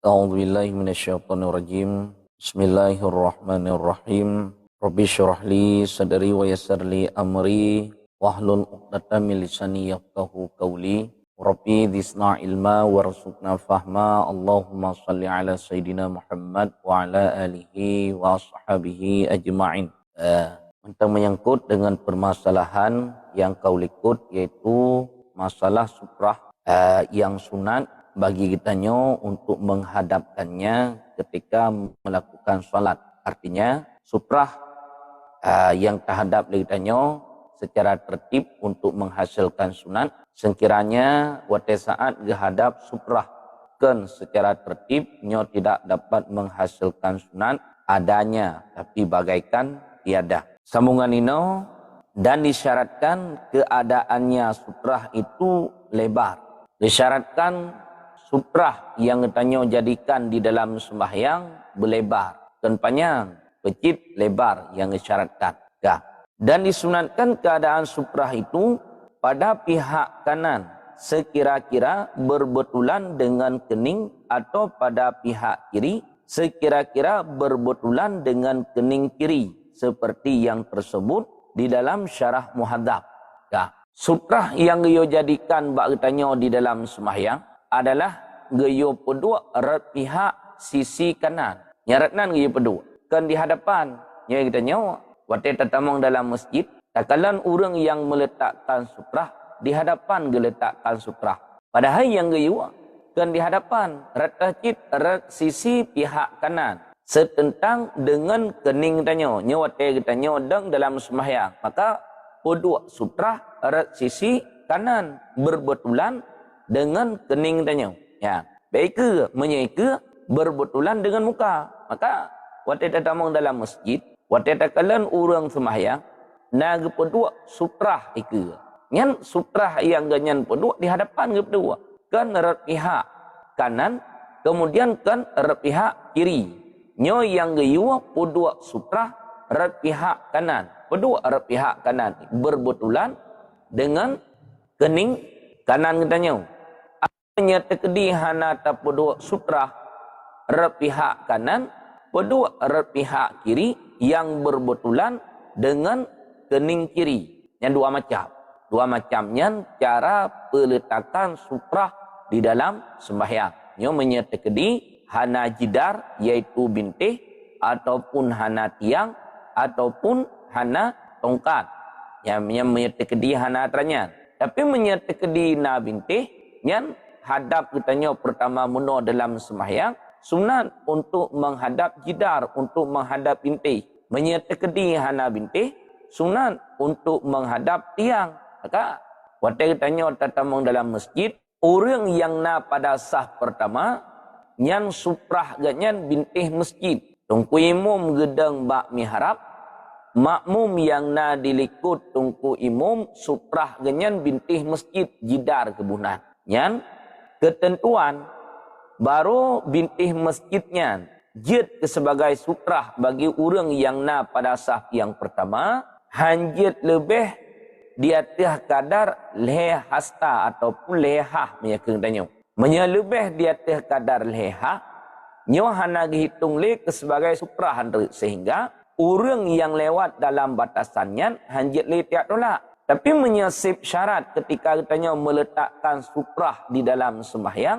A'udzu billahi minasyaitonir rajim. Bismillahirrahmanirrahim. Rabbi shrah li sadri wa yassir li amri wahlul 'uqdatam min lisani yafqahu qawli. Rabbi dzidna ilma warzuqna fahma. Allahumma shalli ala sayidina Muhammad wa ala alihi wa ashabihi ajma'in. Tentang menyangkut dengan permasalahan yang kau likut, yaitu masalah suprah yang sunat bagi kitanya untuk menghadapkannya ketika melakukan salat. Artinya suprah yang terhadap kitanya secara tertib untuk menghasilkan sunat. Sekiranya wate saat dihadap suprah kan secara tertib nyo tidak dapat menghasilkan sunat adanya, tapi bagaikan tiada. Sambungan ini dan disyaratkan keadaannya suprah itu lebar. Disyaratkan suprah yang katanya jadikan di dalam sembahyang berlebar dan panjang, kecil, lebar yang disyaratkan. Ya. Dan disunatkan keadaan suprah itu pada pihak kanan sekira-kira berbetulan dengan kening, atau pada pihak kiri sekira-kira berbetulan dengan kening kiri, seperti yang tersebut di dalam syarah Muhadzab. Ya. Suprah yang dia jadikan bak katanya di dalam sembahyang adalah gayo pedua erat pihak sisi kanan. Nyaratnan gayo pedua kan di hadapan. Ya kita nyawa. Waktu tatamang dalam masjid, takalan orang yang meletakkan suprah di hadapan geletakkan suprah. Padahal yang gayo kan di hadapan erat masjid erat sisi pihak kanan. Setentang dengan kening tanya. Nyawa kita nyawa dalam sembahyang. Maka pedua suprah erat sisi kanan berbetulan dengan kening tanya. Ya, baik ke menyaika berbetulan dengan muka. Maka waktu tatamang dalam masjid, waktu takalan orang sembahyang, naga pedua suprah ika. Nyan suprah yang ganyan pedua di hadapan ke pedua. Kan erat pihak kanan, kemudian kan erat pihak kiri. Nyo yang gayua pedua suprah erat pihak kanan. Pedua erat pihak kanan berbetulan dengan kening kanan katanya. Terkedi hana tapodua sutrah erat pihak kanan, pedua erat pihak kiri yang berbetulan dengan kening kiri. Yang dua macam. Dua macamnya cara peletakan sutrah di dalam sembahyang. Nyo menyertekedi hana jidar, yaitu bintih, ataupun hana tiang, ataupun hana tongkat. Yang menyertekedi hana teranya. Tapi menyertekedi na bintih, yang hadap kitanya pertama muno dalam sembahyang, sunat untuk menghadap jidar, untuk menghadap bintih. Menyertekedi hana bintih, sunat untuk menghadap tiang. Maka waktu kitanya tatamang dalam masjid, orang yang na pada sah pertama, yang suprah ganyan bintih masjid. Tungku imum gedang bak mihrab, makmum yang na dilikut tungku imum suprah ganyan bintih masjid jidar kebunan. Yang ketentuan baru bintih masjidnya jid sebagai suprah bagi orang yang na pada sah yang pertama, hanjid lebih di atas kadar lehasta ataupun lehah menyakitanya. Menyelebih di atas kadar lehah, nyo hana dihitung leh sebagai suprah, sehingga orang yang lewat dalam batasannya hanjid leh tiap tolak. Tapi menyesip syarat ketika katanya meletakkan suprah di dalam sembahyang,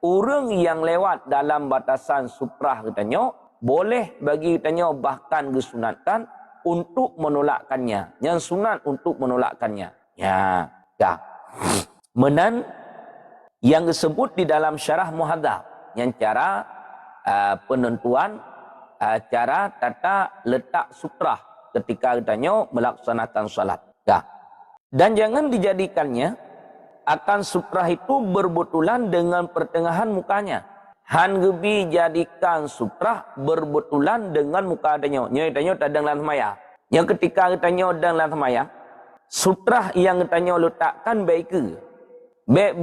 orang yang lewat dalam batasan suprah katanya boleh bagi katanya bahkan disunatkan untuk menolakkannya. Yang sunat untuk menolakkannya. Ya, dah. Menan yang disebut di dalam syarah Muhadzab, yang cara penentuan cara tata letak suprah ketika katanya melaksanakan salat. Dah. Dan jangan dijadikannya akan suprah itu berbetulan dengan pertengahan mukanya. Han gebi jadikan suprah berbetulan dengan muka adanya. Nyatanya tadang dalam semaya. Yang ketika katanya dalam semaya, suprah yang katanya letakkan baik ke? Baik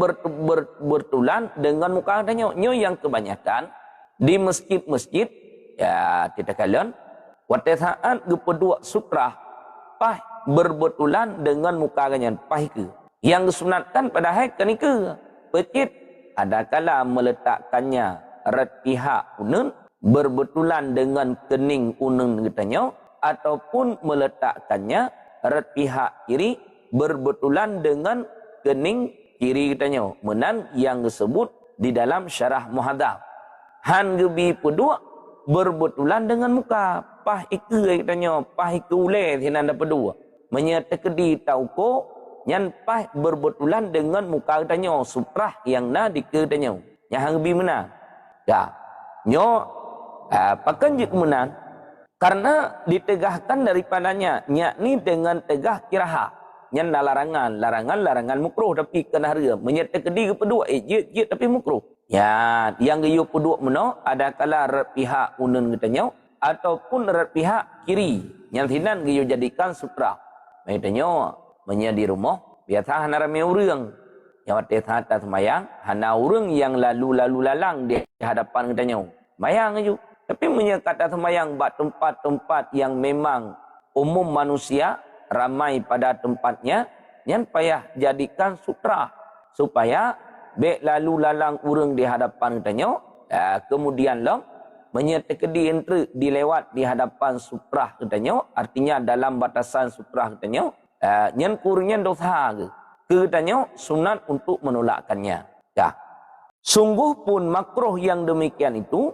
berbetulan dengan muka adanya. Nyo yang kebanyakan di masjid-masjid, ya tidak kalian, waktu saat gepedua suprah, pah berbetulan dengan muka ganyan pah ke. Yang disunatkan pada hai kenika pecit ada kala meletakkannya rat pihak unun berbetulan dengan kening unun katanya, ataupun meletakkannya rat pihak kiri berbetulan dengan kening kiri katanya. Menan yang disebut di dalam syarah muhadzab. Han gebi pedua berbetulan dengan muka. Pah ike katanya, pah ike ule sinan dapat dua. Menyetekedi tauko nyan pah berbetulan dengan muka katanya, suprah yang na dikatanya. Yang hang gebi menang. Ya. Nyo pakan je kemenang karena ditegahkan daripadanya, yakni dengan tegah kiraha. Nyan larangan mukruh tapi kena harga menyertai kedua je tapi mukruh. Ya, yang geyo kedua meno ada kala pihak unun katanya ataupun pihak kiri yang hinan geyo jadikan sutra. Katanya menjadi rumah biasa hana rame urang. Yang wateh ta semayang hana urang yang lalu lalang di hadapan katanya. Mayang aja. Tapi menyekata semayang bak tempat-tempat yang memang umum manusia ramai pada tempatnya, yang payah jadikan sutra supaya baik lalu lalang urang di hadapan katanya, kemudian long menyertai entry dilewat di hadapan sutra katanya, artinya dalam batasan sutra katanya, yang kurangnya dosa katanya sunat untuk menolakkannya. Ya. Sungguh pun makruh yang demikian itu,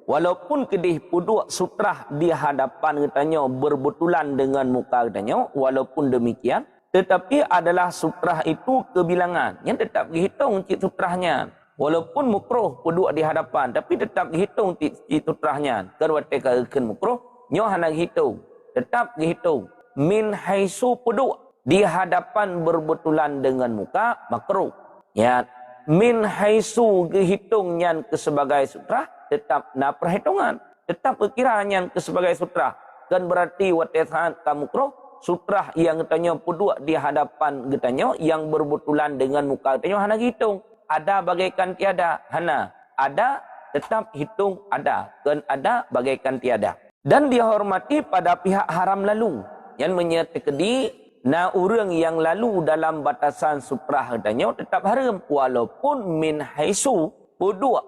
walaupun kedih puduk sutrah di hadapan katanya berbetulan dengan muka katanya, walaupun demikian, tetapi adalah sutrah itu kebilangan. Yang tetap dihitung cik sutrahnya. Walaupun mukruh puduk di hadapan, tapi tetap dihitung cik sutrahnya. Kedua tekakan mukruh, nyo hana dihitung. Tetap dihitung. Min haisu puduk di hadapan berbetulan dengan muka, makruh. Ya, min haisu dihitung yang ke sebagai sutrah, tetap na perhitungan, tetap perkiraan ke sebagai sutrah. Kan berarti watesan kamu kroh sutrah yang katanya puduk di hadapan katanya yang berbetulan dengan muka katanya hana hitung. Ada bagaikan tiada, hana. Ada tetap hitung ada, kan ada bagaikan tiada. Dan dihormati pada pihak haram lalu yang menyertai na urang yang lalu dalam batasan sutrah katanya tetap haram walaupun min haisu puduk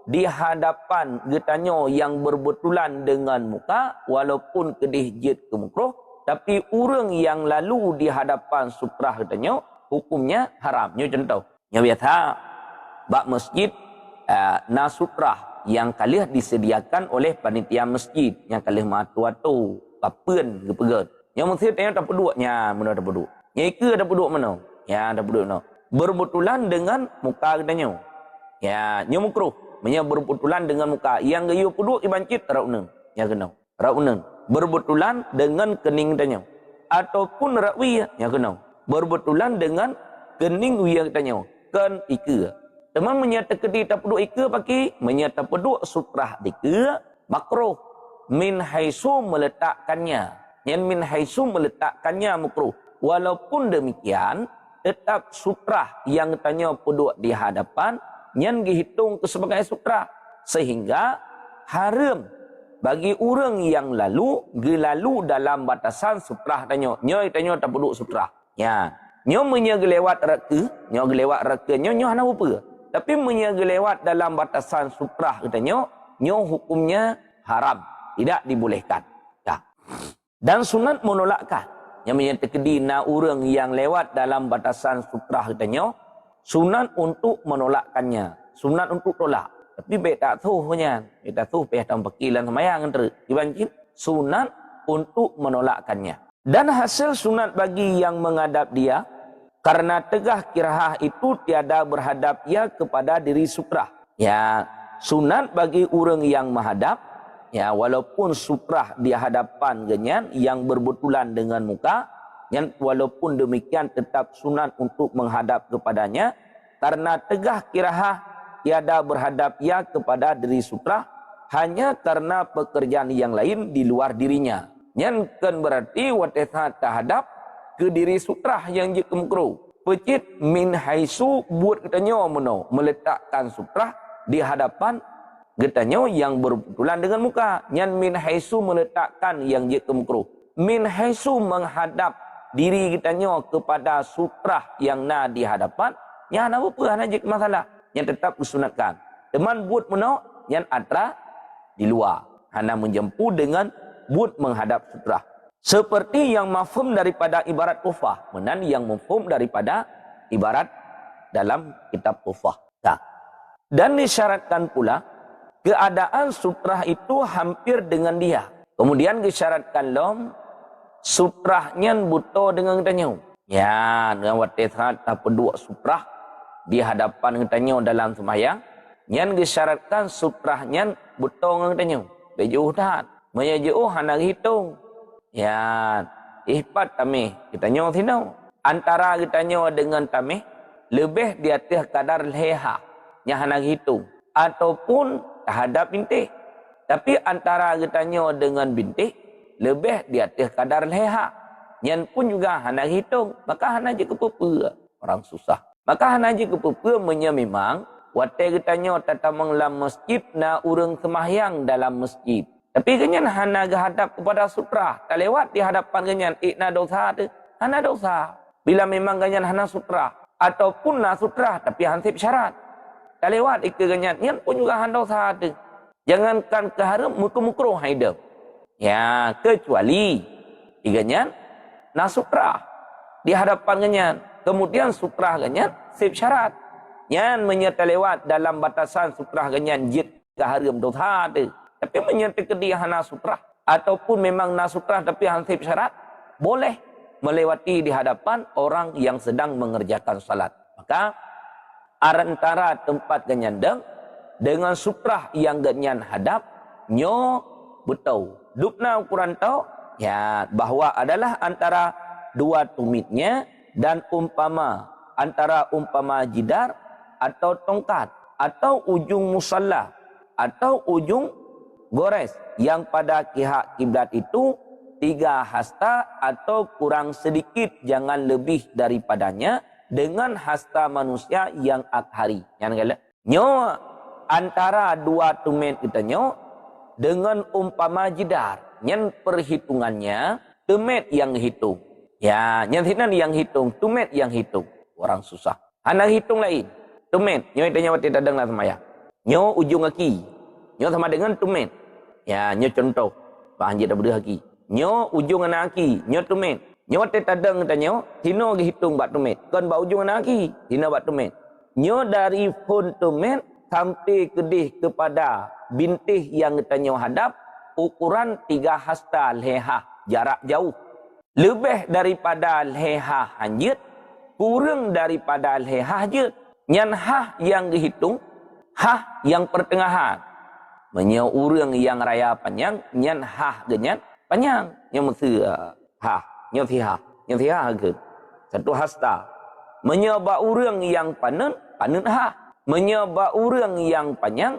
di hadapan getanya yang berbetulan dengan muka walaupun kedih jid ke mukruh, tapi urang yang lalu di hadapan sutrah getanya hukumnya haram. Nyo contoh nya biasa bak masjid na sutrah yang kalih disediakan oleh panitia masjid yang kalih matu-atu papeun gepeget yang mesti tanya dapat duanya mana dapat du nya ke dapat du mana ya dapat du no berbetulan dengan muka getanya ya nyo mukruh menya berbetulan dengan muka yang gayu puduk ibancit rauneng ya kena rauneng berbetulan dengan kening tanya ataupun rakwi ya kena berbetulan dengan kening wiya tanya kan ike teman menyata kedi tapuduk ike paki menyata peduk sutrah dike makruh min haisu meletakkannya yang min haisu meletakkannya makruh walaupun demikian tetap sutrah yang tanya peduk di hadapan yang dihitung sebagai sutra sehingga haram bagi orang yang lalu gelalu dalam batasan sutrah tanya nyo tanya tak perlu sutrah ya nyo menyegelewat reka nyo gelewat reka nyo hana apa tapi menyegelewat dalam batasan sutrah tanya nyo hukumnya haram tidak dibolehkan ya. Dan sunat menolakkan yang menyertai na orang yang lewat dalam batasan sutrah tanya sunat untuk menolakkannya, sunat untuk tolak. Tapi baik tak tahu punya, baik tak tahu pihak dalam pakilan semayang antara. Dibanjir, sunat untuk menolakkannya. Dan hasil sunat bagi yang menghadap dia, karena tegah kirahah itu tiada berhadap ia kepada diri sutrah. Ya, sunat bagi orang yang menghadap, ya walaupun sutrah di hadapan genyan yang berbetulan dengan muka, yang walaupun demikian tetap sunat untuk menghadap kepadanya karena tegah kirahah tiada berhadap ia kepada diri sutrah hanya karena pekerjaan yang lain di luar dirinya. Yang kan berarti watesa terhadap ke diri sutrah yang je kemukru. Pecit min haisu buat katanya meno meletakkan sutrah di hadapan katanya yang berbetulan dengan muka. Yang min haisu meletakkan yang je kemukru. Min haisu menghadap diri kitanya kepada sutrah yang na di hadapan, yang apa hana je masalah, yang tetap disunatkan. Teman buat meno yang atra di luar. Hana menjempu dengan but menghadap sutrah. Seperti yang mafhum daripada ibarat tufah. Menan yang mafhum daripada ibarat dalam kitab tufah. Nah. Dan disyaratkan pula keadaan sutrah itu hampir dengan dia. Kemudian disyaratkan lom sutrahnya buto dengan tanya. Ya, dengan waktu saat pendua sutrah di hadapan tanya dalam sembahyang. Yang disyaratkan sutrahnya buto dengan tanya. Bejauh dah. Menjauh hana hitung. Ya, ihpat tamih. Kita nyawa sini. Antara kita nyawa dengan tamih lebih di atas kadar leha yang hendak hitung ataupun terhadap bintik. Tapi antara kita nyawa dengan bintik lebih di atas kadar leha yang pun juga hendak hitung. Maka hendak je kepepa orang susah. Maka hendak je kepepa memang waktu kita nyawa tatamang dalam masjid na urang semahyang dalam masjid. Tapi kenyan hana hadap kepada sutrah. Tak lewat di hadapan kenyan ikna dosa tu. Hana dosa. Bila memang kenyan hana sutrah ataupun na sutrah tapi hansip syarat. Tak lewat ikut kenyan. Nyan pun juga hana dosa tu. Jangankan keharam muka-mukruh hidup. Ya, kecuali kenyan na sutrah di hadapan kenyan. Kemudian sutrah kenyan sip syarat. Nyan menyerta lewat dalam batasan sutrah kenyan jid keharam dosa tu. Tapi menyertai dia hana sutrah ataupun memang nasutrah tapi hansip syarat boleh melewati di hadapan orang yang sedang mengerjakan salat. Maka antara tempat genyandang dengan sutrah yang genyan hadap nyo betul. Dupna ukuran tau ya bahwa adalah antara dua tumitnya dan antara umpama jidar atau tongkat atau ujung musalla atau ujung gores yang pada pihak kiblat itu 3 hasta atau kurang sedikit jangan lebih daripadanya dengan hasta manusia yang akhari. Yang kala nyo antara dua tumit kita nyo dengan umpama jidar yang perhitungannya tumit yang hitung. Ya, yang yang hitung, tumit yang hitung. Orang susah. Anak hitung lain. Tumit nyo itanya wati dadang lah semaya. Nyo ujung kaki. Nyo sama dengan tumit. Ya, nyo contoh. Pak Anjir dah berhaki. Nyo ujung anak kaki. Nyo tumit. Nyo te tadang tanya. Hino hitung bat tumit. Kan ba ujung anak kaki. Hino bat tumit. Nyo dari pun tumit. Sampai kedih kepada bintih yang tanya hadap. Ukuran 3 hasta leha. Jarak jauh. Lebih daripada leha hanjit. Kurang daripada leha hanjit. Nyan hah yang dihitung. Hah yang pertengahan. Menyo urang yang raya panjang, nyan hah genyan panjang. Nyo mesti hah, nyo tiha ke. Satu hasta. Menyo ba urang yang panen hah. Menyo ba urang yang panjang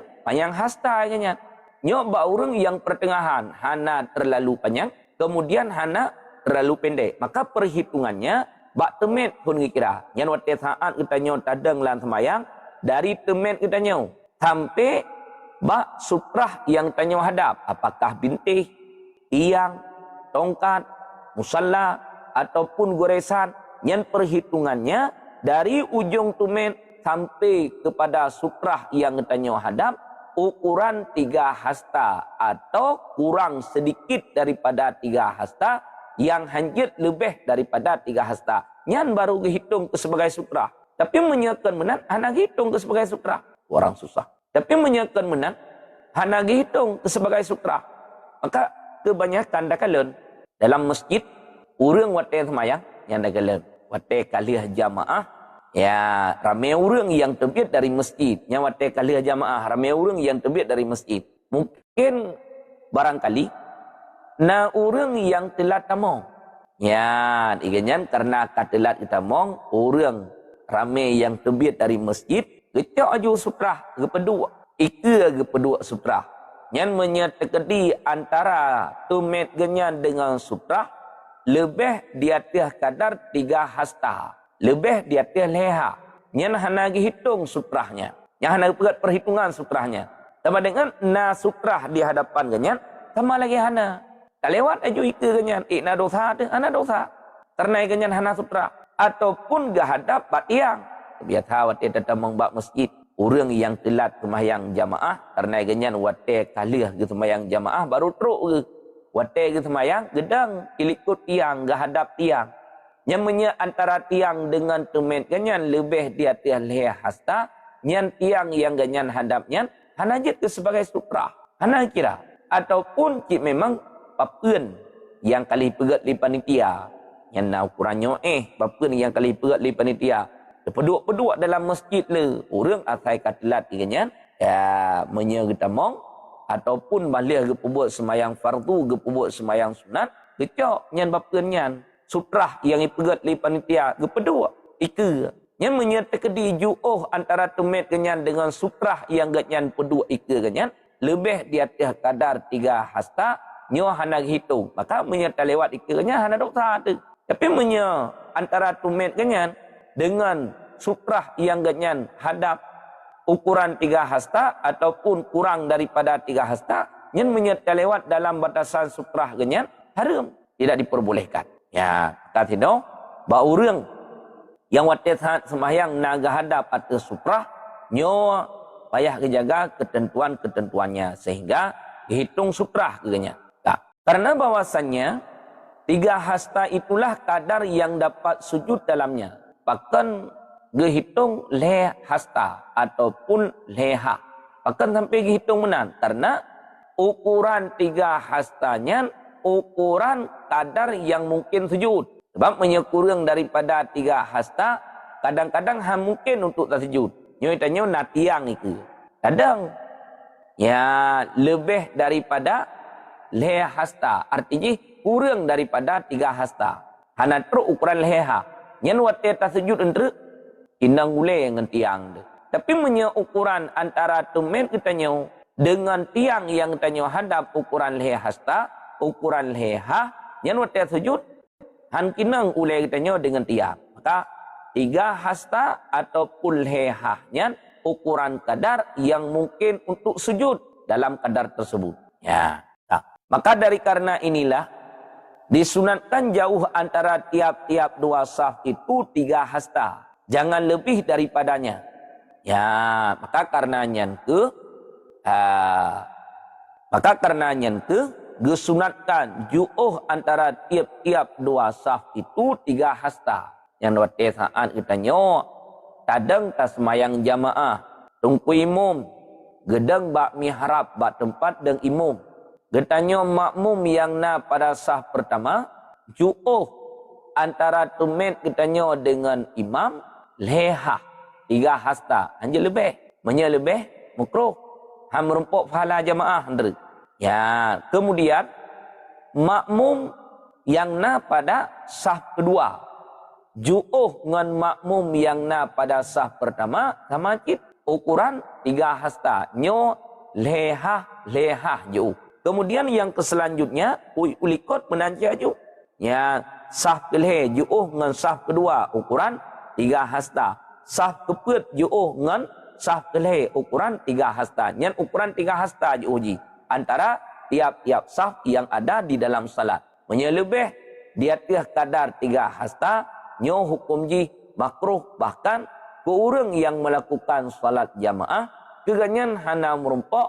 hasta genyan. Nyo ba urang yang pertengahan, hana terlalu panjang, kemudian hana terlalu pendek. Maka perhitungannya bak temet pun kira. Nyan waktu saat kita nyo tadang lan semayang, dari temet kita nyo sampai bak suprah yang tanya hadap. Apakah bintih, tiang, tongkat, musalla, ataupun goresan. Yang perhitungannya dari ujung tumit sampai kepada suprah yang tanya hadap. Ukuran 3 hasta atau kurang sedikit daripada 3 hasta. Yang hanjit lebih daripada 3 hasta. Yang baru dihitung ke sebagai suprah. Tapi menyekan benar, anak hitung ke sebagai suprah. Orang susah. Tapi menyekan menang, hana hitung sebagai sutra. Maka kebanyakan dakalan dalam masjid, urang wate semayang yang dakalan. Wate kaliah jamaah, ya ramai urang yang terbit dari masjid. Yang wate kaliah jamaah, ramai urang yang terbit dari masjid. Mungkin barangkali, na urang yang telat tamong. Ya, ikanyan karena katelat kita mong, urang ramai yang terbit dari masjid, kita aju sutrah kepedua. Ika kepedua sutrah. Yang menyertai antara tumit genyan dengan sutrah. Lebih di atas kadar 3 hasta. Lebih di atas leha. Yang hana hitung sutrahnya. Yang hana perhitungan sutrahnya. Sama dengan na sutrah di hadapan genyan. Sama lagi hana. Tak lewat aju ika genyan. Na dosa tu. Hana dosa. Karena genyan hana sutrah. Ataupun gahadap bat tiang. Biasa waktu datang mengbak masjid. orang yang telat sembahyang jamaah karena ganyan wate kalah ke sembahyang jamaah baru teruk ke wate ke sembahyang gedang ilikut tiang ke hadap tiang nyamanya antara tiang dengan temen ganyan lebih di atas leher hasta nyan tiang yang ganyan hadapnya hana jit ke sebagai sutra hana kira ataupun ki memang papeun yang kali pegat li panitia yang nak ukurannya papeun yang kali pegat li panitia peduk-peduk dalam masjid le orang asai katelat ganyan ya menye kita mong ataupun balik ke buat sembahyang fardu ke buat sembahyang sunat kecok nyan papeun nyan sutrah yang ipegat li panitia ke peduk ike nyan menye tekedi juoh antara temet ganyan dengan sutrah yang ganyan peduk ike ganyan lebih di atas kadar 3 hasta nyo hana hitung maka menyerta lewat ikirnya hana dokter tu tapi menye antara tumet ganyan dengan suprah yang ganyan hadap ukuran 3 hasta ataupun kurang daripada 3 hasta nyen menyerta lewat dalam batasan suprah ganyan haram tidak diperbolehkan ya kata tino ba urang yang watet sembahyang naga hadap atas suprah nyo payah kejaga ketentuan-ketentuannya sehingga dihitung sutrah keganya. Tak. Karena bahwasannya 3 hasta itulah kadar yang dapat sujud dalamnya. Bahkan dihitung leh hasta ataupun leha. Bahkan sampai dihitung menang. Karena ukuran 3 hastanya ukuran kadar yang mungkin sujud. Sebab menyekurang daripada 3 hasta kadang-kadang mungkin untuk tak sujud. Nyo tanya nak tiang itu. Kadang ya lebih daripada leher hasta. Artinya kurang daripada 3 hasta. Hana teruk ukuran leher. Nyan wate tasujud entre indang gule dengan tiang tu. Tapi punya ukuran antara tumen kita nyo dengan tiang yang kita nyo hadap ukuran leher hasta, ukuran leher, nyan wate sujud han kinang ule kita nyo dengan tiang. Maka 3 hasta ataupun lehahnya ukuran kadar yang mungkin untuk sujud dalam kadar tersebut. Ya. Nah, maka dari karena inilah disunatkan jauh antara tiap-tiap 2 saf itu 3 hasta. Jangan lebih daripadanya. Ya, maka karenanya disunatkan jauh antara tiap-tiap 2 saf itu 3 hasta. Yang wate saat kita nyo kadang tak semayang jamaah tungku imum gedang bak mihrab bak tempat deng imum getanyo makmum yang na pada sah pertama ju'uh antara tumet kita nyo dengan imam leha 3 hasta hanya lebih menye lebih makruh ham merumpuk pahala jamaah ndre ya kemudian makmum yang na pada sah kedua ju'uh dengan makmum yang na pada sah pertama sama cip ukuran 3 hasta nyo leha ju'uh. Kemudian yang keselanjutnya ulikot menanca ju'uh. Ya sah keleh ju'uh dengan sah kedua ukuran 3 hasta. Sah keput ju'uh dengan sah keleh ukuran 3 hasta. Nyan ukuran 3 hasta ju'uh ji antara tiap-tiap sah yang ada di dalam salat. Menyelebih di atas kadar 3 hasta nyo hukum ji makruh bahkan ke orang yang melakukan salat jamaah keganyan hana merumpok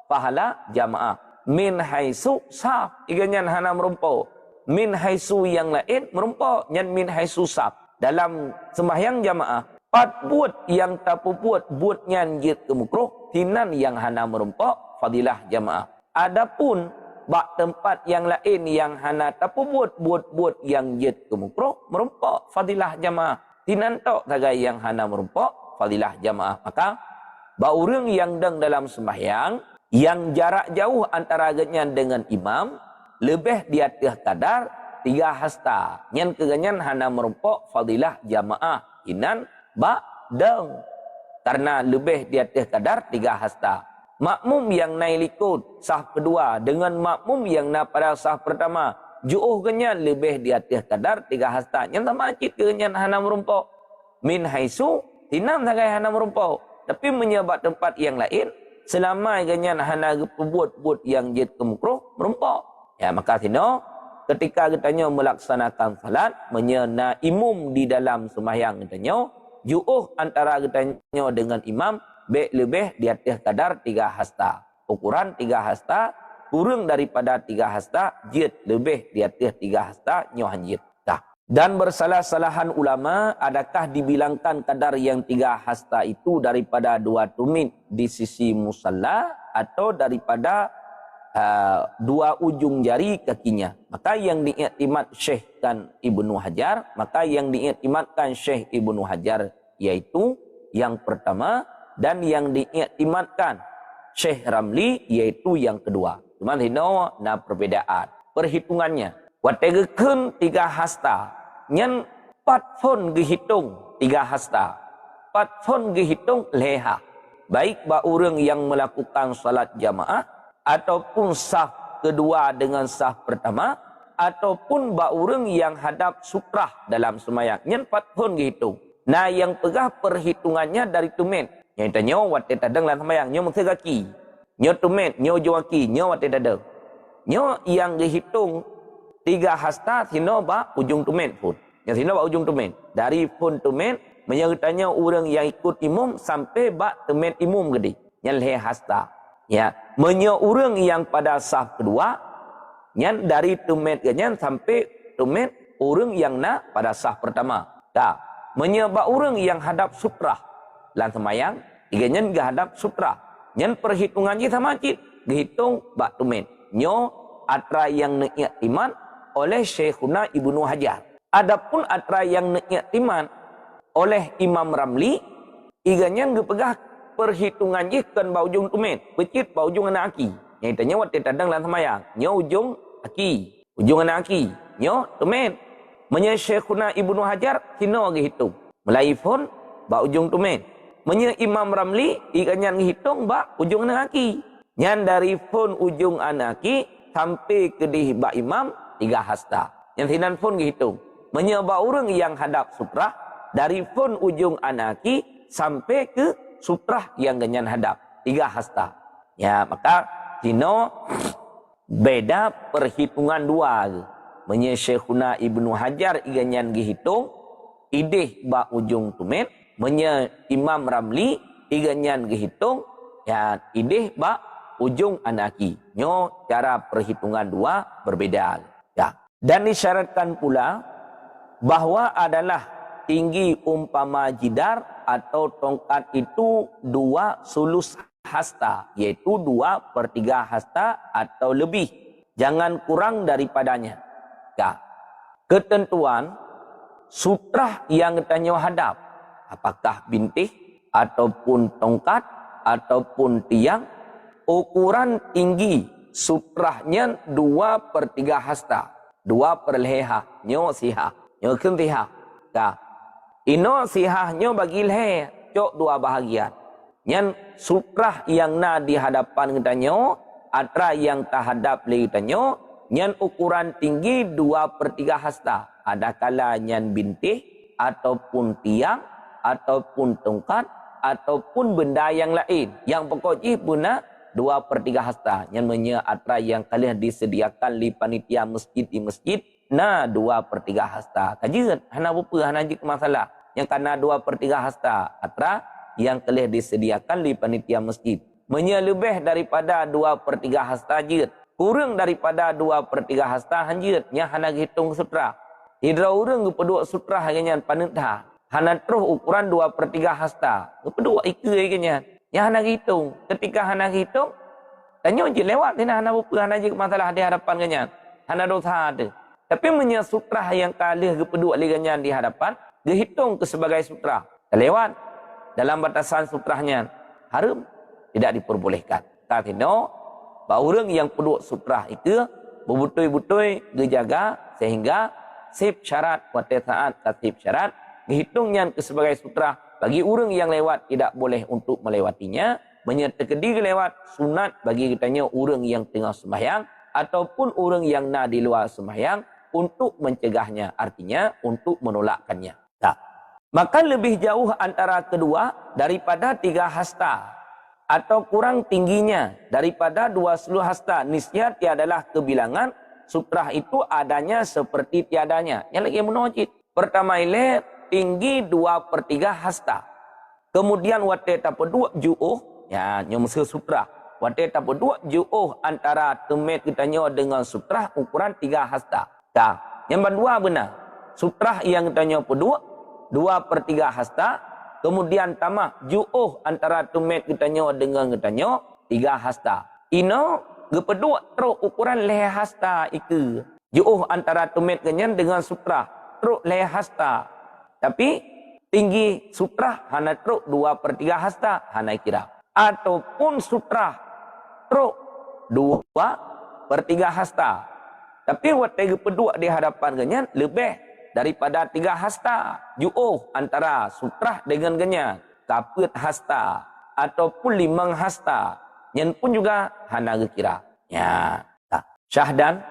pahala jamaah min haisu saf keganyan hana merumpok min haisu yang lain merumpok nyan min haisu saf dalam sembahyang jamaah pat buat yang tak buat nyan jit ke makruh tinan yang hana merumpok fadilah jamaah adapun bak tempat yang lain yang hana tapi buat yang jid ke makruh merumpok fadilah jamaah tinantok sagai yang hana merumpok fadilah jamaah maka ba urang yang dang dalam sembahyang yang jarak jauh antara ganyan dengan imam lebih di atas kadar 3 hasta nyan keganyan hana merumpok fadilah jamaah inan ba dang karena lebih di atas kadar 3 hasta. Makmum yang naik likut sah kedua dengan makmum yang na pada sah pertama ju'uh kenyan lebih di atas kadar 3 hasta yang tak macit kenyan hana merumpok min haisu tinam sagai hana merumpok tapi menyebab tempat yang lain selama kenyan hana buat yang jid kemukruh merumpok ya maka sino ketika kita melaksanakan salat menyena imum di dalam sembahyang kita ju'uh antara kita dengan imam be lebih di atas kadar 3 hasta. Ukuran 3 hasta, kurang daripada 3 hasta, jid lebih di atas 3 hasta, nyo hanjit. Dan bersalah-salahan ulama, adakah dibilangkan kadar yang 3 hasta itu daripada 2 tumit di sisi musalla atau daripada 2 ujung jari kakinya? Maka yang diiktimad Syekhkan Ibnu Hajar, maka yang diiktimadkan Syekh Ibnu Hajar yaitu yang pertama, dan yang diiktimadkan Syekh Ramli yaitu yang kedua. Cuma hino na perbedaan perhitungannya. Wategekeun 3 hasta, nyen 4 phon dihitung 3 hasta, 4 phon dihitung leha. Baik ba orang yang melakukan salat jamaah, ataupun saf kedua dengan saf pertama, ataupun ba orang yang hadap sutrah dalam sembahyang, nyen 4 phon dihitung. Nah, yang pegah perhitungannya dari tumen. Yang tanya wate tadang lan sembahyang, nyo mesti kaki, nyo tumen, nyo juaki, nyo wate tadang. Nyo yang dihitung 3 hasta sino ba ujung tumen pun. Yang sino ba ujung tumen. Dari pun tumen menyertanya orang yang ikut imam sampai ba tumen imam gede. Yang le hasta. Ya, menyo orang yang pada saf kedua, yang dari tumen ganyan sampai tumen orang yang na pada saf pertama. Dah, menyo ba orang yang hadap sutrah lan semayang, iganya enggak hadap sutrah. Yang perhitungannya sama cik, dihitung ba tumen. Nyo atra yang neiktiman oleh Syekhuna Ibnu Hajar. Adapun atra yang neiktiman oleh Imam Ramli, iganya ngepegah perhitungan jihkan ba ujung tumen, pecit ba ujung anak aki. Yang tanya wat tadang lan semayang, nyo ujung aki, ujung anak aki, nyo tumen. Menye Syekhuna Ibnu Hajar sino ngihitung. Melaifon ba ujung tumen. Menye Imam Ramli iganya ngihitung ba ujung anak aki. Nyan dari pun ujung anak aki sampai ke di ba imam 3 hasta. Yang sinan pun dihitung. Menyebab orang yang hadap sutrah dari pun ujung anaki sampai ke sutrah yang ganyan hadap 3 hasta. Ya, maka sino beda perhitungan 2. Menye Syekhuna Ibnu Hajar ganyan dihitung idih ba ujung tumen, menye Imam Ramli ganyan dihitung ya idih ba ujung anaki. Nyo cara perhitungan 2 berbeda. Ya. Dan disyaratkan pula bahwa adalah tinggi umpama jidar atau tongkat itu 2 sulus hasta, yaitu 2/3 hasta atau lebih. Jangan kurang daripadanya. Ya. Ketentuan sutrah yang ditanya hadap, apakah bintih ataupun tongkat ataupun tiang, ukuran tinggi sutrahnya 2/3 hasta, 2/leha, nyo siha, nyo kentiha. Dah, ino sihahnya bagi lehe, cok 2 bahagian. Yang sutrah yang na di hadapan kita nyo, atra yang tahadap li kita nyo, yang ukuran tinggi 2/3 hasta. Ada kala yang bintih ataupun tiang ataupun tongkat ataupun benda yang lain. Yang pokoknya guna 2/3 hasta. Yang menya atra yang kalian disediakan di panitia masjid di masjid, na 2/3 hasta. Kajian, hana apa hana jik masalah. Yang karena 2/3 hasta, atra yang kalian disediakan di panitia masjid. Menya lebih daripada 2/3 hasta jid. Kurang daripada 2/3 hasta hanjit. Yang hana hitung sutra. Hidra urang gepedua sutra hanyan panentha. Hana terus ukuran 2/3 hasta. Gepedua ike ganyan. Yang hana hitung. Ketika hana hitung, tanya je lewat tina hana apa hana je masalah di hadapan ganyan. Hana dosa ada. Tapi menya sutra yang kalih gepedua li ganyan di hadapan, dihitung ke sebagai sutra. Lewat dalam batasan sutrahnya haram, tidak diperbolehkan. Katino orang yang peduk sutrah itu berbutui-butui dijaga sehingga sip syarat pada saat sip syarat dihitungnya ke sebagai sutrah. Bagi orang yang lewat tidak boleh untuk melewatinya, menyertai lewat sunat bagi kitanya orang yang tengah sembahyang ataupun orang yang nak di luar sembahyang untuk mencegahnya, artinya untuk menolakkannya. Tak. Maka lebih jauh antara kedua daripada 3 hasta atau kurang tingginya daripada 2 hasta, niscaya tiadalah kebilangan sutrah itu adanya seperti tiadanya. Yang lagi menojit. Pertama ini tinggi 2/3 hasta. Kemudian wate tapodua ju'uh, ya nyomse sutra. Wate tapodua ju'uh antara temet kitanya dengan sutra ukuran 3 hasta. Dah. Yang kedua benar. Sutra yang kitanya pedua 2/3 hasta. Kemudian tamah ju'uh antara temet kitanya dengan kitanya 3 hasta. Ino gepedua teruk ukuran leh hasta iku. Ju'uh antara temet kenyan dengan sutra teruk leh hasta. Tapi tinggi sutra hana truk 2/3 hasta hana kira. Ataupun sutra truk 2/3 hasta. Tapi watega pedua di hadapan ganyan lebih daripada 3 hasta. Ju'uh antara sutra dengan ganyan. Kaput hasta. Ataupun 5 hasta. Yang pun juga hana kira. Ya. Syahdan.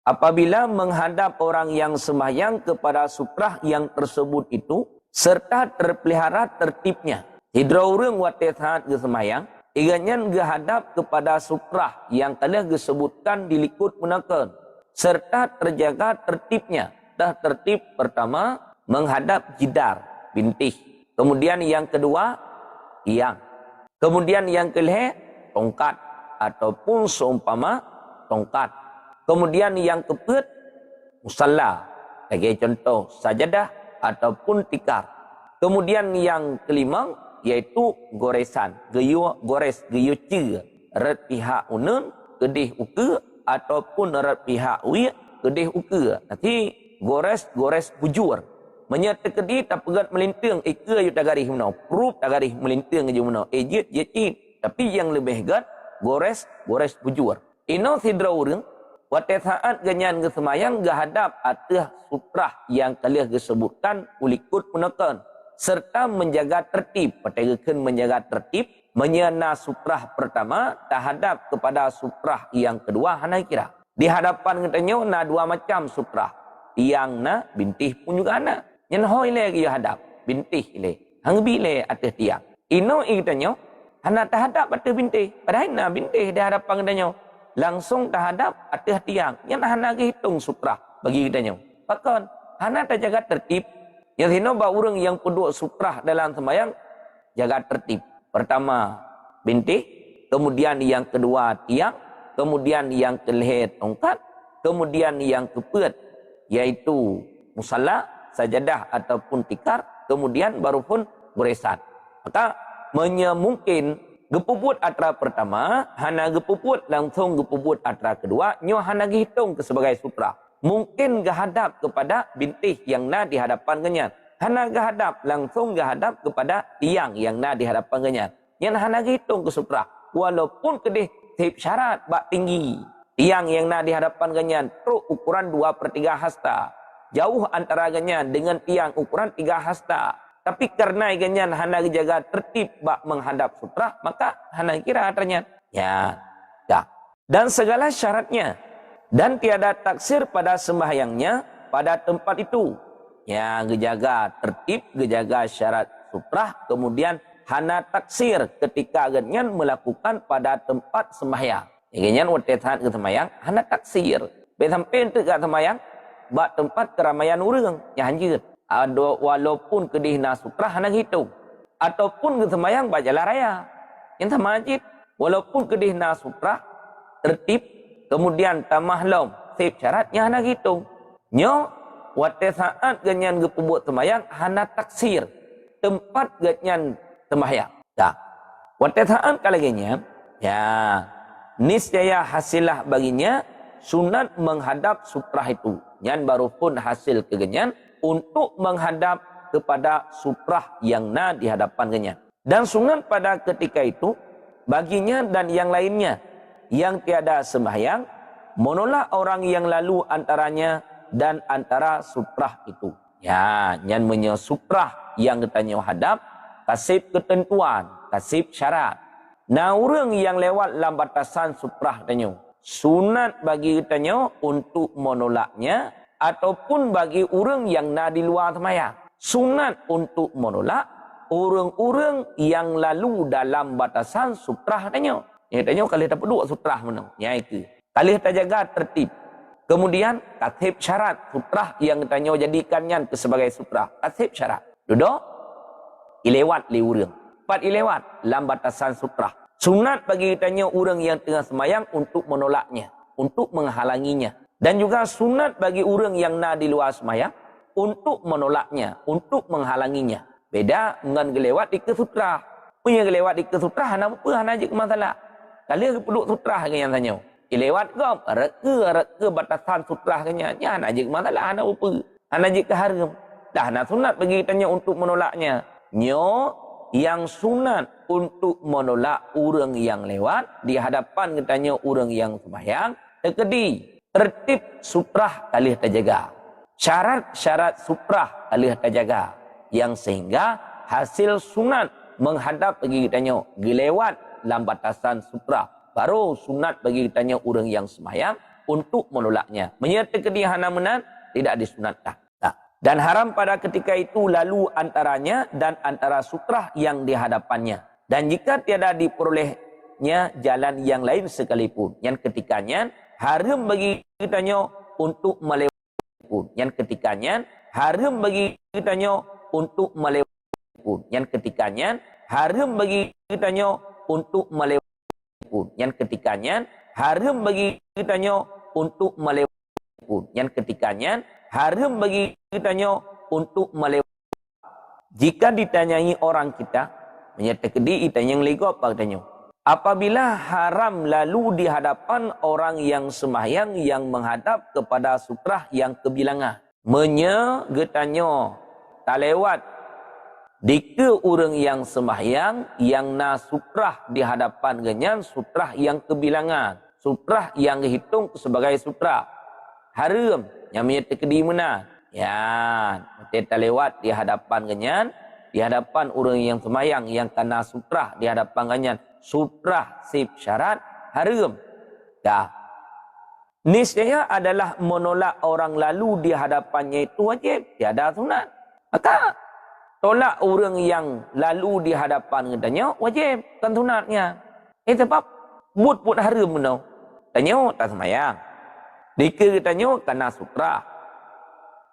Apabila menghadap orang yang sembahyang kepada sutra yang tersebut itu, serta terpelihara tertibnya. Hidra urang wate saat ge sembahyang, iganyan ge hadap kepada suprah yang telah disebutkan dilikut menakan, serta terjaga tertibnya. Dah tertib pertama menghadap jidar, bintih. Kemudian yang kedua, tiang. Kemudian yang kelih, tongkat ataupun seumpama tongkat. Kemudian yang keempat, musalla. Sebagai contoh, sajadah ataupun tikar. Kemudian yang kelima yaitu goresan, gores geyu ce, rat pihak unun kedih uke ataupun rat pihak wi kedih uke. Nanti gores bujur. Menyata kedih tak pegat melinting ike yu tagarih meno, proof tagarih melinting je meno. Ejit tapi yang lebih gat gores bujur. Ino sidra urang wate saat ganyan gesemayang gahadap atah sutrah yang kalian disebutkan ulikut menekan serta menjaga tertib. Pategakeun menjaga tertib menyana sutrah pertama terhadap kepada sutrah yang kedua hana kira. Di hadapan katanya na 2 macam sutrah. Tiang na bintih pun juga ana. Nyen hoi le ge hadap bintih le. Hang bi le atah tiang. Ino katanya hana terhadap atah bintih. Padahal na bintih di hadapan katanya langsung terhadap atas tiang. Yang hana hitung sutrah bagi kitanya. Bahkan hana tak jaga tertib. Yang hina ba urang yang peduk sutrah dalam sembahyang jaga tertib. Pertama bintih, kemudian yang kedua tiang, kemudian yang kelih tongkat, kemudian yang keempat yaitu musalla, sajadah ataupun tikar, kemudian baru pun goresan. Maka mungkin gepuput atra pertama, hana gepuput langsung gepuput atra kedua, nyo hana hitung ke sebagai sutra. Mungkin gahadap kepada bintih yang na di hadapan genyan. Hana gahadap langsung gahadap kepada tiang yang na di hadapan genyan. Yang hana hitung ke sutra. Walaupun kedih tip syarat bak tinggi. Tiang yang na di hadapan genyan truk ukuran 2/3 hasta. Jauh antara genyan dengan tiang ukuran 3 hasta. Tapi karena ikannya hana jaga tertib bak menghadap sutra, maka hana kira atranya. Ya, dah. Dan segala syaratnya. Dan tiada taksir pada sembahyangnya pada tempat itu. Ya, gejaga tertib, gejaga syarat sutra, kemudian hana taksir ketika ganyan melakukan pada tempat sembahyang. Ganyan waktu saat ke sembahyang, hana taksir. Sampai untuk ke sembahyang, bak tempat keramaian urang, ya hanjir. Walaupun kedih na sutra hana hitung. Ataupun ke sembahyang bajalah raya. Yang sama ajit. Walaupun kedih na sutra tertib. Kemudian tamahlom. Sip syaratnya hana hitung. Nyo. Wate saat ganyan gepubut sembahyang hana taksir. Tempat ganyan sembahyang. Tak. Wate saat kalaganya. Ya. Niscaya hasilah baginya. Sunat menghadap sutra itu. Yang baru pun hasil kegenyan. Untuk menghadap kepada sutrah yang na di hadapan genyan. Dan sunat pada ketika itu baginya dan yang lainnya yang tiada sembahyang menolak orang yang lalu antaranya dan antara sutrah itu. Ya, yang sutrah yang katanya hadap kasih ketentuan, kasih syarat. Nah, orang yang lewat dalam batasan sutrah katanya sunat bagi katanya untuk menolaknya. Ataupun bagi orang yang na di luar sembahyang. Sunat untuk menolak orang-orang yang lalu dalam batasan sutrah tanya. Ya tanya kalau tak peduk sutrah mana. Ya itu. Kalau tak jaga tertib. Kemudian katib syarat sutrah yang tanya jadikannya sebagai sutrah. Katib syarat. Duduk. ilewat li urang. Pat ilewat lam batasan sutrah. Sunat bagi kitanya orang yang tengah semayang untuk menolaknya, untuk menghalanginya. Dan juga sunat bagi orang yang nak di luar semayang untuk menolaknya, untuk menghalanginya. Beda dengan gelewat di ke sutrah. Punya gelewat di ke sutrah, apa hana je ke masalah. Kalau keduk sutrah ke yang tanya. Ilewat ke, reka batasan sutrah ke nya. Hana je ke masalah, hana apa. Hana je ke haram. Dah nak sunat bagi kitanya untuk menolaknya. Nyo yang sunat untuk menolak orang yang lewat di hadapan katanya orang yang sembahyang tekedi tertib sutrah kalih terjaga, syarat-syarat sutrah kalih terjaga, yang sehingga hasil sunat menghadap bagi katanya gelewat dalam batasan sutrah baru sunat bagi katanya orang yang sembahyang untuk menolaknya. Menyertai tekedi hana menan tidak disunatkan. Dan haram pada ketika itu lalu antaranya dan antara sutrah yang dihadapannya. Dan jika tiada diperolehnya jalan yang lain sekalipun, yang ketikanya haram bagi kitanya untuk melewati pun. Yang ketikanya haram bagi kitanya untuk melewati pun. Yang ketikanya haram bagi kitanya untuk melewati pun. Yang ketikanya haram bagi kitanya untuk melewati pun. Yang ketikanya haram bagi kitanya untuk melewati. Jika ditanyai orang kita, menyatakan ditanya yang lego apa katanya? Apabila haram lalu di hadapan orang yang sembahyang yang menghadap kepada sutrah yang kebilangan. Getanya tak lewat dika orang yang sembahyang yang na sutrah di hadapan genyan sutrah yang kebilangan. Sutrah yang dihitung sebagai sutrah. Haram yang menyatakan di mana? Ya, kita lewat di hadapan genyan, di hadapan orang yang semayang yang kena sutrah di hadapan genyan, sutrah sip syarat haram. Dah. Niscaya adalah menolak orang lalu di hadapannya itu wajib, tiada sunat. Maka tolak orang yang lalu di hadapan katanya wajib, kan sunatnya. Sebab but haram benar. Tanya tak semayang. Dika katanya kena sutrah.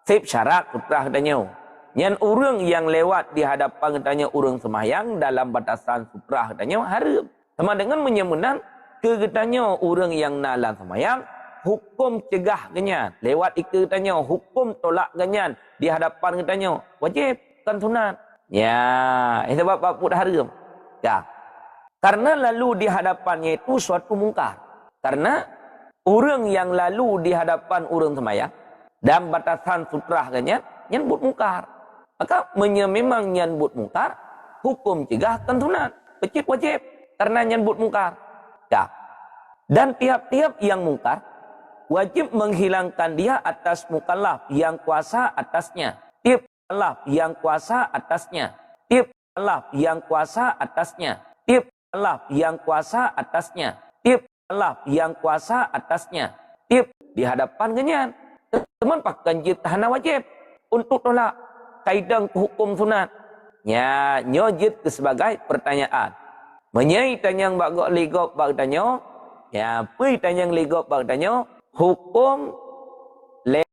Sip syarat sutrah katanya. Yang orang yang lewat di hadapan katanya orang semayang dalam batasan sutrah katanya haram. Sama dengan menyemunan ke katanya orang yang nalan semayang hukum cegah ganyan. Lewat ika katanya hukum tolak ganyan di hadapan katanya wajib kan sunat. Ya, sebab apa haram. Ya. Karena lalu di hadapannya itu suatu mungkar. Karena orang yang lalu di hadapan orang semayang dan batasan sutrah ganyan nyebut mungkar. Maka memang nyebut mungkar hukum cegah kan sunat. Pecit wajib karena nyebut mungkar. Ya. Dan tiap-tiap yang mungkar wajib menghilangkan dia atas mukallaf yang kuasa atasnya. Tiap mukallaf yang kuasa atasnya. Tiap mukallaf yang kuasa atasnya. Tiap mukallaf yang kuasa atasnya. Tiap mukallaf yang kuasa atasnya. Tiap di hadapan genyan. Teman pakai jitahana wajib untuk tolak kaidah hukum sunat. Ya, nyojit ke sebagai pertanyaan. Menyai tanyang bagok ligop bag tanyo. Ya, pi tanyang ligop bag tanyo. Hukum le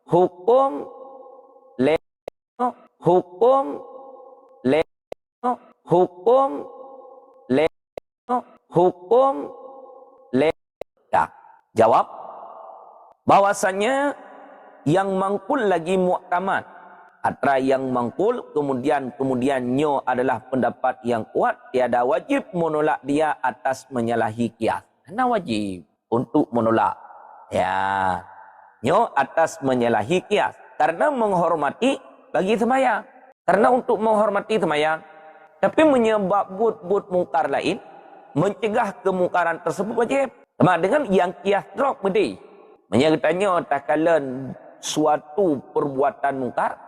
hukum le hukum le hukum le hukum le. Ya, jawab bahwasanya yang mangkul lagi mu'tamad. Atra yang mangkul kemudian nyo adalah pendapat yang kuat, tiada wajib menolak dia atas menyalahi kias. Karena wajib untuk menolak. Ya, nyo atas menyalahi kias karena menghormati bagi sembahyang. Karena untuk menghormati sembahyang, tapi menyebab but mungkar lain, mencegah kemungkaran tersebut wajib. Sama dengan yang kias drop mesti. Menyertanya takalan suatu perbuatan mungkar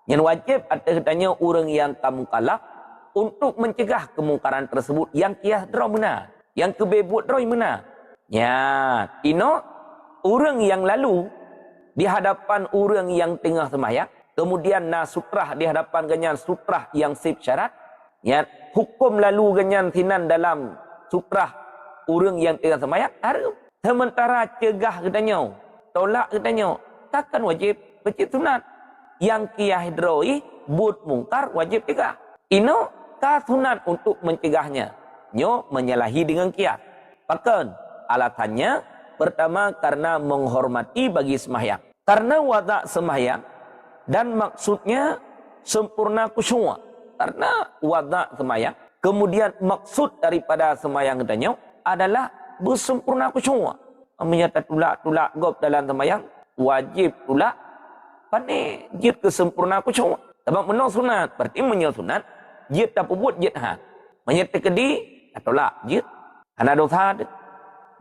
yang wajib atas katanya orang yang kamu kalap untuk mencegah kemungkaran tersebut yang kias drop benar, yang kebebut drop benar. Ya, tino orang yang lalu di hadapan orang yang tengah sembahyang, kemudian sutrah di hadapan ganyan sutrah yang sip syarat, ya, hukum lalu ganyan sinan dalam sutrah orang yang tengah sembahyang haram. Sementara cegah katanya, tolak katanya, takkan wajib, wajib sunat. Yang kiah hidroi but mungkar wajib cegah. Ino ka sunat untuk mencegahnya. Nyo menyalahi dengan kias. Bahkan alasannya pertama karena menghormati bagi sembahyang. Karena wadak sembahyang dan maksudnya sempurna khusyuk. Karena wadak sembahyang. Kemudian maksud daripada sembahyang katanya adalah bersempurna khusyuk. Menyata tulak gop dalam sembahyang wajib tulak pandai jid kesempurna khusyuk. Sebab menang sunat berarti menyal sunat jid tak buat jid han. Menyata kedi tak tolak jid. Hana dosa ada.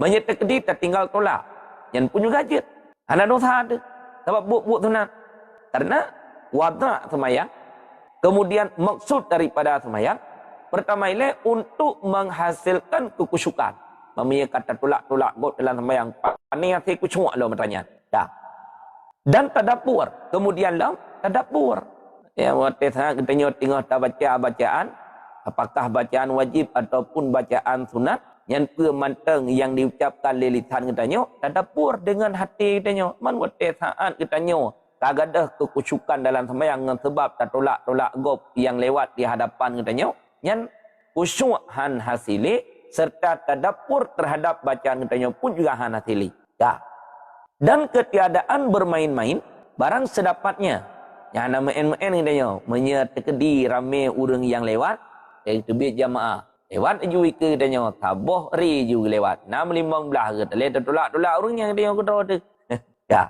Menyata kedi tak tinggal tolak. Yang pun juga jid. Hana dosa ada. Sebab buat sunat. Karena wadak sembahyang. Kemudian maksud daripada sembahyang. Pertama ini untuk menghasilkan kekusyukan. Mempunyai kata tolak-tolak god dalam sembahyang. Ini yang saya kusyuk lah bertanya. Dah. Dan tadabbur. Kemudian lah tadabbur. Ya, waktu saya kita tengok baca bacaan. Apakah bacaan wajib ataupun bacaan sunat. Yang pemanteng yang diucapkan lilitan katanya. Tadabbur dengan hati katanya. Man waktu saat katanya. Kagak ada kekusyukan dalam sembahyang sebab tak tolak-tolak god yang lewat di hadapan katanya. Yang khusyuk han hasili serta tadabbur terhadap bacaan katanya pun juga han hasili. Ya. Dan ketiadaan bermain-main barang sedapatnya. Yang nama main-main katanya menyertekedi ramai orang yang lewat iaitu biar jamaah. Lewat juga katanya taboh ri juga lewat. 6-15 kata le tolak-tolak orang yang katanya kata tu. Ya.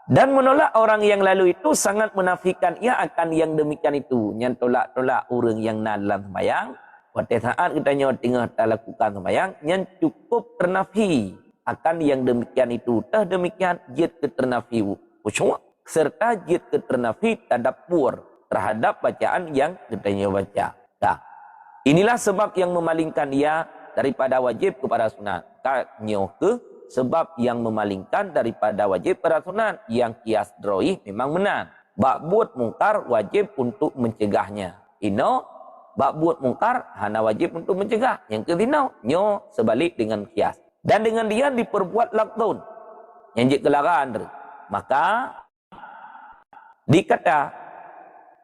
Dan menolak orang yang lalu itu sangat menafikan ia akan yang demikian itu. Yang tolak-tolak orang yang nak dalam sembahyang. Pada saat kita tengah lakukan sembahyang. Yang cukup ternafi akan yang demikian itu. Tah demikian jid keternafi khusyuk. Serta jid keternafi tadabbur terhadap bacaan yang kita baca. Nah, inilah sebab yang memalingkan ia daripada wajib kepada sunat. Kanyo ke sebab yang memalingkan daripada wajib pada sunat yang kias droih memang benar. Bak buat mungkar wajib untuk mencegahnya. Ino bak buat mungkar hana wajib untuk mencegah. Yang kedua nyo sebalik dengan kias. Dan dengan dia diperbuat lakdun. Yang jik kelaraan. Maka dikata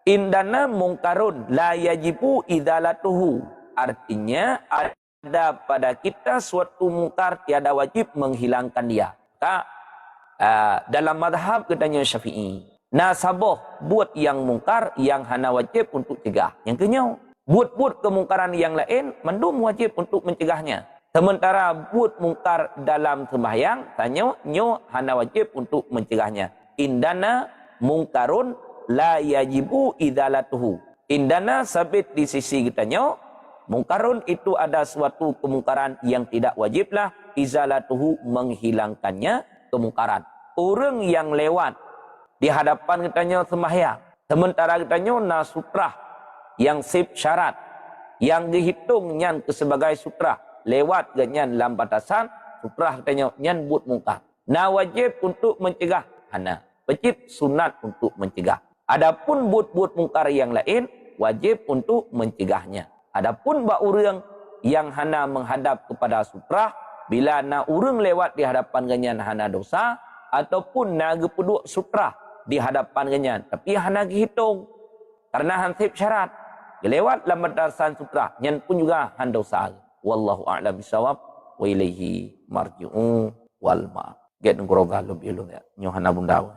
indana mungkarun la yajibu idalatuhu. Artinya ada pada kita suatu mungkar tiada wajib menghilangkan dia. Dalam madhab katanya Syafi'i. Nasaboh buat yang mungkar yang hana wajib untuk cegah. Yang kedua, buat kemungkaran yang lain mandum wajib untuk mencegahnya. Sementara buat mungkar dalam sembahyang tanya nyo hana wajib untuk mencegahnya. Indana mungkarun la yajibu idalatuhu. Indana sabit di sisi kitanya mungkarun itu ada suatu kemungkaran yang tidak wajiblah izalatuhu menghilangkannya kemungkaran. Orang yang lewat di hadapan kitanya sembahyang. Sementara kitanya nasutrah yang sip syarat. Yang dihitungnya sebagai sutrah. Lewat ganyan dalam batasan sutrah kitanya nyan buat mungkar. Nah wajib untuk mencegah. Hana. Wajib sunat untuk mencegah. Adapun buat mungkar yang lain wajib untuk mencegahnya. Adapun bak urang yang hana menghadap kepada sutrah, bila na urang lewat di hadapan ganyan hana dosa, ataupun na gepuduk sutrah di hadapan ganyan, tapi hana dihitung. Karena hansip syarat. Lewat dalam batasan sutrah, yang pun juga han dosa. Wallahu a'lam bisawab, wa ilaihi marji'u wal ma'ab. Get ngoroga lebih ya. Nyohana bundaw.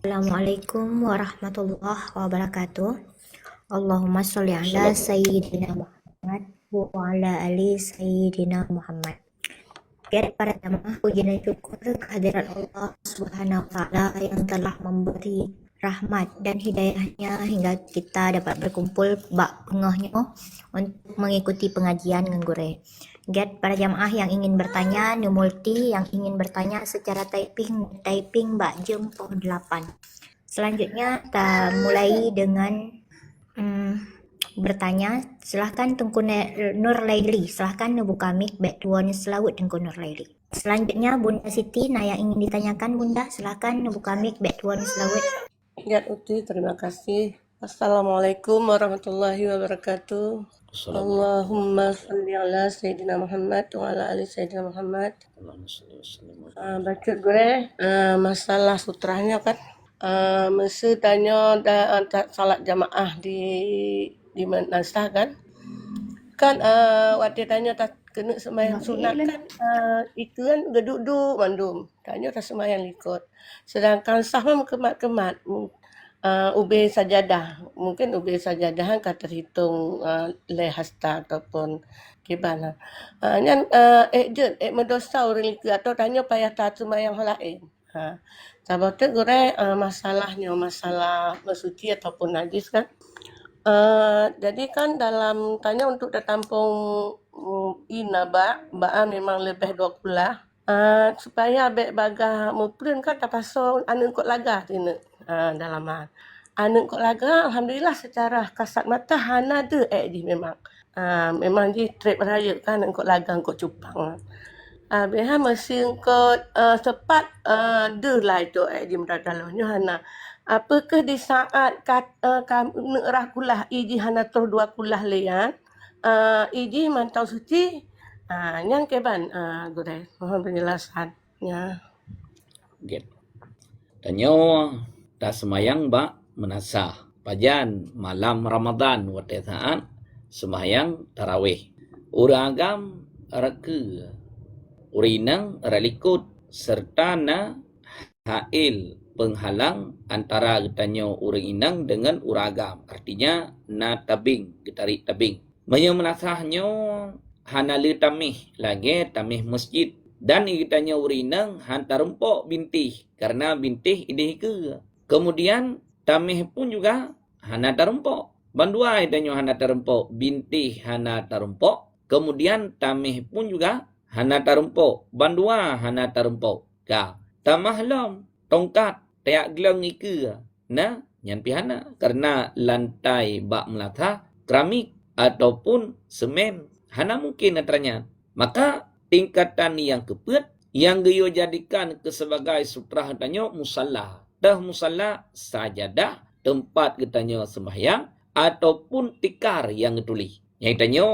Assalamualaikum warahmatullahi wabarakatuh. Allahumma sholli ala Sayyidina Muhammad wa ala ali Sayyidina Muhammad. Biar para jamaah puji dan syukur kehadiran Allah Subhanahu wa Ta'ala yang telah memberi rahmat dan hidayahnya hingga kita dapat berkumpul bak pengahnya untuk mengikuti pengajian ngenggure. Get para jamaah yang ingin bertanya, numulti yang ingin bertanya secara typing bak jam 8. Selanjutnya kita mulai dengan bertanya. Silahkan Tengku Nur Laili, silahkan buka mic back tuan selawut Tengku Nur Laili. Selanjutnya Bunda Siti, nah yang ingin ditanyakan Bunda, silahkan buka mic back tuan selawut. Ya Uti, terima kasih. Assalamualaikum warahmatullahi wabarakatuh. Allahumma salli ala Sayyidina Muhammad wa ala ali Sayyidina Muhammad. Baca gue masalah sutrahnya kan. Mesti tanya salat jamaah di dimenasah kan. Kan waktu tanya tak kena sembahyang sunat kan itu kan duduk mandum. Tanya tak sembahyang likut. Sedangkan sah mah kemat-kemat. Ubin sajadah. Mungkin ubin sajadah kan terhitung lehasta ataupun kibana. Nyan mendosa orang likut atau tanya payah tak sembahyang hal lain. Sebab tu gore masalahnya masalah bersuci ataupun najis kan. Jadi kan dalam tanya untuk tertampung ina ba memang lebih 2 kulah. Supaya abek bagah muplen kan terpaksa anu kot laga tina dalam anu kot laga alhamdulillah secara kasat mata hana de di memang. Memang di trip raya kan anu kot laga kot cupang. Biasa mesin kot cepat de lah itu di mendagalohnya hana. Apakah di saat rah kulah iji hana terus 2 kulah lian iji mantau suci yang keban Gurai mohon penjelasannya. Get. Tanyo tak semayang ba menasah. Pajan malam Ramadan wate saat semayang tarawih. Uragam reke urinang ralikut serta na hail penghalang antara getanyo urang inang dengan uragam. Artinya na tabing, getarik tabing. Menyo menasahnya hanali tamih lagi tamih masjid. Dan getanyo urinang hantar empok bintih. Karena bintih ini ke. Kemudian tamih pun juga hana tarumpok. Bandua getanyo hana tarumpok. Bintih hana tarumpok. Kemudian tamih pun juga hana tarumpok. Bandua hana tarumpok. Tamah lam tongkat tayak gelang ike na nyan pihana karena lantai bak melata keramik ataupun semen hana mungkin antaranya. Maka tingkatan yang kepet yang geyo jadikan ke sebagai sutrah tanyo musalla. Dah musalla sajadah tempat getanyo sembahyang ataupun tikar yang getuli. Yang tanyo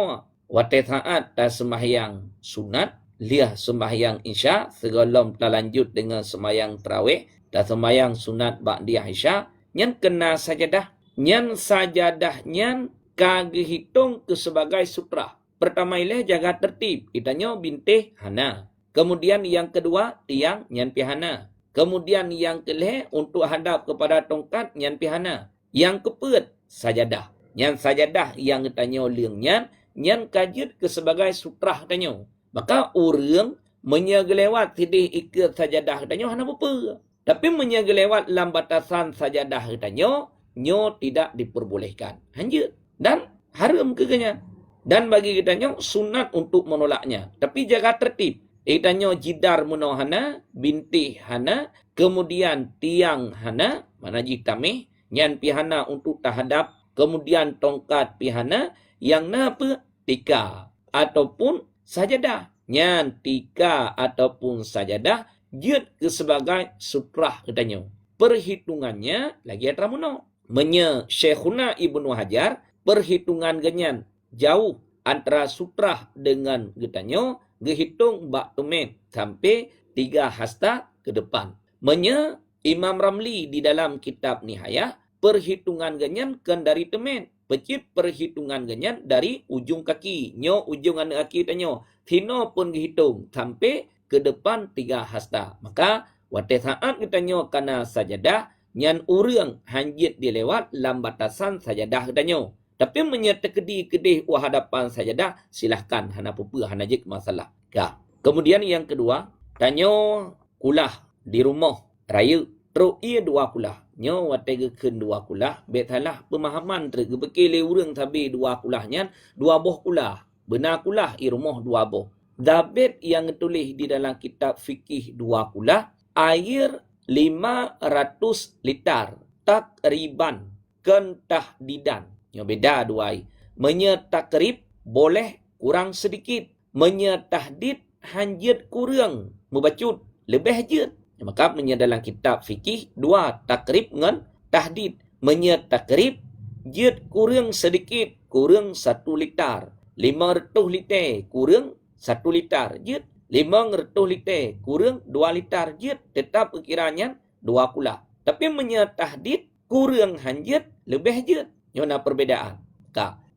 wate saat ta sembahyang sunat liah sembahyang isya segolom lanjut dengan sembahyang tarawih dan sembahyang sunat ba'diyah isya nyan kena sajadah nyan sajadah nyan kage hitung ke sebagai sutrah. Pertama ialah jaga tertib itanyo bintih hana. Kemudian yang kedua tiang nyan pihana. Kemudian yang kelih untuk hadap kepada tongkat nyan pihana. Yang kepet sajadah. Nyan sajadah yang itanyo liang nyan kajut ke sebagai sutrah tanyo. Maka orang menyegelewat sidih ikat sajadah tanyo hana apa. Tapi menyegelewat lam batasan sajadah tanyo nyo tidak diperbolehkan. Hanjut dan haram keganya. Dan bagi kitanya sunat untuk menolaknya. Tapi jaga tertib. Kitanya jidar muno hana, bintih hana, kemudian tiang hana, mana jitamih, nyan pihana untuk tahadap, kemudian tongkat pihana, yang napa tika ataupun sajadah. Nyan tika ataupun sajadah, jid ke sebagai sutrah kitanya. Perhitungannya lagi atramuno. Menye Syekhuna Ibnu Hajar, perhitungan genyan jauh antara sutrah dengan getanyo gehitung bak tumen sampai 3 hasta ke depan. Menye Imam Ramli di dalam kitab Nihayah perhitungan genyan kan dari temen. Pecip perhitungan genyan dari ujung kaki. Nyo ujung anak kaki tanyo. Tino pun gehitung sampai ke depan 3 hasta. Maka wate saat getanyo kana sajadah nyan urang hanjit dilewat lam batasan sajadah getanyo. Tapi menyertai kedih hadapan sajadah, silahkan hana pupu hana jik masalah. Kemudian yang kedua, tanyo kulah di rumah raya. Terus ia 2 kulah. Nyo wategekeun 2 kulah, betalah pemahaman tergebekele urang tabi 2 kulahnya, 2 boh kulah. Benar kulah i rumah 2 boh. Dabet yang tulis di dalam kitab fikih 2 kulah, air 500 liter takriban kentah didan. Yang beda 2 air. Menyetakrib boleh kurang sedikit. Menyetahdid hanjit kurang. Membacut lebih hajit. Maka dalam kitab fikih 2 takrib dengan tahdid. Menyetakrib jid kurang sedikit. Kurang 1 liter. 500 liter kurang 1 liter jid. 500 liter kurang 2 liter jid. Tetap kiranya 2 kulah. Tapi menyetahdid kurang hanjit lebih hajit. Yona perbedaan.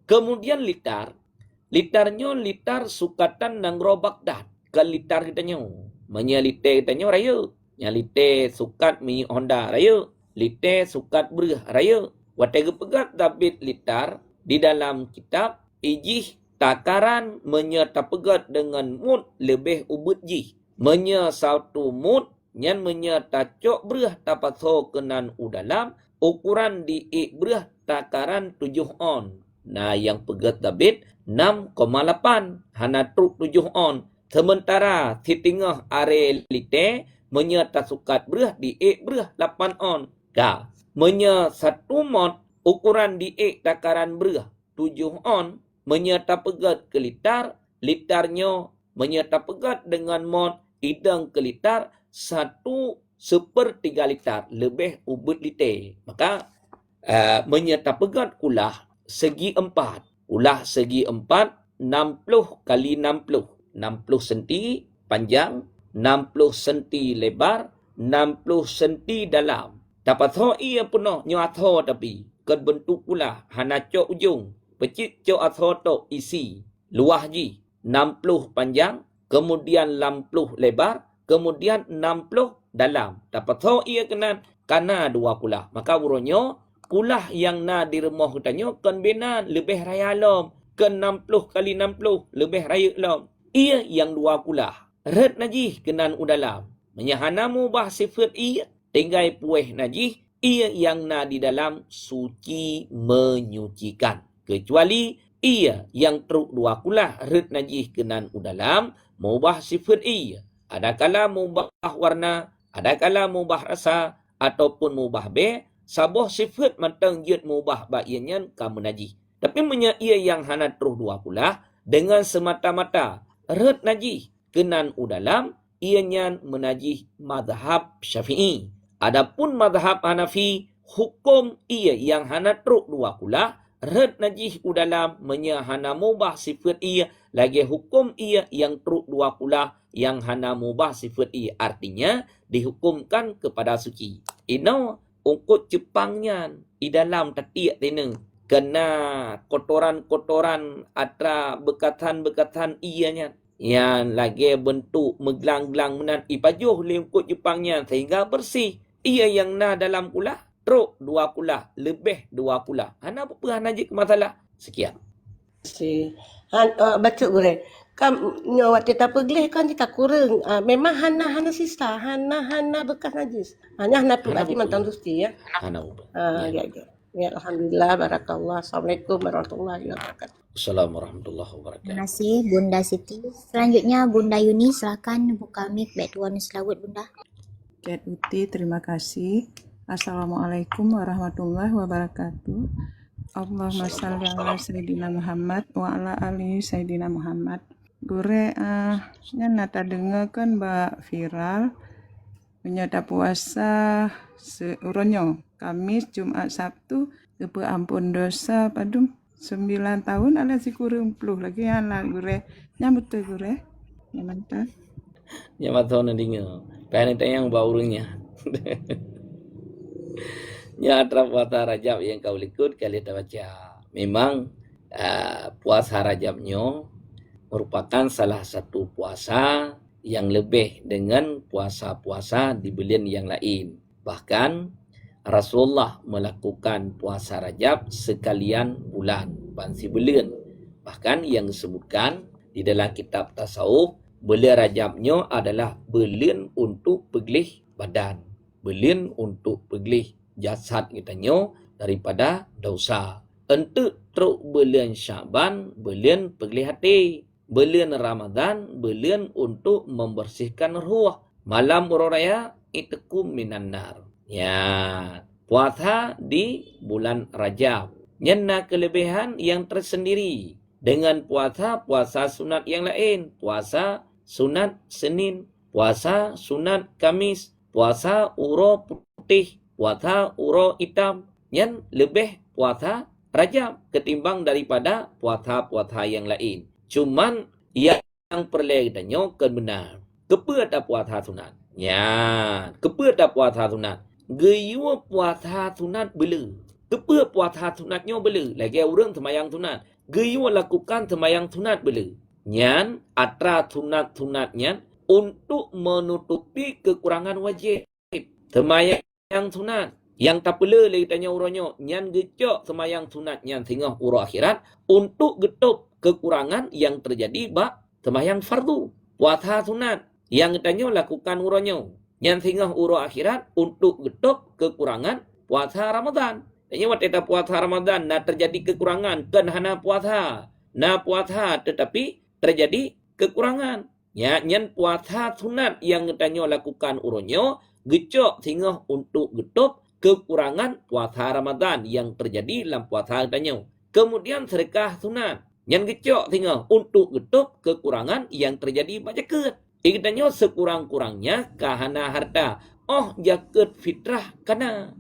Kemudian litarnya litar sukatan nang robak dat. Kan litar kitanya. Menyalite kitanya raya. Nyalite sukat mi Honda raya. Lite sukat berah raya. Watega pegat David litar di dalam kitab ijih takaran menyerta pegat dengan mut lebih ubut jih. Satu mut nyan menyerta cok berah tapat so kenan udalam ukuran di berah takaran 7 on. Nah, yang pegat David 6,8 hana truk 7 on. Sementara di tengah are lite menyerta sukat berah di berah 8 on. Satu mot ukuran di takaran berah 7 on menyerta pegat ke litarnya menyerta pegat dengan mot idang ke litar 1/3 litar lebih ubut liter. Maka menyerta pegat ulah segi 4. Ulah segi 4 60 kali 60. 60 senti panjang, 60 senti lebar, 60 senti dalam. Dapat ho ia penuh nyatho tapi kan bentuk pula hana cok ujung. Pecik cok atho to isi. Luah ji 60 panjang, kemudian 60 lebar, kemudian 60 dalam. Dapat ho ia kenan kana 2 kulah. Maka buronyo kulah yang na di rumah katanya kan benan lebih raya lom. Kan 60 kali 60 lebih raya lom. Ia yang 2 kulah. Red najih kenan udalam. Menyahana mubah sifat ia. Tinggai pueh najih. Ia yang na di dalam suci menyucikan. Kecuali ia yang teruk 2 kulah. Red najih kenan udalam. Mubah sifat ia. Adakala mubah warna. Adakala mubah rasa. Ataupun mubah be. Saboh sifat matang jut mubah ba'ianyan kamu najih. Tapi ia yang hana teruk 2 kulah. Dengan semata-mata. Red najih kenan udalam, ianya menajih madhab Syafi'i. Adapun madhab Hanafi, hukum ia yang hana truk 2 kulah, red najih udalam hana mubah sifat ia, lagi hukum ia yang truk 2 kulah, yang hana mubah sifat ia. Artinya, dihukumkan kepada suci. Ino, ungkut Jepangnya, di dalam tatiak teneng. Kena kotoran-kotoran atra bekatan-bekatan ianya yang lagi bentuk meglang-gelang menan ipajuh lingkut Jepangnya sehingga bersih. Ia yang na dalam kulah truk 2 kulah lebih 2 kulah. Hana apa najik masalah. Sekian. Si baca gure. Kam nyawat kita pegleh kan kita kurang. Memang hana sisa, hana bekas najis. Hana pula di mantan suci ya. Hana ubah. Ya. Ya, alhamdulillah, barakallah. Assalamualaikum warahmatullahi wabarakatuh. Assalamualaikum warahmatullahi Terima wabarakatuh. kasih Bunda Siti. Selanjutnya Bunda Yuni, silakan buka mic back to selawat Bunda. Cat Uti, terima kasih. Assalamualaikum warahmatullahi wabarakatuh. Allahumma shalli ala Sayyidina Muhammad wa ala ali Sayyidina Muhammad. Gure nata dengar kan ba viral menyata puasa seuronyo Kamis, Jumat, Sabtu kepe ampun dosa padum 9 tahun ala si kurung puluh lagi yang lah gure nyambut tu gure nyamantan Nyamatho na dingo. Kaya yang baurungnya. Nyatra puasa Rajab yang kau likut kali kita baca. Memang puasa Rajabnya merupakan salah satu puasa yang lebih dengan puasa-puasa di bulan yang lain. Bahkan Rasulullah melakukan puasa Rajab sekalian bulan, bansi bulan. Bahkan yang disebutkan di dalam kitab tasawuf, bulan Rajabnya adalah bulan untuk peglih badan, bulan untuk peglih jasad kitanya daripada dosa. Untuk teruk bulan Syaban, bulan peglih hati, bulan Ramadan, bulan untuk membersihkan ruh. Malam raya itakum minan nar. Ya, puasa di bulan Rajab. Nyana kelebihan yang tersendiri dengan puasa sunat yang lain. Puasa sunat Senin, puasa sunat Kamis, puasa uro putih, puasa uro hitam. Yang lebih puasa Rajab ketimbang daripada puasa-puasa yang lain. Cuman yang perlegannya kan benar. Kepa ada puasa sunat. Ya, kepa ada puasa sunat. Gayua puasa sunat bila. Kepa puasa sunatnya bela. Lagi orang semayang sunat. Geyo lakukan semayang sunat bela. Nyan atra sunat-sunatnya untuk menutupi kekurangan wajib. Semayang sunat. Yang tak pula lagi tanya orangnya. Nyan gecok semayang sunat nyan sehingga urut akhirat. Untuk getup kekurangan yang terjadi bak semayang fardu. Puasa sunat. Yang tanya lakukan orangnya. Nyan sehingga urut akhirat untuk getup kekurangan puasa Ramadan. Tanya waktu puasa Ramadan. Nah terjadi kekurangan. Kan hana puasa. Nah puasa tetapi terjadi kekurangan. Ya, nyan puasa sunat yang tanya lakukan uronyo gecok sehingga untuk getup kekurangan puasa Ramadan yang terjadi dalam puasa tanya. Kemudian sedekah sunat yang gecok sehingga untuk getup kekurangan yang terjadi pada zakat. Ikatnya sekurang-kurangnya kahana harta. Oh, zakat fitrah kana.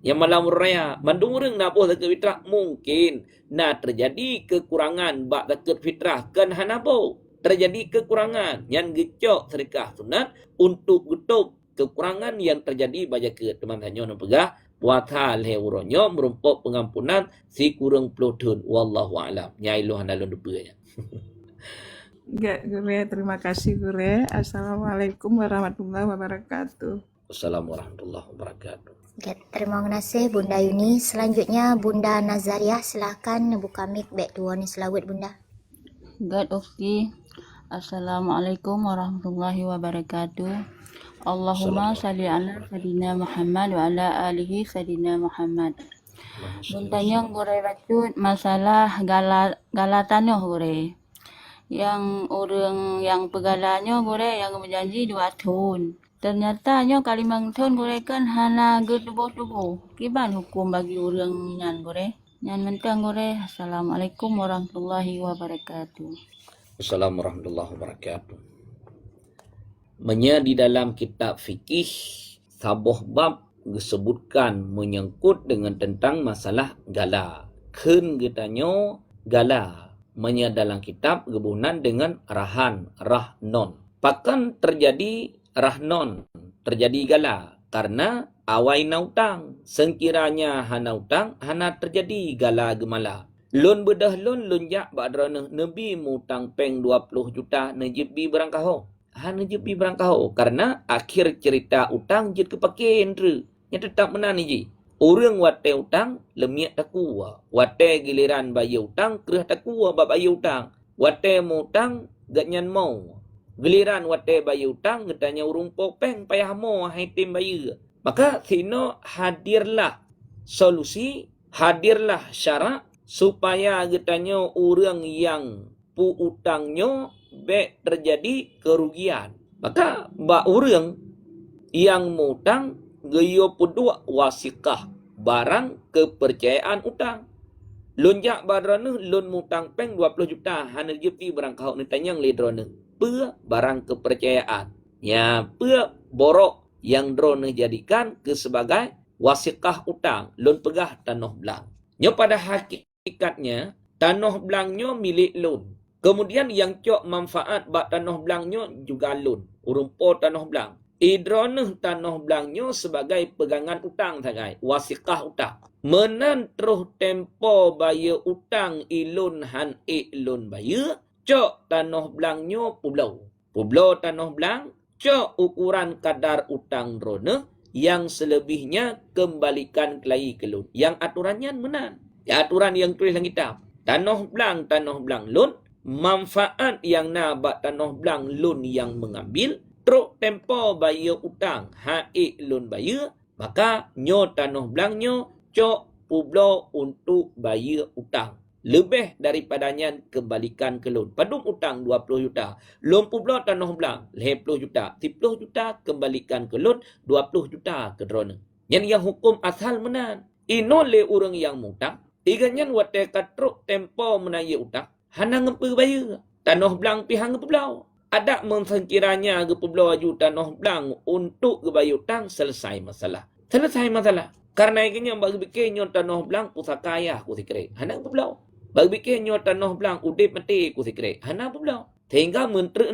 Yang malam raya mandung orang nak buat zakat fitrah mungkin nah terjadi kekurangan bak zakat fitrah kan hanabo terjadi kekurangan yang gecok sedekah sunat untuk getup kekurangan yang terjadi pada zakat teman hanya nak pegah puasa le uronyo merumpok pengampunan si kurang pelutun wallahu alam nyai lu handalun debanya. Enggak, Gure, terima kasih Gure. Assalamualaikum warahmatullahi wabarakatuh. Wassalamualaikum warahmatullahi wabarakatuh. Ya, terima kasih Bunda Yuni. Selanjutnya Bunda Nazariah, silakan buka mic back to one selawat Bunda. God Ukti. Assalamualaikum warahmatullahi wabarakatuh. Allahumma salli ala Sayyidina Muhammad wa ala alihi Sayyidina Muhammad. Buntanya Gure bacut masalah galatanya Gure. Yang orang yang pegalanya Gure yang berjanji 2 tahun. Ternyata kalimang tahun Gure kan hana getubuh-tubuh. Kiban hukum bagi orang nyan Gure? Nyan mentang Gure. Assalamualaikum warahmatullahi wabarakatuh. Assalamualaikum warahmatullahi wabarakatuh. Di dalam kitab fikih sabuh bab disebutkan menyangkut dengan tentang masalah gala. Ken getanya gala. Dalam kitab gebunan dengan rahnon. Pakan terjadi rahnon, terjadi gala karena awai nautang. Sekiranya hana utang, hana terjadi gala gemala. Lun bedah lun jak badrana nabi mutang peng 20 juta najibi berangkaho. Najibi berangkaho karena akhir cerita utang jid kepake entre. Yang tetap menan ji. Orang wate utang lemiak takua. Wate giliran bayar utang kerah takua bab bayar utang. Wate mutang gak nyan mau. Giliran wate bayar utang getanya urung popeng payah mau hai tim bayar. Maka sino hadirlah solusi, hadirlah syarat supaya getanya orang yang pu utangnya baik terjadi kerugian. Maka ba orang yang mutang geyo pudua wasikah barang kepercayaan utang. Lonjak badrana lon mutang peng 20 juta hana jepi barang kau ni tanyang ledrona. Pe barang kepercayaan. Ya, pe borok yang drone jadikan ke sebagai wasikah utang. Lon pegah tanah belang. Nya pada hakikatnya tanah belangnya milik lon. Kemudian yang cok manfaat bak tanah belangnya juga lon. Urumpo tanah belang. Idronah tanah belangnya sebagai pegangan utang sagai. Wasikah utang. Menan terus tempo bayar utang ilun han ilun bayar. Cok tanah belangnya pulau. Pulau tanah belang. Cok ukuran kadar utang drone. Yang selebihnya kembalikan kelai ke lun. Yang aturannya menan. Ya, aturan yang tulis dalam kitab. Tanah belang lun. Manfaat yang nabat tanah belang lun yang mengambil. Truk tempo bayar utang. Hai lun bayar. Maka nyo tanah belangnya. Cok pulau untuk bayar utang. Lebih daripadanya kembalikan ke lun. Padum utang 20 juta. Lun pulau tanah belang 20 juta. 10 juta kembalikan ke lun. 20 juta ke drone. Yang hukum asal menan. Ino le orang yang mutang. Iganyan wate katruk tempo menaya utang. Hana ngempe bayar. Tanah belang pihang pulau. Ada mengkiranya ke pulau aju tanah belang untuk bayar utang selesai masalah. Selesai masalah. Karena ikannya bagi bikinnya tanah belang pusaka ayah ku sikre. Hana pulau. Bagi bikinnya tanah belang udip mati ku sikre. Hana pulau. Sehingga mentre.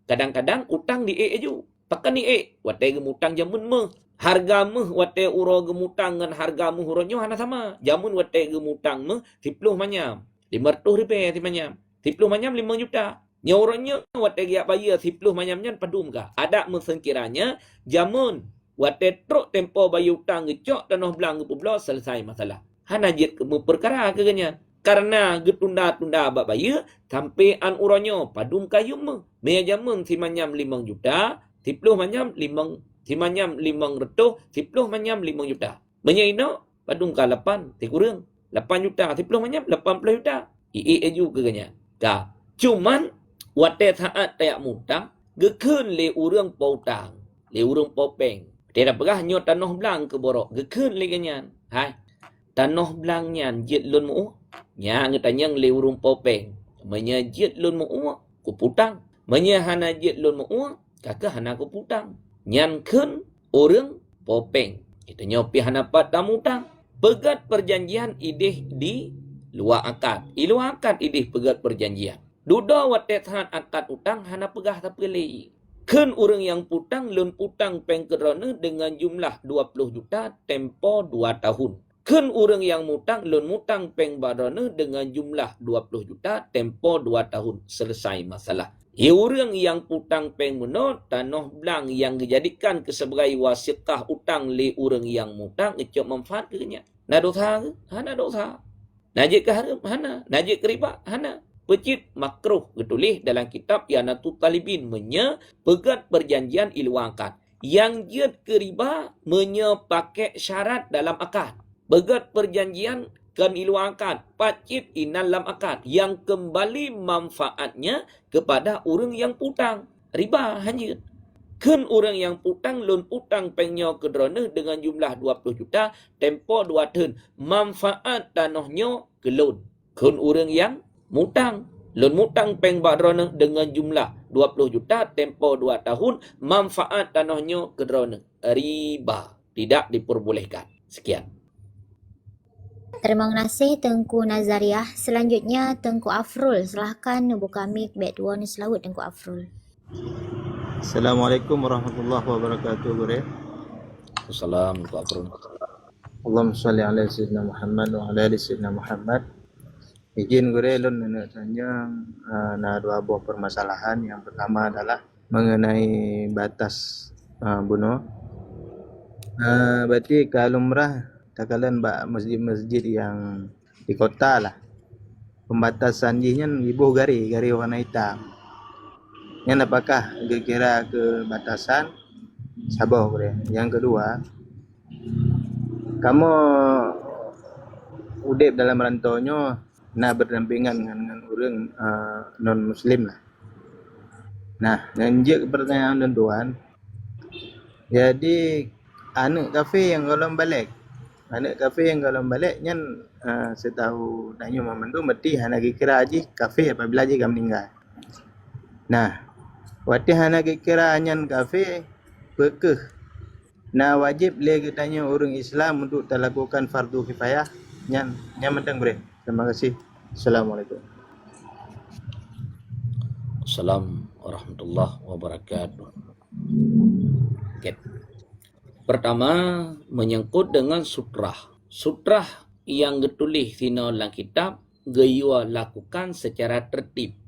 Kadang-kadang utang di aju. Pakan ni wate gemutang jamun meh. Harga meh wate uro gemutang dengan harga meh uronyo hana sama. Jamun wate gemutang meh 10 manyam. 500 ribu ti manyam. 10 manyam 5 juta. Nyoronyo wate giak bayar 10 manyamnya padum ka. Ada mesengkiranya jamun wate truk tempo bayar utang gecok tanah belang gepublo selesai masalah. Hana jit perkara ke ganyan. Karena getunda-tunda abak bayar sampai an uronyo padum kayum meh. Mea jamun si manyam 5 juta, 10 manyam 5 si manyam 500, 10 manyam 5 juta. Menyaino padum ka 8 ti kurang. 8 juta 10 manyam 80 juta. Aju ke ganyan. Ka. Cuman wate saat tayak mutang gekun le urang pautang, le urang popeng. Tidak pegah nyo tanah belang ke borok gekun le ganyan. Hai. Tanah belang nyan jit lun mu. Nya ngetanyang le urang popeng. Menya jit lun mu ku putang. Menya hana jit lun mu kakak hana ku putang. Nyan kun urang popeng. Itu nyo pi hana pat tamutang. Pegat perjanjian idih di luar akad. Luar akad idih pegat perjanjian. Duda watet han akad utang hana pegah tapeli. Kun orang yang putang lun putang pengkerana dengan jumlah 20 juta tempo 2 tahun. Kun orang yang mutang lun mutang pengbarana dengan jumlah 20 juta tempo 2 tahun. Selesai masalah. Orang yang putang pengmuno tanah belang yang dijadikan sebagai wasiqah utang le orang yang mutang ngecok manfaat ke nya. Na dosa ke? Hana dosa. Najik ke haram? Hana. Najik ke riba? Hana. Pecit makruh ditulis dalam kitab Yanatu Talibin pegat perjanjian iluangkan. Yang jid ke riba pakai syarat dalam akad. Pegat perjanjian kan iluangkan pacit inal dalam akad yang kembali manfaatnya kepada orang yang putang. Riba hanya. Kan orang yang putang lun putang pengnyo kedrona dengan jumlah 20 juta tempo 2 tahun. Manfaat tanahnya ke lun. Kan orang yang mutang. Lun mutang peng badrona dengan jumlah 20 juta tempo 2 tahun. Manfaat tanahnya kedrona. Riba. Tidak diperbolehkan. Sekian. Terima kasih Tengku Nazariah. Selanjutnya Tengku Afrul. Silahkan buka mic back dua ni selawat Tengku Afrul. Assalamualaikum warahmatullahi wabarakatuh, Gure. Assalamualaikum. Allahumma salli ala sayyidina Muhammad wa ala ali sayyidina Muhammad. Izin Gure lun nak tanya na dua buah permasalahan. Yang pertama adalah mengenai batas bunuh. Berarti kalau umrah takalan masjid-masjid yang di kota lah. Pembatasan jinya ibuh gari warna hitam. Yang apakah kira ke batasan Sabah boleh. Yang kedua, kamu udip dalam rantaunya nak berdampingan dengan orang non muslim lah. Nah, lanjut ke pertanyaan tuan. Jadi anak kafe yang golong balik. Anak kafe yang kalau balik nyan setahu Danyo Mamandu mesti hana kira aji kafe apabila aji kam meninggal. Nah, wati hana kira nyan kafe bekeh. Nah, wajib le kitanya orang Islam untuk melakukan fardu kifayah nyan mentang bre. Terima kasih. Assalamualaikum. Assalamualaikum warahmatullahi wabarakatuh. Okay. Pertama, menyangkut dengan sutrah. Sutrah yang ditulis di dalam kitab, gaya lakukan secara tertib.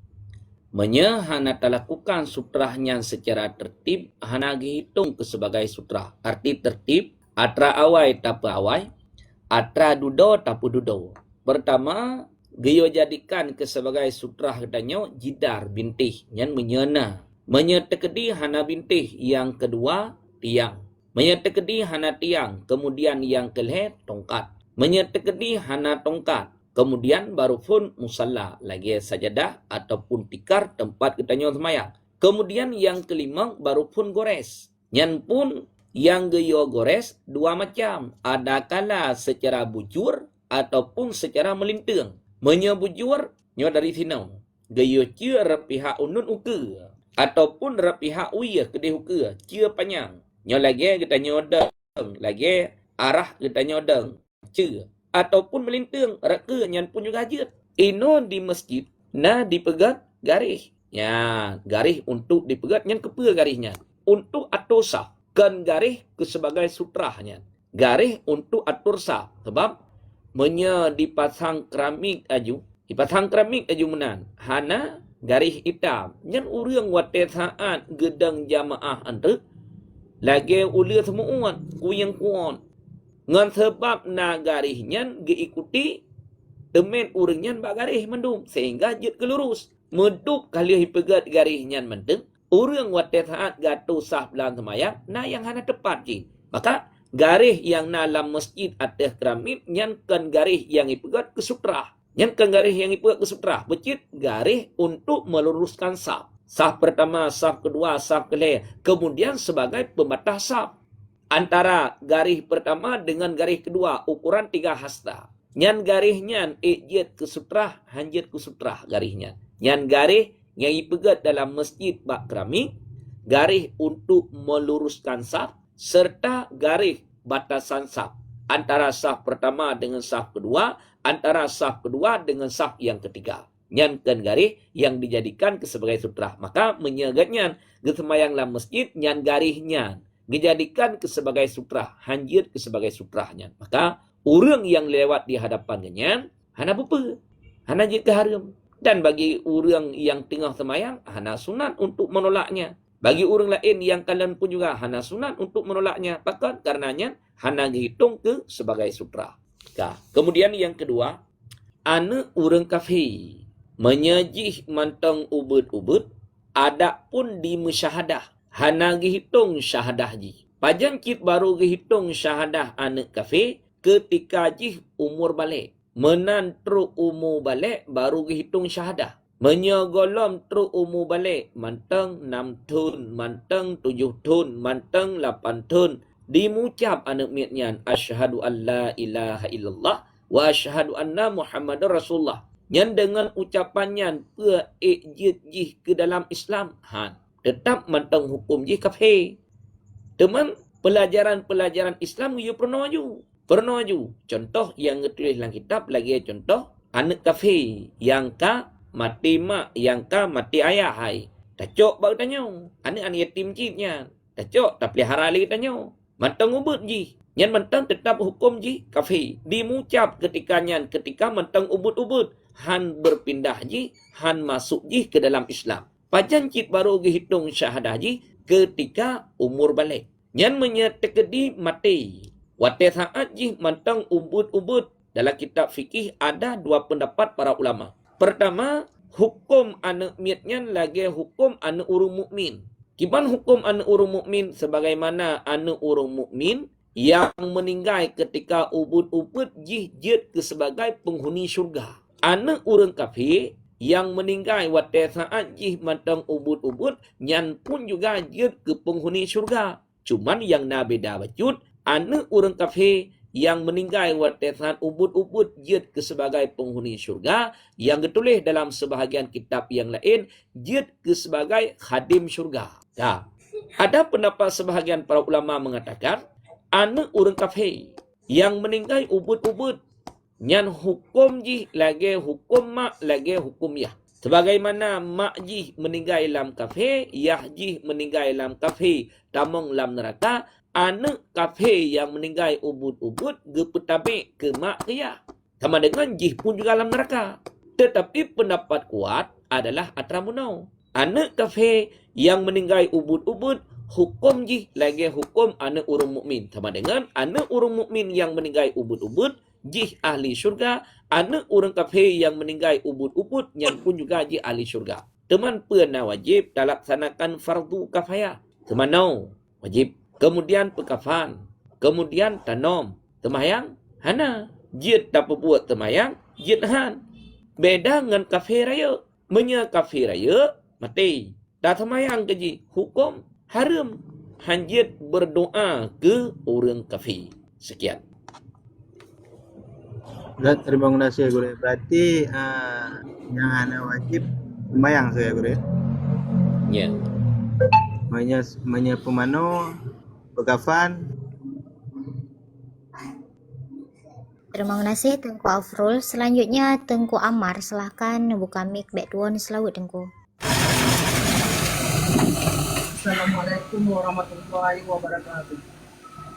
Hana lakukan sutrahnya secara tertib, hana dihitung sebagai sutrah. Arti tertib, atra awai tapu awai, atra dudo tapu dudo. Pertama, gaya jadikan sebagai sutrah katanya jidar bintih, yang menyena. Menyetekedi hana bintih, yang kedua, tiang. Menyetekedi hana tiang, kemudian yang kelih tongkat. Menyetekedi hana tongkat, kemudian baru pun musalla, lagi sajadah ataupun tikar tempat kita semayang. Kemudian yang kelima baru pun gores. Nyan pun yang geyo gores dua macam. Ada kala secara bujur ataupun secara melinting. Menyebujur nyo dari sini. Geyo cia pihak unun uke ataupun pihak uyah kedih uke cia panjang. Nyo lagi kita nyodeng, lagi arah kita nyodeng, ce ataupun melinting, reka nyan pun juga hajat. Ino di masjid, nah dipegat garis. Ya, garis untuk dipegat nyan kepa garisnya. untuk atur saf. Kan garis ke sebagai sutrahnya. Garis untuk atur saf. Sebab dipasang keramik aju. Dipasang keramik aju menan. Hana garis hitam. Yang urang wate saat gedang jamaah antu. Lagi ulia semua kuyang kuon. Ngan sebab na garisnya diikuti temen urangnya bak garis mendung. Sehingga jet kelurus. Meduk kali hipegat garisnya mendung. Urang wate saat gatu sah dalam semayang. Na yang hana tepat je. Maka garis yang dalam masjid atas keramik. Nyankan garis yang hipegat ke sutrah. Nyankan garis yang hipegat ke sutrah. Becit garis untuk meluruskan saf. Saf pertama, saf kedua, saf kelih. Kemudian sebagai pembatas saf. Antara garis pertama dengan garis kedua. Ukuran 3 hasta. Nyan garisnya ejit ke sutrah, hanjit ke sutrah garisnya. Nyan garis yang dipegat dalam masjid bak keramik, garis untuk meluruskan saf, serta garis batasan saf. Antara saf pertama dengan saf kedua, antara saf kedua dengan saf yang ketiga. Nyan kan garis yang dijadikan ke sebagai sutrah. Maka menyegatnya ke semayang dalam masjid, nyan garisnya dijadikan ke sebagai sutrah, hanjit ke sebagai sutrahnya. Maka orang yang lewat di hadapannya, hana apa? Hana je ke haram. Dan bagi orang yang tengah semayang, hana sunat untuk menolaknya. Bagi orang lain yang kalian pun juga hana sunat untuk menolaknya. Bahkan karenanya, hana dihitung ke sebagai sutra. Kemudian yang kedua, ana orang kafir menyajih mantang ubud-ubud, ada pun di musyahadah. Hana dihitung syahadah ji. Pajan kit baru dihitung syahadah anak kafir ketika jih umur balik. Menan truk umur balik baru dihitung syahadah. Menyegolom truk umur balik. Manteng 6 tahun, manteng 7 tahun, manteng 8 tahun. Dimucap anak miatnya. Asyhadu an la ilaha illallah wa asyhadu anna Muhammadar Rasulullah. Yang dengan ucapannya pe'ijit jih ke dalam Islam. Tetap manteng hukum jih kafir. Teman, pelajaran-pelajaran Islam you pernah maju. Pernah maju. Contoh yang ditulis dalam kitab lagi contoh anak kafir yang ka mati mak, yang ka mati ayah hai. Tacok baru tanya. Anak yatim cipnya. Tacok tak pelihara lagi tanya. Mantang ubud ji. Yang mantang tetap hukum ji kafir. Dimucap ketika mantang ubud-ubud. Han berpindah ji, han masuk ji ke dalam Islam. Pajan cip baru dihitung syahadah ji ketika umur balik. Yang menyertekedi mati. Wate saat jih mantang ubud-ubud. Dalam kitab fikih ada 2 pendapat para ulama. Pertama, hukum anak miatnya lagi hukum anak urung mukmin. Kiban hukum anak urung mukmin sebagaimana anak urung mukmin yang meninggal ketika ubud-ubud jih jid ke sebagai penghuni syurga. Anak urung kafir yang meninggal wate saat jih mantang ubud-ubud nyan pun juga jid ke penghuni syurga. Cuman yang beda bacut, anak orang kafir yang meninggal waktu saat ubud-ubud jid ke sebagai penghuni syurga, yang ditulis dalam sebahagian kitab yang lain jid ke sebagai khadim syurga. Ada pendapat sebahagian para ulama mengatakan anak orang kafir yang meninggal ubud-ubud nyan hukum jih lagi hukum mak lagi hukum yah. Sebagaimana mak jih meninggal dalam kafir, yah jih meninggal dalam kafir, tamong dalam neraka. Anak kafir yang meninggal ubud-ubud gepetabik ke mak kaya. Sama dengan jih pun juga dalam neraka. Tetapi pendapat kuat adalah atramunau. Anak kafir yang meninggal ubud-ubud hukum jih lagi hukum anak urung mukmin. Sama dengan anak urung mukmin yang meninggal ubud-ubud jih ahli syurga. Anak urung kafir yang meninggal ubud-ubud yang pun juga jih ahli syurga. Teman pernah wajib laksanakan fardu kafayah. Teman wajib. Kemudian pekafan, kemudian tanom, temayang, hana, jid tak buat temayang, jid han. Beda dengan kafir raya, kafir raya, mati. Tak temayang keji, hukum haram. Hanjid berdoa ke orang kafir. Sekian. Terima kasih guru. Berarti yang hana wajib sembahyang saya guru. Ya. Manya pemano Bekafan. Terima kasih Tengku Afrul. Selanjutnya Tengku Amar. Silahkan buka mic back tuan selawat Tengku. Assalamualaikum warahmatullahi wabarakatuh.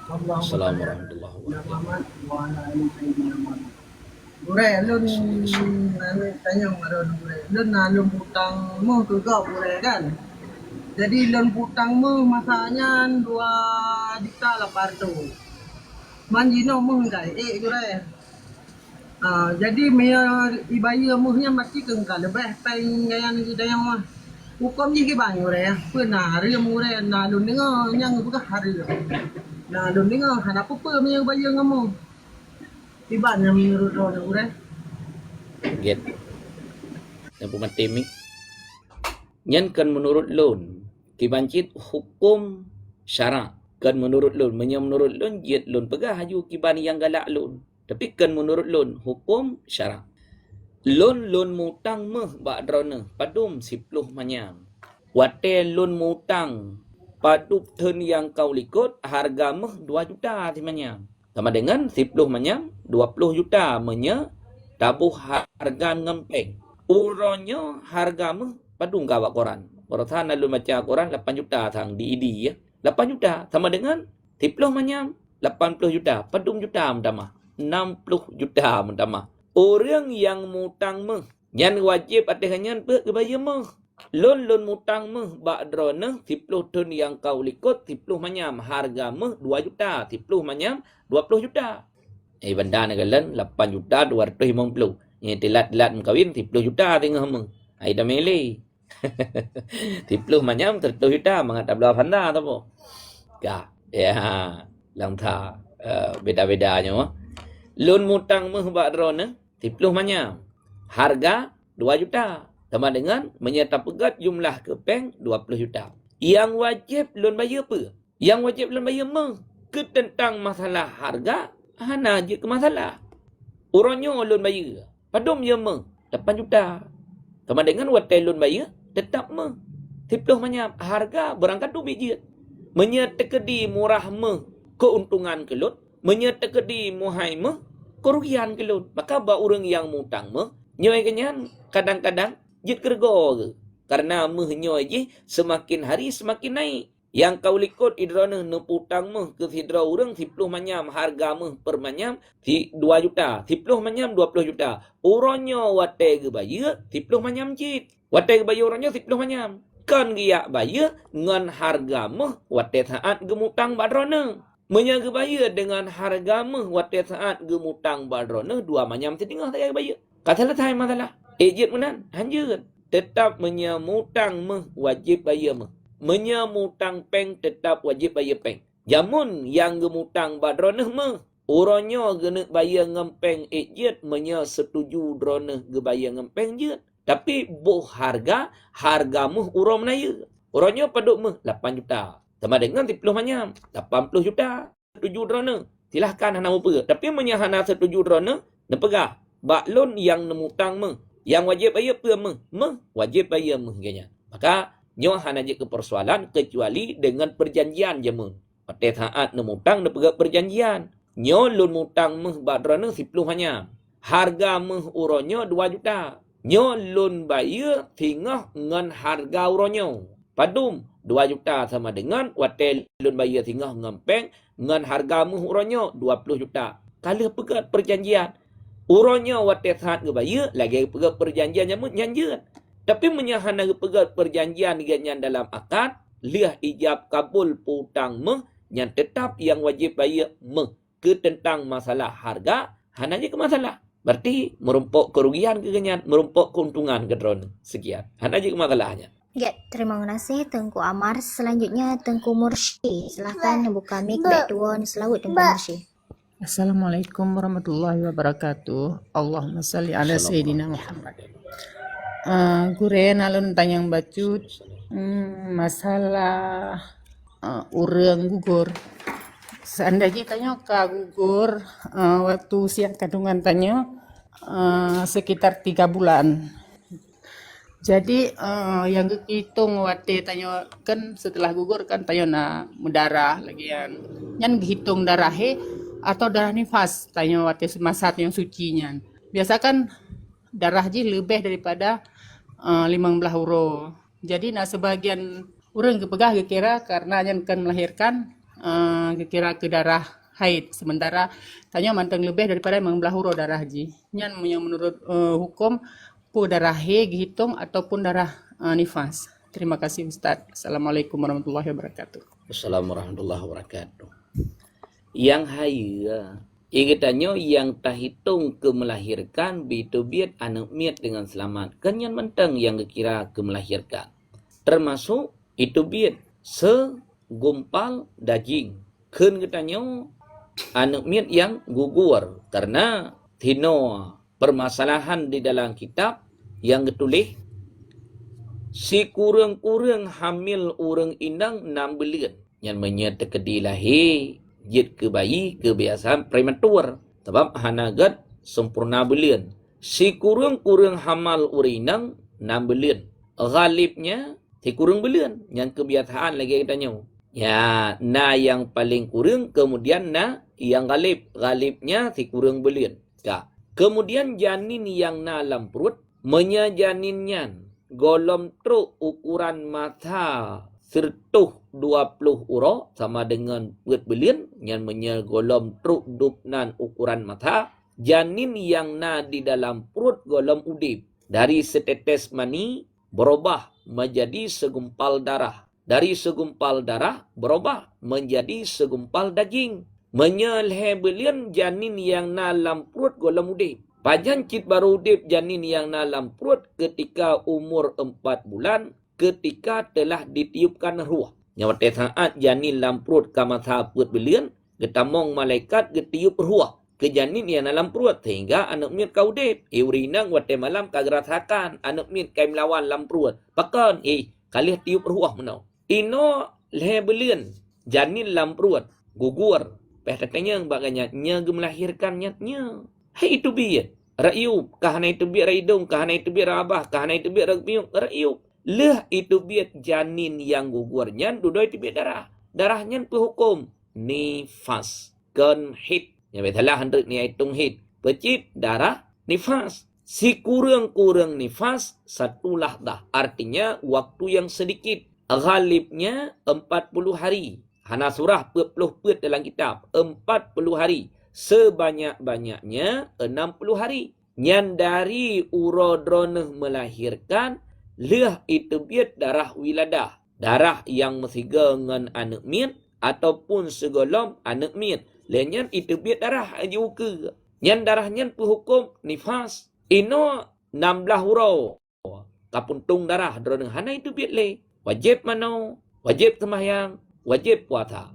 Allahumma Assalamualaikum salli warahmatullahi ala wabarakatuh. Muhammad wa ala ali sayyidina Muhammad. Gure lun anu tanya maron gure. Lun lun hutang mu tu kau gure kan. Jadi lun hutang mu masanya 2 juta 800. Manjino mu enggak gure. Jadi maya ibaya mu nya mati kengkal lebih peng yang yang mah. Hukum je ke bang ure pernah hari ure na lun dengar yang bukan hari na lun dengar hana apa punya bayar ngamu tiba yang menurut orang ure Get. Yang pematimik. Nyan kan menurut lun. Kibancit hukum syarak. Kan menurut lun. Menurut lun, jet lun pegah haju kiban yang galak lun. Tapi kan menurut lun, hukum syarak. Lun mutang meh bak drone padum 10 manyam. Wate lun mutang padup ten yang kau likut harga meh 2 juta ti manyam. Sama dengan 10 manyam 20 juta menya tabuh harga ngempeng. Uronyo harga meh padum kawak koran. Orang lun baca koran 8 juta thang di ID ya. 8 juta sama dengan 10 manyam 80 juta padum juta mendamah. 60 juta mendamah. Orang yang mutang meh yang wajib atasnya pe kebaya meh. Lun mutang meh bak drone 10 ton yang kau likut 10 manyam harga meh 2 juta 10 manyam 20 juta. Benda negalan 8 juta 250. Yang telat-telat mengkawin 10 juta tengah meh. Ai dah mele. 10 manyam 30 juta mengatap belah panda tu po. Ka. Ya, lang tha beda-bedanya mah. Lun mutang meh bak drone 10 manyam. Harga 2 juta. Sama dengan menyerta pegat jumlah kepeng 20 juta. Yang wajib lun bayar apa? Yang wajib lun bayar meh ke tentang masalah harga, hana je ke masalah. Orangnya lun bayar. Padum je meh 8 juta. Sama dengan watai lun bayar tetap meh 10 manyam. Harga berangkat tu biji. Menyerta kedi murah meh keuntungan ke lun. Menyerta kedi muhai meh kerugian ke lun. Maka ba orang yang mutang meh nyoy kenyan kadang-kadang jit kergo ke. Karena meh nyoy je semakin hari semakin naik. Yang kau likut idrana neputang meh ke sidra orang 10 manyam harga meh per manyam 2 juta. 10 manyam 20 juta. Orangnya wate ke bayar 10 manyam jit. Wate ke bayar orangnya 10 manyam. Kan giyak bayar ngan harga meh wate saat gemutang badrana. Menyaga bayar dengan harga meh wate saat gemutang badrona 2 manyam setengah tak bayar. Kata letai masalah. Ejit menan hanjur. Tetap menyamutang meh wajib bayar meh. Menyamutang peng tetap wajib bayar peng. Jamun yang gemutang badrona meh orangnya kena bayar ngempeng ejit menya setuju drona ge bayar ngempeng je. Tapi boh harga meh urang menaya. Orangnya paduk meh 8 juta. Sama dengan 10 manyam 80 juta. Setuju drone. Silahkan hana apa. Tapi menyahana setuju drone. Nepegah. Bak loan yang nemutang meh. Yang wajib bayar apa meh? Meh wajib bayar meh kanya. Maka nyo hana je ke persoalan kecuali dengan perjanjian je meh. Pada saat nemutang nepegah perjanjian. Nyo loan mutang meh bak drone 10 manyam. Harga meh uronyo 2 juta. Nyo loan bayar tingah ngan harga uronyo. Padum 2 juta sama dengan watel lun bayar tingah ngempeng ngan harga meh uronyo 20 juta. Kalau pegat perjanjian uronyo watel saat ge bayar lagi pegat perjanjian nyanjut. Tapi menyahana pegat perjanjian nyan dalam akad liah ijab kabul putang meh yang tetap yang wajib bayar meh ke tentang masalah harga hana je ke masalah. Berarti merumpuk kerugian ke kenyan, merumpuk keuntungan ke drone. Sekian. Hana je ke masalahnya. Ya, terima kasih Tengku Amar. Selanjutnya Tengku Mursyid. Silahkan buka mic back tuan selawat Tengku Mursyid. Assalamualaikum warahmatullahi wabarakatuh. Allahumma salli ala sayyidina Muhammad. Gure nalun tanyang bacut masalah urang gugur. Seandainya tanya gugur waktu usia kandungan tanya sekitar 3 bulan. Jadi yang hitung wate tanya kan setelah gugur kan tanya na mendarah lagi yang hitung darah atau darah nifas tanya wate semasa yang suci nya. Biasa kan darah je lebih daripada 15 euro. Jadi nah sebagian Urang kepegah kira karena yang akan melahirkan kira ke darah haid. Sementara tanya manteng lebih daripada membelah huruf darah ji. Yang menurut hukum pu darah haid dihitung ataupun darah nifas. Terima kasih Ustaz. Assalamualaikum warahmatullahi wabarakatuh. Assalamualaikum warahmatullahi wabarakatuh. Yang haya Igetanyo yang tak hitung ke melahirkan bitu biat anak miat dengan selamat. Kenyan mentang yang kira ke melahirkan. Termasuk itu biat segumpal daging. Ken ketanyo anak miat yang gugur. Karena tino permasalahan di dalam kitab yang ketulis si kurang-kurang hamil orang indang 6 bulan. Yang menyata kedilahi jid ke bayi kebiasaan prematur. Sebab hanagat sempurna bulan. Si kurang-kurang hamal orang indang 6 bulan. Ghalibnya si kurang bulan. Yang kebiasaan lagi kita tanya. Ya, na yang paling kurang, kemudian na yang ghalib. Ghalibnya si kurang bulan. Ya. Kemudian janin yang na dalam perut, menyajaninnya golom truk ukuran mata sertuh 20 uro sama dengan buat belian yang golom truk dupnan ukuran mata. Janin yang na di dalam perut golom udip. Dari setetes mani berubah menjadi segumpal darah. Dari segumpal darah berubah menjadi segumpal daging. Menyelhe belian janin yang na dalam perut golom udip. Pajan cit baru udip janin yang na dalam perut ketika umur 4 bulan ketika telah ditiupkan ruh. Nyawa saat janin dalam perut kamasa perut belian getamong malaikat getiup ruh ke janin yang dalam perut sehingga anak miat kau udip. Urinang wate malam kagerasakan anak miat kai melawan dalam perut. Pakan kalih tiup ruh menau. Ino lehe belian janin dalam perut gugur. Katanya baganya nya melahirkannya nya. Hai itu biat rayub kahana itu biat raidung kahana itu biat rabah kahana itu biat rayub. Leh itu biat janin yang gugurnya dudoi itu biat darah. Darahnya hukum nifas kan hid. Ya betalah hendak ni hitung hid. Pecit darah nifas. Si kurang-kurang nifas satulah dah. Artinya waktu yang sedikit. Ghalibnya 40 hari. Hana surah 40 dalam kitab. 40 hari. Sebanyak-banyaknya 60 hari. Yang dari urodroneh melahirkan, leh itu biat darah wiladah. Darah yang mesiga dengan anak miat ataupun segolom anak miat. Lenyan itu biat darah juga. Yang darahnya hukum nifas. Ino 16 hurau. Kapuntung darah droneh hana itu biat le. Wajib mano, wajib sembahyang, wajib puasa.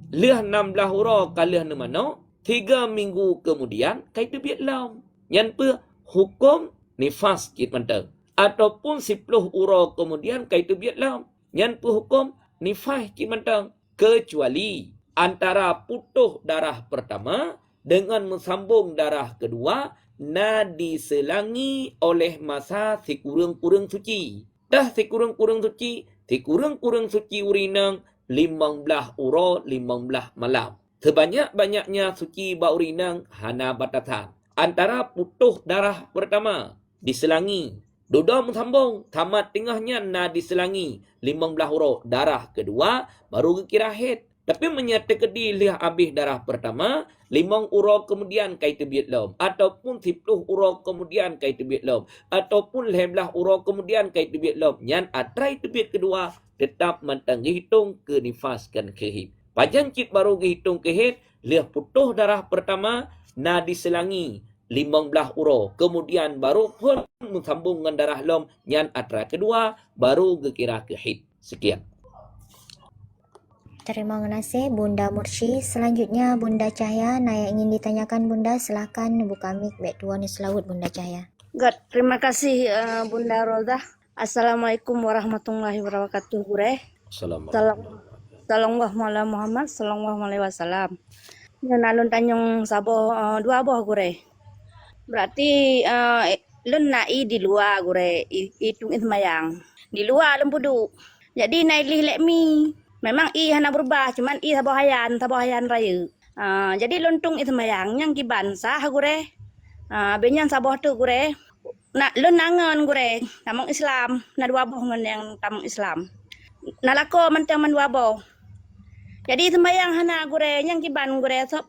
Leh 16 hurau kalih ne mano, 3 minggu kemudian kaitu biat lam. Yang pe hukum nifas kit mentang. Ataupun 10 hurau kemudian kaitu biat lam. Yang pe hukum nifas kit mentang. Kecuali antara putuh darah pertama dengan mensambung darah kedua na diselangi oleh masa si kurang-kurang suci. Dah si kurang-kurang suci, si kurang-kurang suci urinang 15 uro 15 malam. Sebanyak-banyaknya suci ba urinang hana batasan. Antara putuh darah pertama diselangi, dua mensambung, tamat tengahnya na diselangi 15 uro darah kedua baru kira haid. Tapi menyata kedi lihat habis darah pertama, 5 uro kemudian kaitu biat lom. Ataupun 10 uro kemudian kaitu biat lom. Ataupun 15 uro kemudian kaitu biat lom. Yang atrai itu biat kedua, tetap mentang hitung ke nifaskan kehid. Pajan cip baru hitung kehid, lihat putuh darah pertama, na diselangi 15 uro. Kemudian baru pun sambung dengan darah lom. Yang atrai kedua, baru kira kehid. Sekian. Terima kasih Bunda Mursi. Selanjutnya Bunda Cahaya. Nah, yang ingin ditanyakan Bunda, silahkan buka mic. Baik Tuan Islaud Bunda Cahaya. God, terima kasih Bunda Roda. Assalamualaikum warahmatullahi wabarakatuh. Gure. Sallallahu alaihi Muhammad sallallahu alaihi wasallam. Dan alun tanyong sabo dua boh gure. Berarti lun nai di luar gure hitung ismayang. Di luar lempudu. Jadi naik lek mi. Memang hana berubah, cuman sabohayan raya. Jadi luntung ismayang yang kibansa gure. Benyan saboh tu gure. Nak lun nangan gure, tamang Islam, na dua boh yang tamang Islam. nalako mantang manwabo. Jadi sembahyang hana gure yang kiban gure so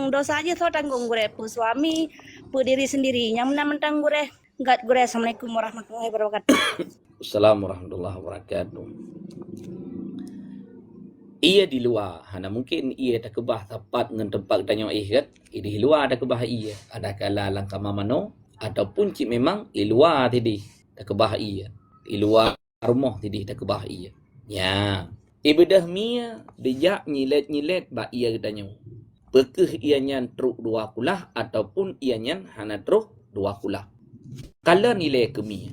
dosa aja so tanggung gure pu suami pu diri sendiri yang mentang gure enggak gure. Assalamualaikum warahmatullahi wabarakatuh. Assalamualaikum warahmatullahi wabarakatuh. Ia di luar, hana mungkin ia tak kebah tepat dengan tempat tanya kan? Di luar ada kebah ia, ada kala langkah mamano ataupun cik memang di luar tadi tak kebah ia, di luar rumah tadi tak kebah ia. Ya, ibadah mia dijak nyilet ba ia tanya. Bekeh ia nyan truk dua kulah ataupun ia nyan hana truk dua kulah. Kala nilai ke mia.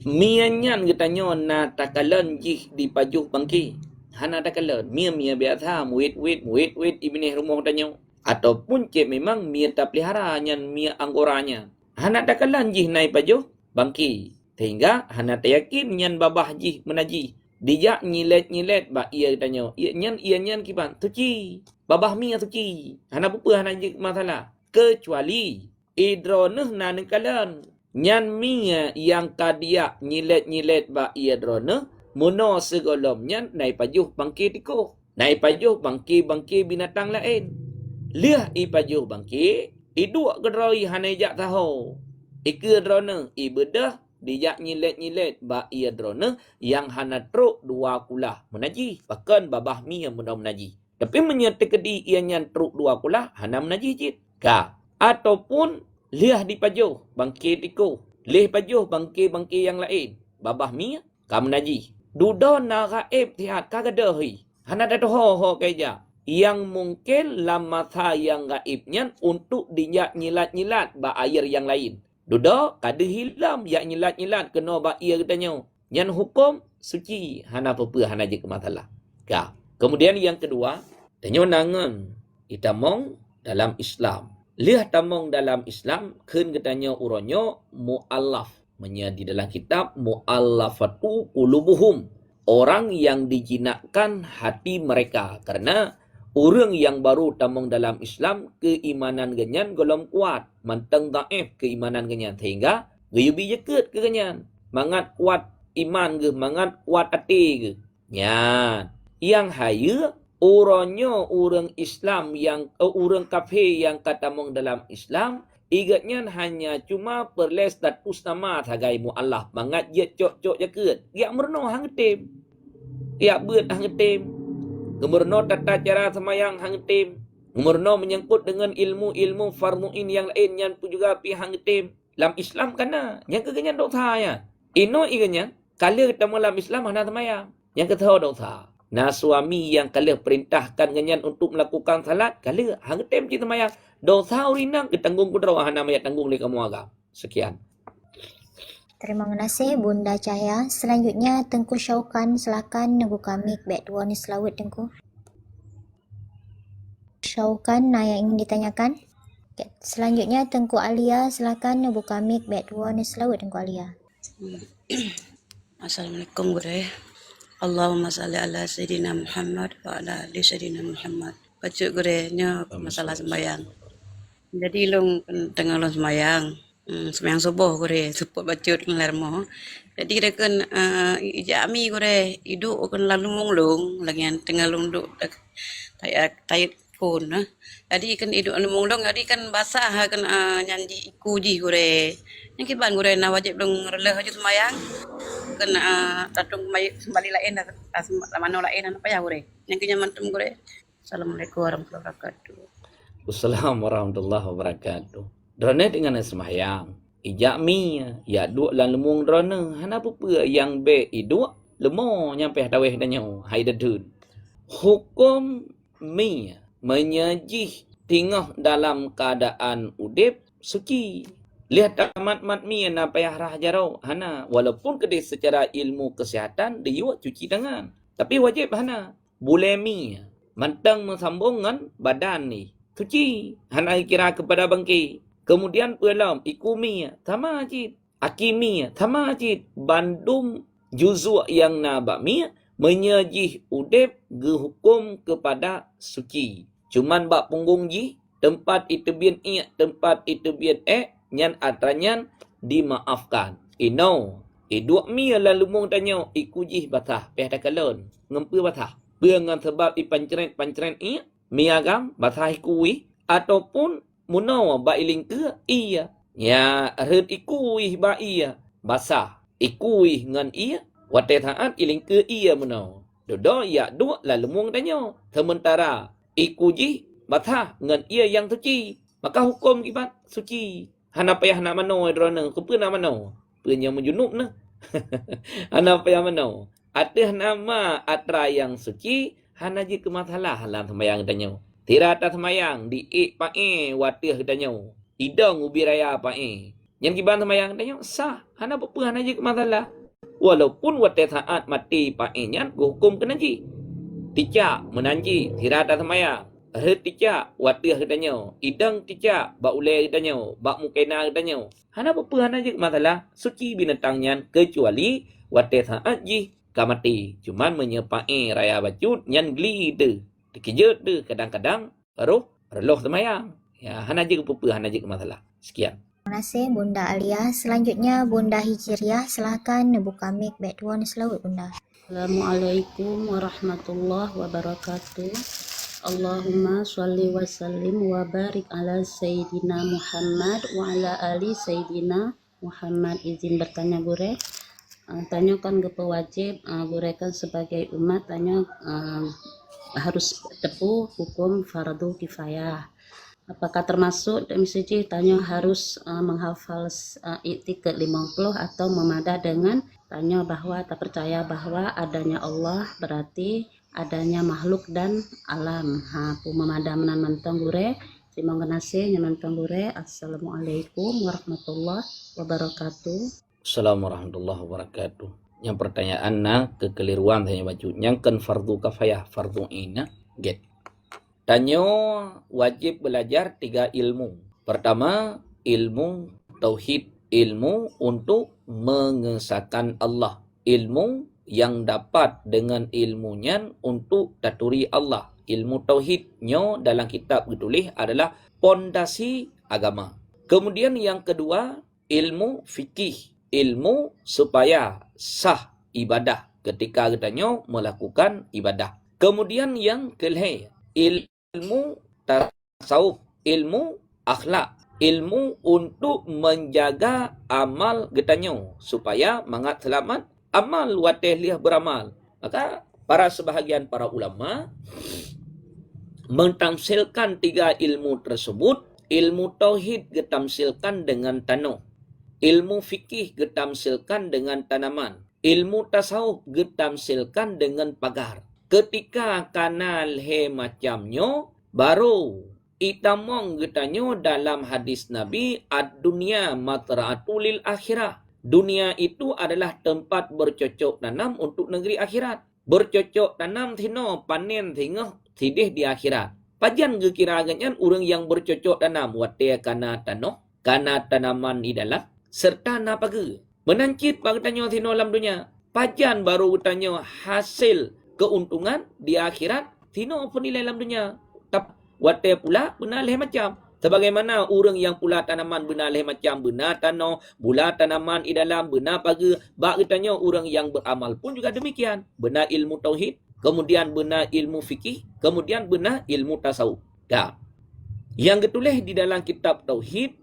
Mia nyan katanya na takalan jih di pajuh bangki. Hana takalan mia biasa muit ibni rumah tanya. Ataupun cik memang mia tak pelihara nyan mia anggoranya. Hana takalan jih naik pajuh bangki. Sehingga hana tak yakin nyan babah jih menaji. Dijak nyilet ba ia tanya. Ia nyan kiban suci. Babah mia suci. Hana apa hana jih masalah. Kecuali idroneh na nekalan. Nyan mia yang kadiak nyilet ba ia drone muno segolom nyan nai pajuh bangki tiko nai pajuh bangki binatang lain liah i pajuh bangki iduk geroi hanejak tahu ikir drone ibedah dijak nyilet ba ia drone yang hana truk dua kulah menaji bahkan babah mia muno menaji tapi menyetekedi ia nyan truk dua kulah hana menaji cit ka ataupun liah di pajuh bangki tiko leh pajuh bangki yang lain babah mia kam naji dudo na gaib tihat kagadahi hana da ho keja yang mungkin lama yang gaibnya untuk dia nyilat ba air yang lain dudo kada hilam ya nyilat kena ba air katanya nyan hukum suci hana apa hana je ke masalah ka kemudian yang kedua tanya nangan itamong dalam Islam. Lihat tamong dalam Islam, kun katanya uronyo mu'allaf. Di dalam kitab mu'allafatu qulubuhum. Orang yang dijinakkan hati mereka. Karena orang yang baru tamong dalam Islam, keimanan genyan golong kuat. Manteng daif keimanan genyan. Sehingga, gayubi jeket ke genyan. Mangat kuat iman ke, mangat kuat hati ke. Nyan. Yang haya, uronyo orang Islam yang orang kafir yang katamong dalam Islam igatnya hanya cuma perles status nama sebagai mu'allaf mangat je cok jaket ya merno hang tem ya beut hang tem gemerno tata cara semayang hang tem gemerno menyangkut dengan ilmu farduin yang lain yang pun juga pi hang tem dalam Islam kana yang kegenyan dosa ya ino iganya kali ketemu dalam Islam hana semayang yang ketahu dosa. Nah suami yang kalian perintahkan ganyan untuk melakukan salat, kalian hang tem kita mayang dosa urinang ketanggung kudro hana mayat tanggung li kamu agam. Sekian. Terima kasih Bunda Cahaya. Selanjutnya Tengku Syaukan, silakan membuka mic back dua ni selawat Tengku. Syaukan, yang ingin ditanyakan. Okay. Selanjutnya Tengku Alia, silakan membuka mic back dua ni selawat Tengku Alia. Assalamualaikum gure. Allahumma salli ala Sayyidina Muhammad wa ala ali Sayyidina Muhammad. Baca gurenya masalah sembahyang. Jadi long tengah long sembahyang. Sembahyang subuh gure support baca dengan larmo. Jadi dia kan ijami gure hidup kan lalu munglung lagi yang tengah long duk tayak pun. Jadi kan hidup lalu munglung jadi kan basah kan nyanji ikuji gure. Yang kiban gure na wajib long releh aja sembahyang. Kena tatung kembali lain mana lain apa ya gure yang kenyaman gure. Assalamualaikum warahmatullahi wabarakatuh. Wassalamualaikum warahmatullahi wabarakatuh. Drone dengan sembahyang ijak mi ya duk lan lemung drone hana apa yang be iduk lemo nyampe taweh danyo hai dadun hukum mi menyajih tingah dalam keadaan udip suci. Lihat tamat mi na payah rah jarau hana walaupun kedai secara ilmu kesihatan dia cuci tangan tapi wajib hana bulemi mantang mensambungkan badan ni cuci hana kira kepada bangki kemudian pelam ikumi sama cit akimi sama cit bandum juzu yang na bakmi menyajih udep ge hukum kepada suci cuman bak punggung ji tempat itu bien tempat itu bien nyan atranyan dimaafkan. Ino Dua mi lalu mung tanya ikujih batah peh dah kalon ngempu batah dengan sebab pancren mi agam batah ikui ataupun muno ba iling ke iya ya red ikui ba iya basah ikui ngan iya wate taat iling ke iya muno dodo ya dua lalu mung tanya sementara ikujih batah ngan iya yang suci maka hukum kibat suci hana payah nak mano drone kepu nak mano punya menjunub nah hana payah mano atih nama atra yang suci hana ji ke masalah halam sembayang tanya tirata sembayang di pae watih tanya idang ubi raya pae yang kiban sembayang tanya sah hana apa hana ji ke masalah walaupun watih saat mati pae nyan hukum kena ji ticak menanji tirata sembayang ticak watih tanya idang ticak ba ulai tanya ba mukena tanya hana apa hana je masalah suci binatangnya kecuali watih saat ji kamati cuman menyepai raya bacut nyan gli tu dikejut tu kadang-kadang baru reloh semayang ya hana je apa hana je masalah. Sekian. Terima kasih Bunda Alia. Selanjutnya Bunda Hijriah, silakan buka mic back tuan selawat Bunda. Assalamualaikum warahmatullahi wabarakatuh. Allahumma sholli wa sallim wa barik ala Sayyidina Muhammad wa ala ali Sayyidina Muhammad. Izin bertanya Gure. Tanyakan ke pewajib, Gure kan sebagai umat tanya harus tepu hukum fardu kifayah. Apakah termasuk misalnya tanya harus menghafal i'tik ke 50 atau memada dengan tanya bahwa tak percaya bahwa adanya Allah berarti adanya makhluk dan alam. Pemada menan mantang Gure. Terima kasih mantang Gure. Assalamualaikum warahmatullahi wabarakatuh. Assalamualaikum warahmatullahi wabarakatuh. Yang pertanyaan kekeliruan tanya baju yang kan fardu kifayah fardu ina get. Tanya wajib belajar 3 ilmu. Pertama, ilmu tauhid, ilmu untuk mengesahkan Allah, ilmu yang dapat dengan ilmunya untuk taturi Allah. Ilmu tauhidnya dalam kitab ditulis adalah pondasi agama. Kemudian yang kedua, ilmu fikih, ilmu supaya sah ibadah ketika katanya melakukan ibadah. Kemudian yang kelih, ilmu tasawuf, ilmu akhlak, ilmu untuk menjaga amal katanya supaya mangat selamat amal watih liah beramal. Maka para sebahagian para ulama mentamsilkan 3 ilmu tersebut. Ilmu tauhid getamsilkan dengan tanah, ilmu fikih getamsilkan dengan tanaman, ilmu tasawuf getamsilkan dengan pagar. Ketika kanal he macamnya baru itamong getanyo dalam hadis Nabi ad-dunya matra'atulil akhirah. Dunia itu adalah tempat bercocok tanam untuk negeri akhirat. Bercocok tanam tino panen tengah sidih di akhirat. Pajan ke kira agaknya orang yang bercocok tanam watia kana tanah, kana tanaman di dalam serta napaga. Menancit bagi tanya tino dalam dunia. Pajan baru tanya hasil keuntungan di akhirat tino penilai dalam dunia. Tapi watia pula benar leh macam. Sebagaimana orang yang pula tanaman benar leh macam benar tanah, pula tanaman di dalam benar paga. Bak tanya orang yang beramal pun juga demikian. Benar ilmu tauhid, kemudian benar ilmu fikih, kemudian benar ilmu tasawuf. Dah. Yang ketulis di dalam kitab tauhid,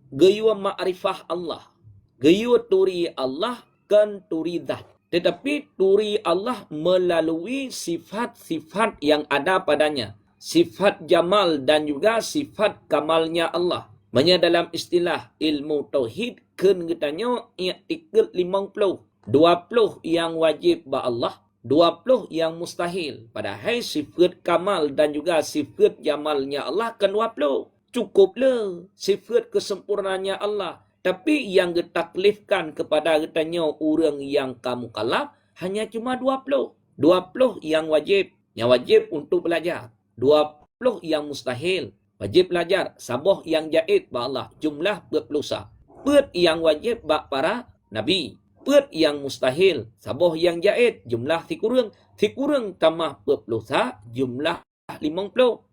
gayua ma'rifah Allah. Gayua turi Allah kan turi zat. Tetapi turi Allah melalui sifat-sifat yang ada padanya. Sifat jamal dan juga sifat kamalnya Allah. Maknanya dalam istilah ilmu tauhid kan katanya i'tikad 50. 20 yang wajib ba Allah, 20 yang mustahil. Padahal sifat kamal dan juga sifat jamalnya Allah kan 20. Cukuplah sifat kesempurnaannya Allah. Tapi yang ditaklifkan kepada katanya orang yang kamu kalap hanya cuma 20. 20 yang wajib. Yang wajib untuk belajar. 20 yang mustahil, wajib belajar. Sabah yang jahit ba Allah, jumlah berpulusa. Pet yang wajib ba para nabi. Pet yang mustahil, sabah yang jahit, jumlah tikurang. Tikurang tambah berpulusa, jumlah 50.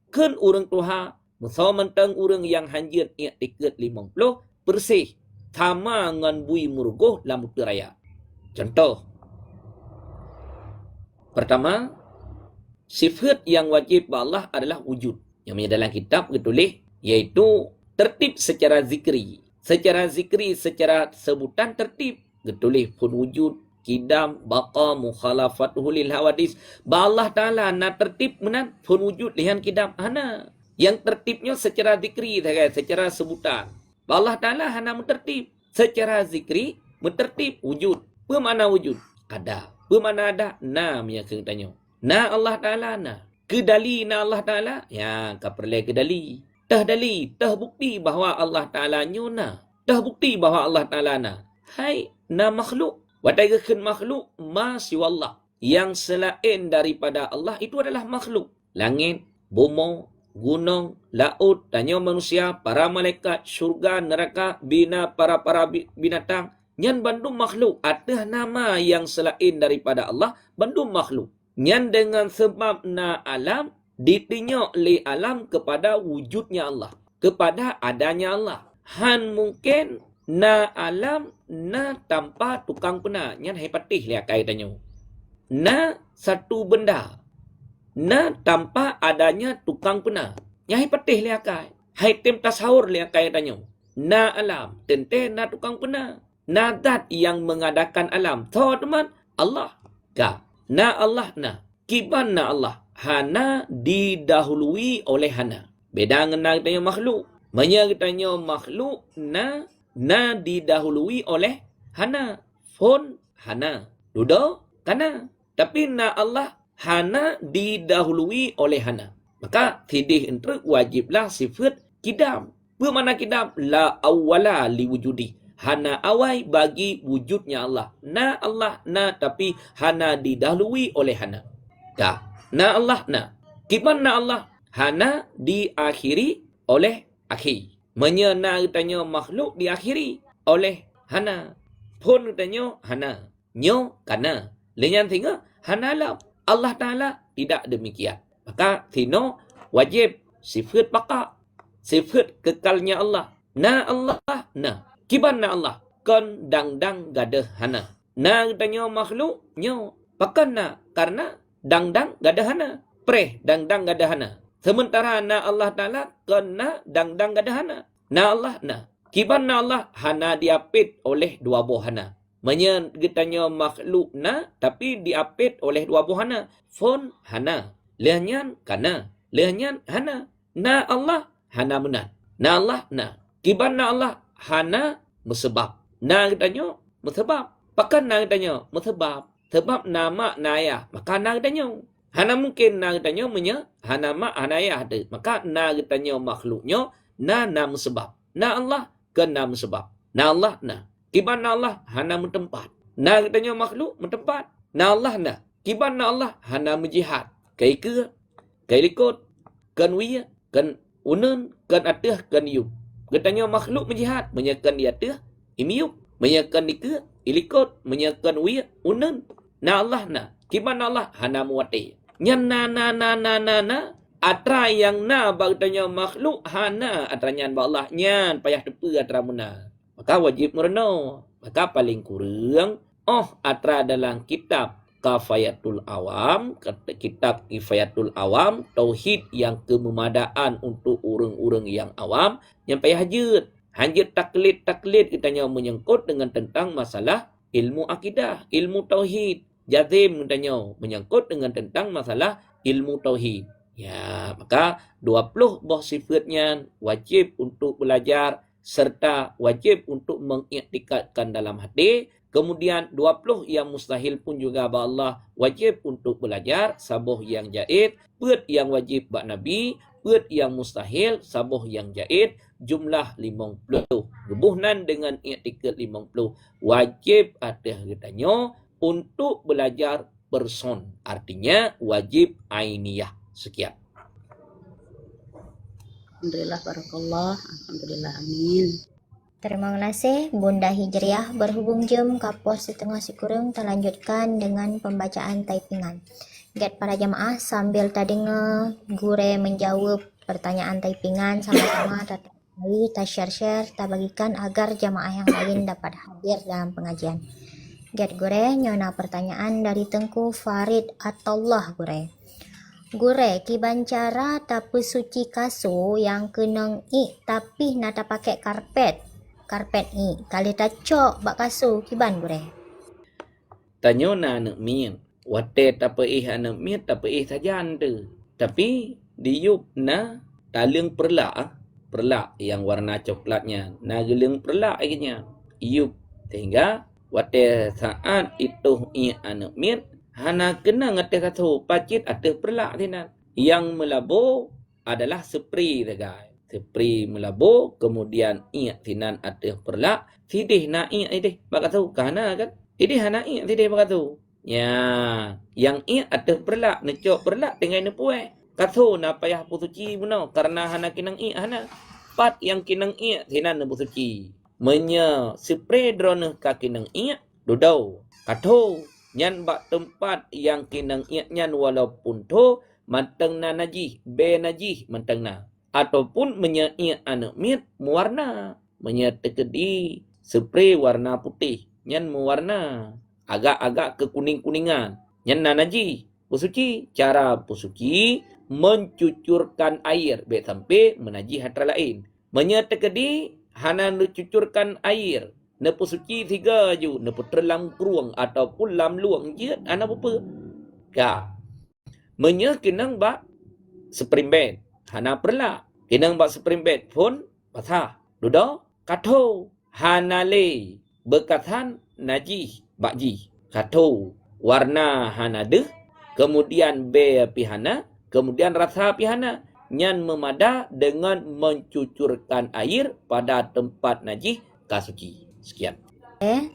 Kan orang tuha, musa mentang orang yang hanjir i'tikad 50, bersih. Sama ngan bui murgoh lam raya. Contoh, pertama, sifat yang wajib Allah adalah wujud. Yang dalam kitab ditulis iaitu tertib secara zikri. Secara zikri, secara sebutan tertib. Ditulis pun wujud, kidam, baqa, mukhalafatuhu lil hawadis. Allah Ta'ala na tertib menan pun wujud lihan kidam. Hana. Yang tertibnya secara zikri, secara sebutan. Allah Ta'ala hana mentertib. Secara zikri, mentertib wujud. Apa makna wujud? Ada. Apa makna ada? Na punya kena tanya. Na Allah Ta'ala na. Kedali na Allah Ta'ala. Ya, kau perlu kedali. Tah dali, tah bukti bahawa Allah Ta'ala na. Tah bukti bahawa Allah Ta'ala na. Hai, na makhluk. Wadaikan makhluk, ma siwallah. Yang selain daripada Allah, itu adalah makhluk. Langit, bumi, gunung, laut, tanya manusia, para malaikat, syurga, neraka, para binatang. Nyan bandung makhluk. Ada nama yang selain daripada Allah, bandung makhluk. Nyan dengan sebab na alam, ditinyak li alam kepada wujudnya Allah. Kepada adanya Allah. Han mungkin na alam, na tanpa tukang pena. Nyan hepatih lihat kaitannya. Na satu benda. Na tanpa adanya tukang pena. Nyan hepatih lihat kait. Hai tem tasawur lihat kaitannya. Na alam, tente na tukang pena. Na zat yang mengadakan alam. Tahu teman? Allah. Ka. Na Allah na. Kiban na Allah. Hana didahului oleh hana. Beda dengan kita makhluk. Manya kita makhluk na didahului oleh hana. Fon hana. Dudo kana. Tapi na Allah hana didahului oleh hana. Maka tidih entre wajiblah sifat kidam. Bermakna kidam? La awwala li wujudi. Hana awai bagi wujudnya Allah. Na Allah na tapi hana didahului oleh hana. Dah. Na Allah na. Kiban na Allah? Hana diakhiri oleh akhir. Menyena tanya makhluk diakhiri oleh hana. Pun tanya hana. Nyo kana. Lenyan tinggal hana alam. Allah Ta'ala tidak demikian. Maka tino wajib sifat baqa. Sifat kekalnya Allah. Na Allah na. Kiban na Allah? Kon dang-dang gadah hana. Na tanya makhluk, nyo. Pakan na? Karena dang-dang gadah hana. Preh dang-dang gadah hana. Sementara na Allah Ta'ala kon na dang-dang gadah hana. Na Allah na. Kiban na Allah? Hana diapit oleh dua buah hana. Menya tanya makhluk na tapi diapit oleh dua buah hana. Fon hana. Lehanyan kana. Lehanyan hana. Na Allah hana menat. Na Allah na. Kiban na Allah? Hana mesebab. Na tanya mesebab. Pakan na tanya mesebab. Sebab nama naya. Maka na tanya. Hana mungkin na tanya menya. Hana mak hanaya ada. Maka na tanya makhluknya. Na mesebab. Na Allah ke na mesebab. Na Allah na. Kiban na Allah hana mentempat. Na tanya makhluk mentempat. Na Allah na. Kiban na Allah hana menjihad. Kai ke. Kai likut. Kan wiyah. Kan unun. Kan atah. Kan yub. Katanya makhluk menjihad, menyakan di atas, imiup, menyakan di ke, ilikot, menyakan wiyah, unan. Na Allah na. Kiban Allah hana muwati. Nyan na. Atra yang na bagtanya makhluk hana atranya ba Allah. Nyan payah tepu atra muna. Maka wajib mereno. Maka paling kurang atra dalam kitab Kifayatul Awam, kitab Kifayatul Awam, tauhid yang kememadaan untuk orang-orang yang awam, yang payah hajut taklid kitanya menyangkut dengan tentang masalah ilmu akidah, ilmu tauhid. Jazim kitanya menyangkut dengan tentang masalah ilmu tauhid. Ya, maka 20 buah sifatnya wajib untuk belajar serta wajib untuk mengiktikadkan dalam hati. Kemudian 20 yang mustahil pun juga ba Allah wajib untuk belajar, sabuh yang jaid, pet yang wajib ba Nabi, pet yang mustahil, sabuh yang jaid, jumlah 50. Gebuhnan dengan i'tikad 50. Wajib atas katanya untuk belajar person. Artinya wajib ainiyah. Sekian. Alhamdulillah, barakallah. Alhamdulillah, amin. Terima kasih Bunda Hijriah. Berhubung jam kapos setengah sikurung terlanjutkan dengan pembacaan typingan. Get para jamaah sambil tadi gure menjawab pertanyaan typingan sama-sama kita share-share, kita bagikan agar jamaah yang lain dapat hadir dalam pengajian. Get gure nyona pertanyaan dari Tengku Farid Atullah gure. Gure kibancara tapi suci kasu yang keneng i tapi nata pakai karpet i kali tacok bak kasu kiban gure. Tanyo na anak min. Wate tapa anak min tapa sajan tu. Tapi diup na taling perlak yang warna coklatnya. Na geling perlak akhirnya. Iup sehingga wate saat itu anak min hana kena ngate kata pacit atau perlak tina. Yang melabo adalah spray guys. Spray melabo kemudian tinan atau perlak sidih na idih bak tahu kana kan. Idih hana sidih bak tahu. Ya, yang atau perlak necok perlak dengan nepuai. Kata na payah pusuci benar karena hana kinang hana. Pat yang kinang tinan pusuci. Menya spray drone ka kinang dudau. Kata nyan bak tempat yang kinang nyan walaupun to manteng na najih, be najih manteng na. Ataupun menya anak mit mewarna. Menya tekedi spray warna putih. Nyan mewarna. Agak-agak kekuning-kuningan. Nyan na najih. Pusuci. Cara pusuci mencucurkan air. Be sampai menajih hatra lain. Menya tekedi hana mencucurkan air. Na pusuci 3 ju, na puterlam keruang ataupun lam luang je, ana apa? Ka. Menya kinang bak spring bed. Hana perla. Kinang bak spring bed pun patah. Duda kato hana le bekatan najih bakji. Kato warna hana deh, kemudian be pihana, kemudian rasa pihana. Nyan memada dengan mencucurkan air pada tempat najih kasuci. Sekian.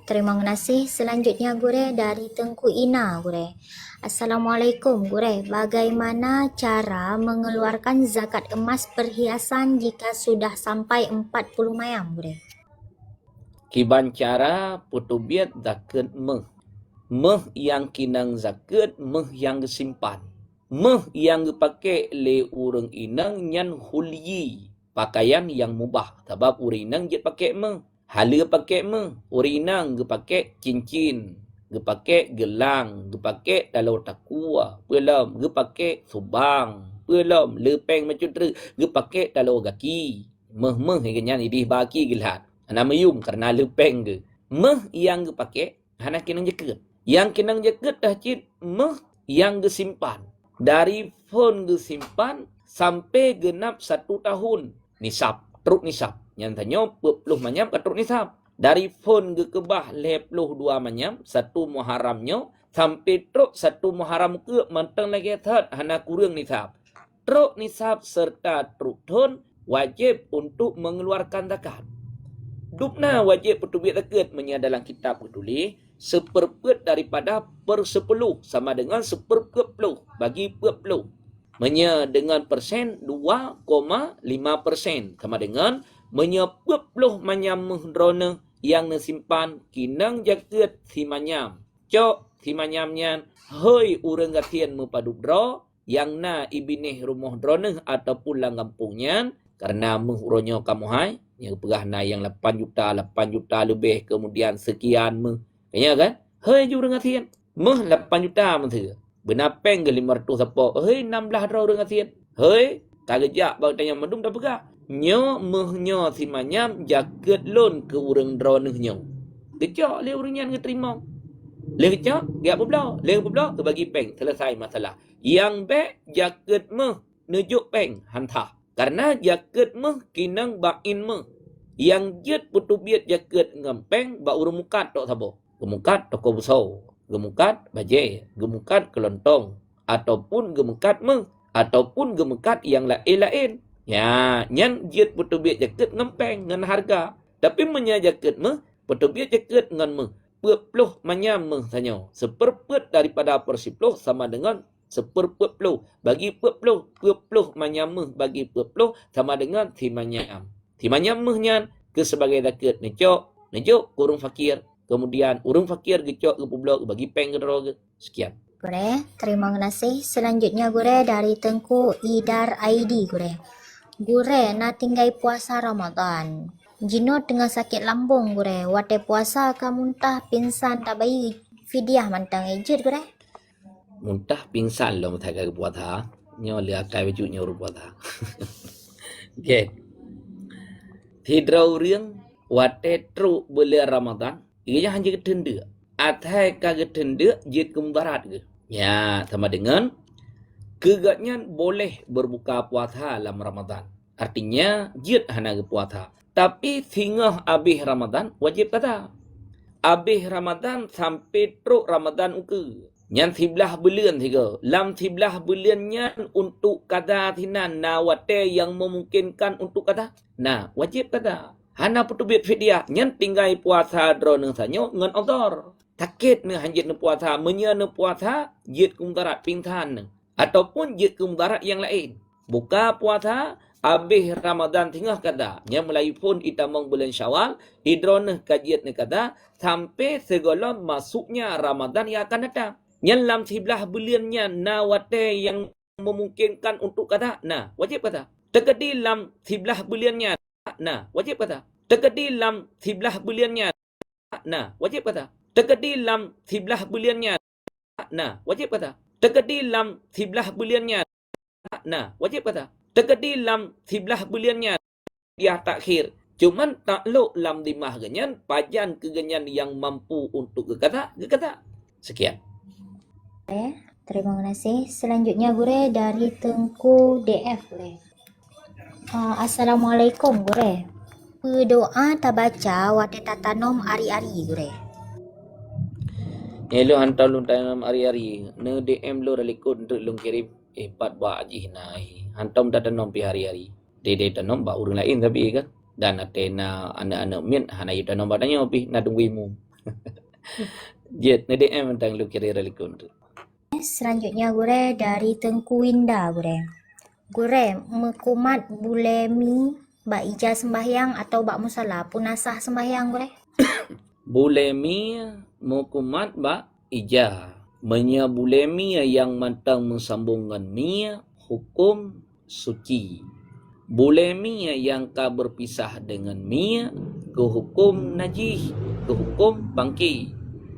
Terima kasih. Selanjutnya gure dari Tengku Ina gure. Assalamualaikum gure. Bagaimana cara mengeluarkan zakat emas perhiasan jika sudah sampai 40 mayam gure? Kiban cara putubiat zakat meh. Meh yang kinang zakat, meh yang disimpan. Meh yang dipakai le urang inang nyan hulyi. Pakaian yang mubah. Sebab urang inang jet pakai meh. Hala pakai urinang ge pakai cincin, ge pakai gelang, ge pakai dalau takua, belum ge pakai subang, belum lepeng macam tu, ge pakai dalau gaki. Meh yang idih baki gelat. Ana mayum karena lepeng ge. Meh yang ge pakai hana kinang jeket. Yang kinang jeket dah cit meh yang ge simpan. Dari phone ge simpan sampai genap 1 tahun nisab, truk nisab. Yang tanya 40 manyam katruk nisab. Dari phone ke kebah 22 manyam, 1 Muharramnya sampai truk 1 Muharram ke manteng lagi thad hana kurang nisab. Truk nisab serta truk ton wajib untuk mengeluarkan zakat. Dupna wajib petubik zakat dalam kitab tulis seperempat daripada per 10 sama dengan 1/10 bagi 40. Dengan persen 2,5% sama dengan menyepuluh manyam drone yang nasimpan kinang jaket si manyam. Cok si manyam nyan, hoi urang gatian mepadu dro yang na ibineh rumah drone ataupun lang kampungnya karena muhronyo kamu hai yang pegah na yang 8 juta lebih kemudian sekian kayaknya kan? Hoi urang gatian. 8 juta mentera. Benapeng ke 500 apa? Hoi 16 dro urang gatian. Hoi kagejak bang tanya mandum dah pegah. Nyo mehnya si manyam jaket lon ke urang drone nyo. Kecak le urang yang terima. Le kecak, dia apa pula? Le apa pula? Ke bagi peng, selesai masalah. Yang be jaket meh nejuk peng hantah. Karena jaket meh kinang bain meh. Yang jet putubiat jaket ngempeng ba urang mukat tok sabo. Gemukat toko besar, gemukat baje, gemukat kelontong ataupun gemukat meh ataupun gemukat yang lain-lain. Ya, nyan jet putubiat jaket ngempeng ngan harga. Tapi menya jaket meh, putubiat jaket ngan meh. 40 manyam meh sanyo. 1/10 daripada per 10 sama dengan 1/40. Bagi 40 manyam meh bagi 40 sama dengan 3 manyam. 3 manyam meh nyan ke sebagai zakat necok kurung fakir. Kemudian urung fakir gecok ke publok bagi peng ke droga. Sekian. Gure, terima kasih. Selanjutnya gure dari Tengku Idar ID gure. Gure na tinggai puasa Ramadan. Jino tengah sakit lambung gure. Wate puasa ka muntah pingsan tak bayi fidyah mantang ejit gure. Muntah pingsan lo mutai ka puasa. Nyo lia kai baju nyo ru puasa. Okey. Thidrau riang wate tru bulan Ramadan. Ia hanya ketenda. Atai ka ketenda jit kembarat ke. Ya, sama dengan kegatnya boleh berbuka puasa dalam Ramadan. Artinya jit hana ke puasa. Tapi sehingga habis Ramadan wajib kata. Habis Ramadan sampai teruk Ramadan uke. Yang 11 bulan tiga. Lam 11 bulannya untuk kata thinan nawate yang memungkinkan untuk kata. Nah, wajib kata. Hana putubit fidyah. Yang tinggal puasa drone sanyo ngan odor. Takit ne hanjit ne puasa. Menya ne puasa jit kumdarat pingsan. Ataupun jit kumdarat yang lain. Buka puasa habis Ramadan tengah kata. Yang Melayu pun itamang bulan Syawal. Idroneh kajiat ne kata. Sampai segala masuknya Ramadan yang akan datang. Yang dalam 11 bulannya nawate yang memungkinkan untuk kata. Nah, wajib kata. Terkedi dalam 11 bulannya. Nah, wajib kata. Terkedi dalam 11 bulannya. Nah, wajib kata. Terkedi dalam 11 bulannya. Nah, wajib kata. Terkedi dalam 11 bulannya. Nah, wajib kata. Terkedi dalam 11 bulannya. Dia takhir. Cuman takluk dalam 5 genyan. Pajan kegenyan yang mampu untuk kekata. Sekian. Terima kasih. Selanjutnya gure dari Tengku DF gure. Assalamualaikum gure. Berdoa tak baca wate tatanom ari-ari gure. Hello hantar lun tanam hari-hari. Ne DM lo relikun untuk lun kirim. Pat ba aji nai. Hantam tatanom pi hari-hari. Dede tanom ba urang lain tapi kan. Dan atena anak-anak min hanai tanom badanya pi na tungguimu. Jet ne DM tentang lu kirim relikun tu. Selanjutnya gure dari Tengku Winda gure. Gure mekumat bulemi bak ija sembahyang atau bak musala punasah sembahyang gure. Bulemi mukumat ba ija. Menya bulemi yang mantang mensambungkan mia hukum suci. Bulemi yang ka berpisah dengan mia ke hukum najis, ke hukum bangki.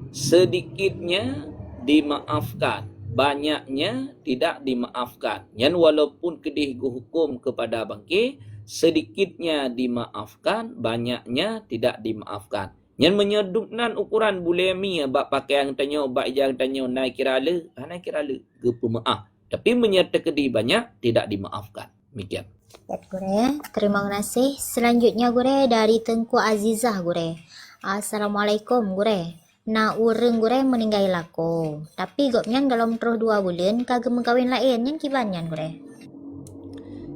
Sedikitnya dimaafkan, banyaknya tidak dimaafkan. Yang walaupun kedih hukum kepada bangki, sedikitnya dimaafkan, banyaknya tidak dimaafkan. Yang menyeduknan ukuran bulemi bak pakaian tanyo, bak ijang tanyo naik kirale, naik kirale ke pemaaf. Tapi menyerta kedih banyak tidak dimaafkan. Demikian. Gure, terima kasih. Selanjutnya gure dari Tengku Azizah gure. Assalamualaikum gure. Na urang gure meninggal lako. Tapi gopnyan dalam terus 2 bulan kagak mengkawin lain yang kibanyan gure.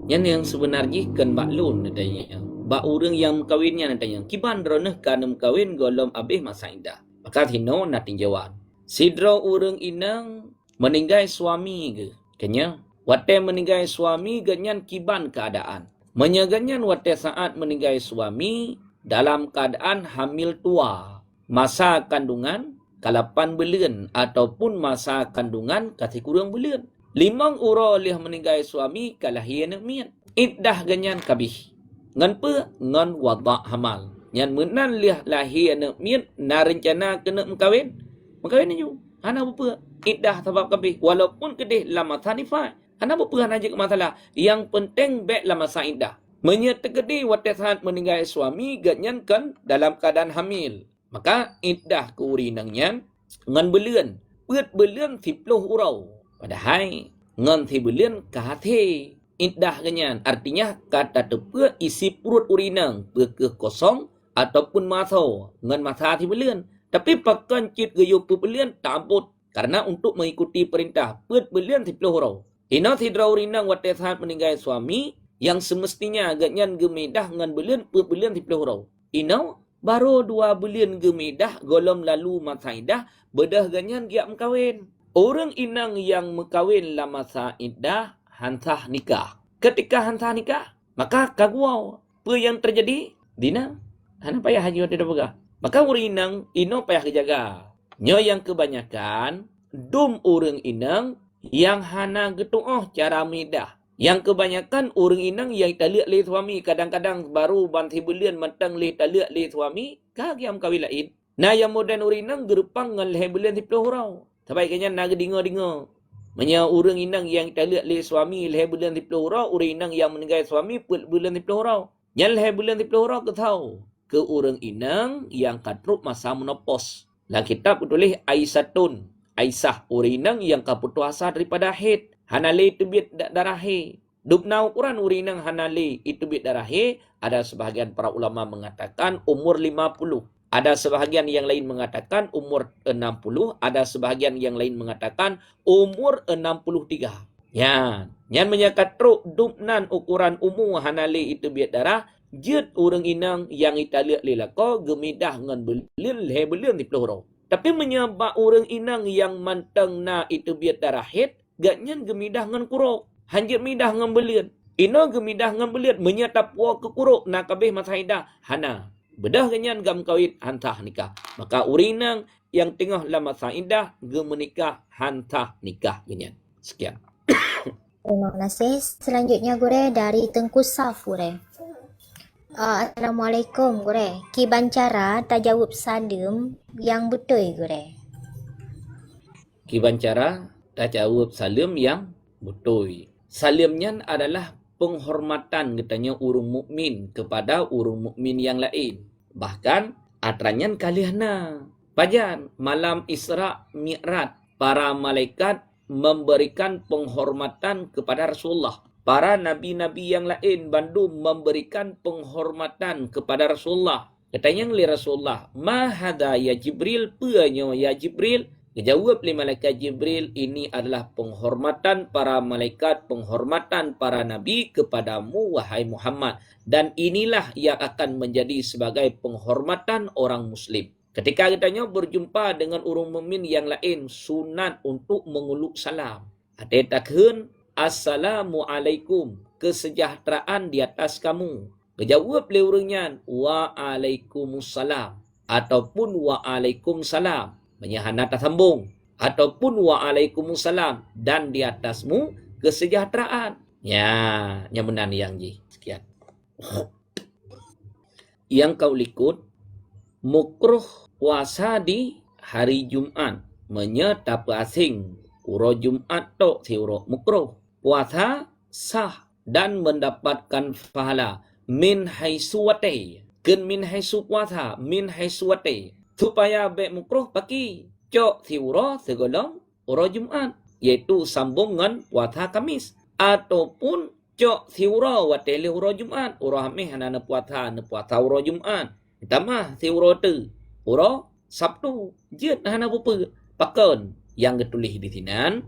Yang sebenarnya kan baklun nadanya. Ba urang yang kawinnya nadanya. Kiban droneh kan mengkawin golom abih masa indah. Maka hino na tinjauan. Sidro urang inang meninggal suami ke. Kenya wate meninggal suami ganyan kiban keadaan. Menyaganyan wate saat meninggal suami dalam keadaan hamil tua. Masa kandungan 8 bulan ataupun masa kandungan kasih kurang bulan. 5 uro liah meninggal suami kalahian mian. Iddah ganyan kabih. Ngan pe ngan wada hamal. Nyan menan liah lahian mian na rencana kena mengkawin. Mengkawin ju. Hana apa? Iddah sebab kabih walaupun kedih lama tanifai. Hana apa hana je masalah. Yang penting baik lama masa iddah. Menyertegedi wate saat meninggal suami ganyan kan dalam keadaan hamil. Maka iddah keurinangnya ngan belian. Peut belian 10 urau. Padahal ngan 10 belian kahate iddah ganyan. Artinya kata tepe isi perut urinang. Pekeh kosong ataupun maso. Ngan masa 10 belian. Tapi pakan cit gayo belian tabut. Karena untuk mengikuti perintah. Peut belian 10 urau. Ina sidra urinang wate saat meninggal suami. Yang semestinya ganyan gemedah ngan belian peut belian 10 urau. Ina baru 2 bulan gemedah golom lalu masa iddah bedah ganyan giak mengkawin. Orang inang yang mengkawin lama masa iddah hansah nikah. Ketika hansah nikah, maka kaguau. Apa yang terjadi? Dina, hana payah haji tidak begah. Maka orang inang ino payah kejaga. Nyo yang kebanyakan dum orang inang yang hana getuoh cara midah. Yang kebanyakan orang inang yang tak lihat suami, kadang-kadang baru banti bulan matang tak lihat suami, kagiam kawin lain. Nah yang modern orang inang gerupang ngan leh bulan 10 orang. Sebaiknya nak dengar-dengar. Menya orang inang yang tak lihat suami leh bulan 10 orang, orang inang yang meninggal suami bulan 10 orang. Yang leh bulan 10 orang ke tahu ke orang inang yang katruk masa menopos. Dalam kitab tulis Aisyah orang inang yang kaputus asa daripada haid. Hanale itu biat darah he. Dubnau Quran urinang hanale itu biat darah he. Ada sebahagian para ulama mengatakan umur 50. Ada sebahagian yang lain mengatakan umur 60. Ada sebahagian yang lain mengatakan umur 63. Ya, yang menyakat truk dubnan ukuran umur hanale itu biat darah. Jut orang inang yang italiak lelako gemidah ngan belin 10 orang. Tapi menyebab orang inang yang mantang na itu biat darah head, gatnyan gemidah ngan kurok. Hanjit midah ngan belian. Ino gemidah ngan belian. Menyatap wa ke kurok. Nak kabeh masaidah. Hana. Bedah ganyan gam kawit hantah nikah. Maka urinang yang tengah lama masaidah. Gemenikah hantah nikah ganyan. Sekian. Terima kasih. Selanjutnya Gure dari Tengku Saf Gure. Assalamualaikum Gure. Ki Bancara tajawab salam yang betul Gure. Ki Bancara tajawab salam yang betul. Salamnya adalah penghormatan katanya orang mukmin kepada orang mukmin yang lain. Bahkan atranyan kalihna. Pajan malam Isra Mi'raj para malaikat memberikan penghormatan kepada Rasulullah. Para nabi-nabi yang lain bandu memberikan penghormatan kepada Rasulullah. Katanya oleh Rasulullah, "Ma hadha ya Jibril?" Puanya ya Jibril. Dijawab oleh malaikat Jibril, ini adalah penghormatan para malaikat, penghormatan para nabi kepadamu wahai Muhammad. Dan inilah yang akan menjadi sebagai penghormatan orang muslim. Ketika katanya berjumpa dengan orang mukmin yang lain, sunat untuk menguluk salam. Ada takun, Assalamualaikum, kesejahteraan di atas kamu. Kejawab oleh orangnya, Waalaikumsalam. Ataupun Waalaikumsalam. Menyahana tak sambung. Ataupun Waalaikumsalam. Dan di atasmu kesejahteraan. Ya, nyamunan yang ji. Sekian. Yang kau likut, mukruh puasa di hari Jumat. Menyetap asing. Uro Jumat tok siuro mukruh. Puasa sah dan mendapatkan pahala. Min haisuwate. Ken min haisu puasa. Min haisuwate. Supaya baik mukruh pagi cok siuro segolong uro Jumat, yaitu sambungan puasa Kamis, ataupun cok siuro watele uro Jumat, uro hamih hana puasa uro Jumat, tamah siuro tu uro Sabtu jet hana bupe pakon yang ditulis di sinan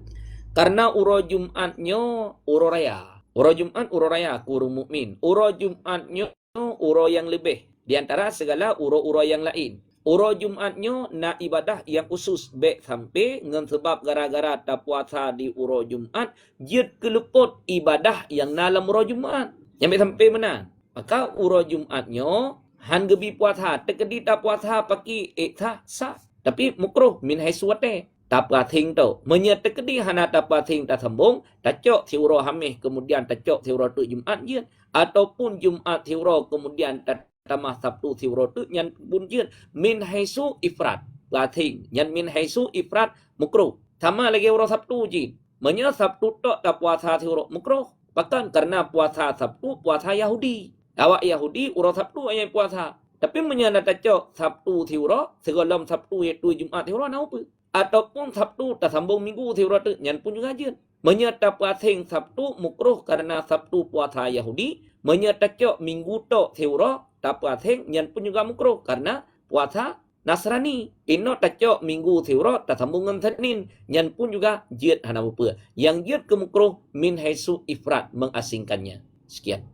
karena uro Jumatnya uro raya. Uro Jumat uro raya kuru mukmin. Uro Jumatnya uro yang lebih di antara segala uro-uro yang lain. Uro Jumatnya na ibadah yang khusus baik sampai ngan sebab gara-gara tak puasa di uro Jumat jid keluput ibadah yang dalam uro Jumat. Yang sampai mana? Maka uro Jumatnya han gebi puasa tekedi tak puasa pagi sah. Tapi mukruh min haiswate. Tak puasing tu. Menyetekedi hana tak puasing tak sambung. Tak cok si uro hamih kemudian tak cok si uro tu Jumat je. Ataupun Jumat si uro kemudian tak tamah Sabtu siwro tu nyan bunjin min haisu ifrat lating nyan min haisu ifrat mukruh sama lagi uro Sabtu jin menya Sabtu tok tak puasa siwro mukruh bahkan karena puasa Sabtu puasa Yahudi awak Yahudi uro Sabtu ayat puasa tapi menya tak cok Sabtu siwro segolam Sabtu iaitu Jumat siwro nau pu ataupun Sabtu tak sambung Minggu siwro tu nyan pun juga jin menya tak puasing Sabtu mukruh karena Sabtu puasa Yahudi menya tak cok Minggu tok siwro tak puasing nyan pun juga mukruh karena puasa Nasrani. Ino tak cok Minggu siwro tak sambungan Senin nyan pun juga jid hana bupa. Yang jid ke mukruh min haisu ifrat mengasingkannya. Sekian.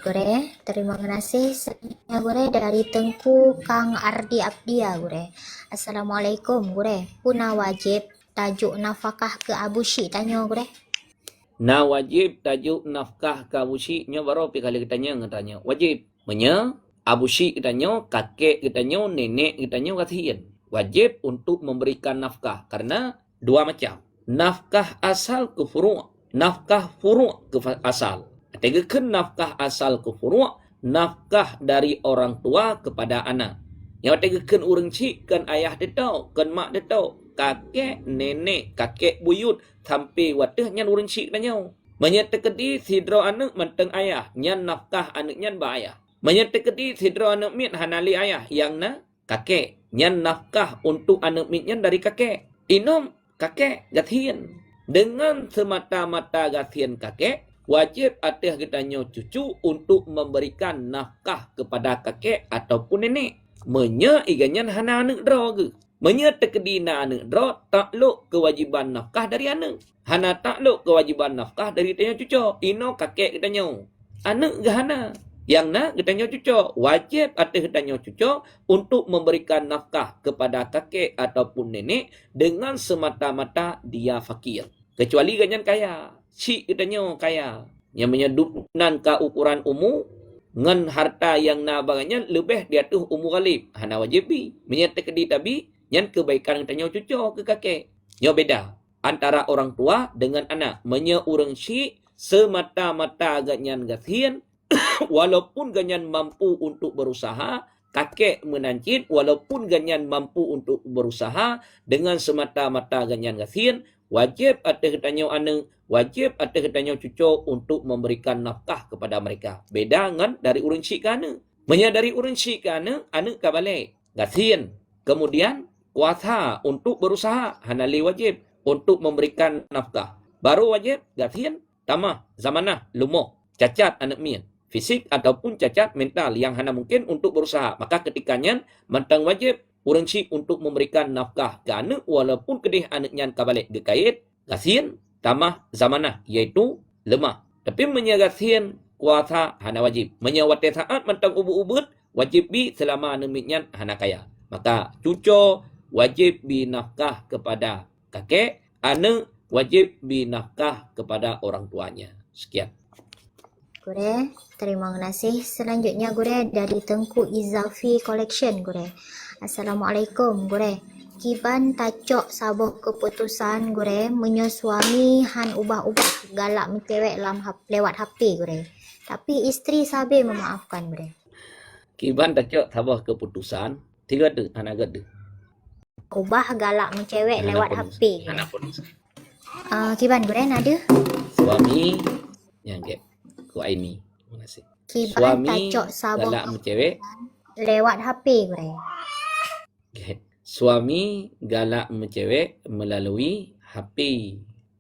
Gure, terima kasih. Selanjutnya Gure dari Tengku Kang Ardi Abdia Gure. Assalamualaikum Gure. Puna wajib tajuk nafkah ke Abu Syik tanya Gure. Na wajib tajuk nafkah ke Abu Syik nya baru kali katanya wajib menya Abu Syik katanya kakek katanya nenek katanya kasihan wajib untuk memberikan nafkah karena dua macam nafkah asal ke furu' nafkah furu' ke asal. Tegakan nafkah asal ke furu', nafkah dari orang tua kepada anak. Yang tegakan orang cik kan ayah dia tahu, kan mak dia tahu, kakek, nenek, kakek buyut, sampai wadah nyan orang cik tanya. Menyetekedi sidro anak menteng ayah, nyan nafkah anak nyan ba ayah. Menyetekedi sidro anak mit hanali ayah, yang na kakek, nyan nafkah untuk anak mit nyan dari kakek. Inom kakek gathian. Dengan semata-mata gathian kakek, wajib atas kitanya cucu untuk memberikan nafkah kepada kakek ataupun nenek. Menya iganyan hana anak dra ke. Menya tekedi na anak dra takluk kewajiban nafkah dari anak. Hana takluk kewajiban nafkah dari tanya cucu. Ino kakek kitanya. Anak gahana. Yang na kitanya cucu. Wajib atas kitanya cucu untuk memberikan nafkah kepada kakek ataupun nenek dengan semata-mata dia fakir. Kecuali ganyan kaya. Cik kitanya kaya. Yang menyedunan ke ukuran umur. Ngan harta yang nabaranya lebih di atas umur galib. Hana wajib bi. Menyatakan di tabi. Yang kebaikan kitanya cucu ke kakek. Yang beda. Antara orang tua dengan anak. Menya orang cik semata-mata ganyan gathian. Walaupun ganyan mampu untuk berusaha. Kakek menancit. Walaupun ganyan mampu untuk berusaha. Dengan semata-mata ganyan gathian. Wajib atas kitanya anak, wajib atas kitanya cucu untuk memberikan nafkah kepada mereka. Beda dengan dari urang cik kana. Menyadari urang cik kana, anak ka balik. Gathian. Kemudian, kuasa untuk berusaha. Hanali wajib untuk memberikan nafkah. Baru wajib, gathian, tamah, zamanah, lumoh, cacat anak mian. Fisik ataupun cacat mental yang hana mungkin untuk berusaha. Maka ketikanya, mentang wajib, orang cik untuk memberikan nafkah ke anak walaupun kedih anaknya kabalik gekait, gasian, tamah, zamanah, iaitu lemah. Tapi menyagasian kuasa hana wajib. Menyawati saat mentang ubud-ubud, wajib bi selama anak hana kaya. Maka cucu wajib bi nafkah kepada kakek, anak wajib bi nafkah kepada orang tuanya. Sekian. Gure, terima kasih. Selanjutnya Gure dari Tengku Izafi Collection Gure. Assalamualaikum Gure. Kiban tacok sabuh keputusan Gure menyuami han ubah-ubah galak mencewek lewat HP Gure. Tapi isteri sabi memaafkan Gure. Kiban tacok sabuh keputusan, tiga tu, anak gede. Ubah galak mencewek lewat HP. Anak pun. Kiban Gure nada? Suami yang get. Ku Aini. Terima kasih. Kiban Suami tacok sabuh galak mencewek lewat HP Gure. Okay. Suami galak mencewek melalui HP.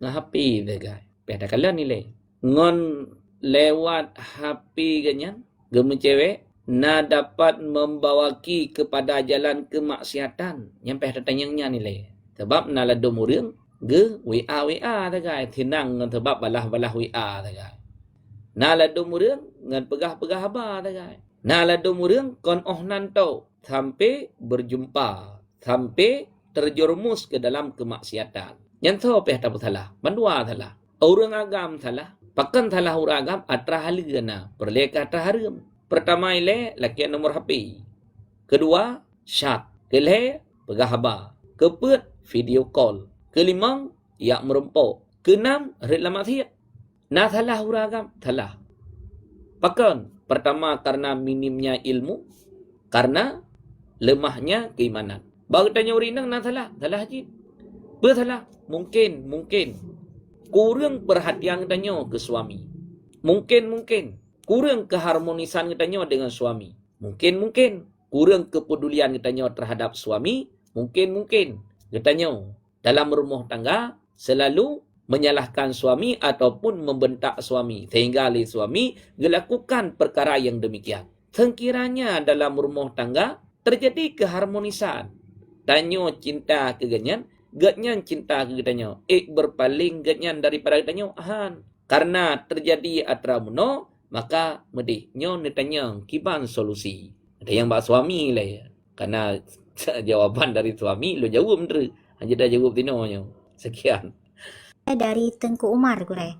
Ngan HP dia guys. Pada kala nilai. Ngon lewat HP ganyan, mencewek na dapat membawaki kepada jalan kemaksiatan. Yang pada tanyangnya nilai. Sebab na ladum urang ge WA dah guys. Tinang ngan sebab balah-balah WA dah guys. Na ladum urang ngan pegah-pegah haba dah guys. Na ladum urang kon ohnan tau sampai berjumpa, sampai terjerumus ke dalam kemaksiatan. Yang tu apa yang salah? Mandua salah. Orang agam salah. Pakan salah orang agam atra haligana. Perleka atra haram. Pertama ile laki nomor HP. Kedua, syat. Kelih, pegahaba. Keput, video call. Kelimang, yak merumpuk. Keenam, red maksiat. Nah salah orang agam, salah. Pakan, pertama karena minimnya ilmu. Karena lemahnya keimanan. Baru tanya orang nak salah. Salah haji. Bersalah. Mungkin. Kurang perhatian tanya ke suami. Mungkin. Kurang keharmonisan tanya dengan suami. Mungkin. Kurang kepedulian tanya terhadap suami. Mungkin. Tanya dalam rumah tangga selalu menyalahkan suami ataupun membentak suami. Sehingga oleh suami melakukan perkara yang demikian. Sekiranya dalam rumah tangga terjadi keharmonisan. Tanya cinta ke ganyan, ganyan cinta ke tanya. Berpaling ganyan daripada tanya ahan. Karena terjadi atramuno, maka medihnya tanya kiban solusi. Ada yang bak suami lah ya. Karena jawapan dari suami lo jawab menteri. Hanya dah jawab tinanya. Sekian. Dari Tengku Umar Gure.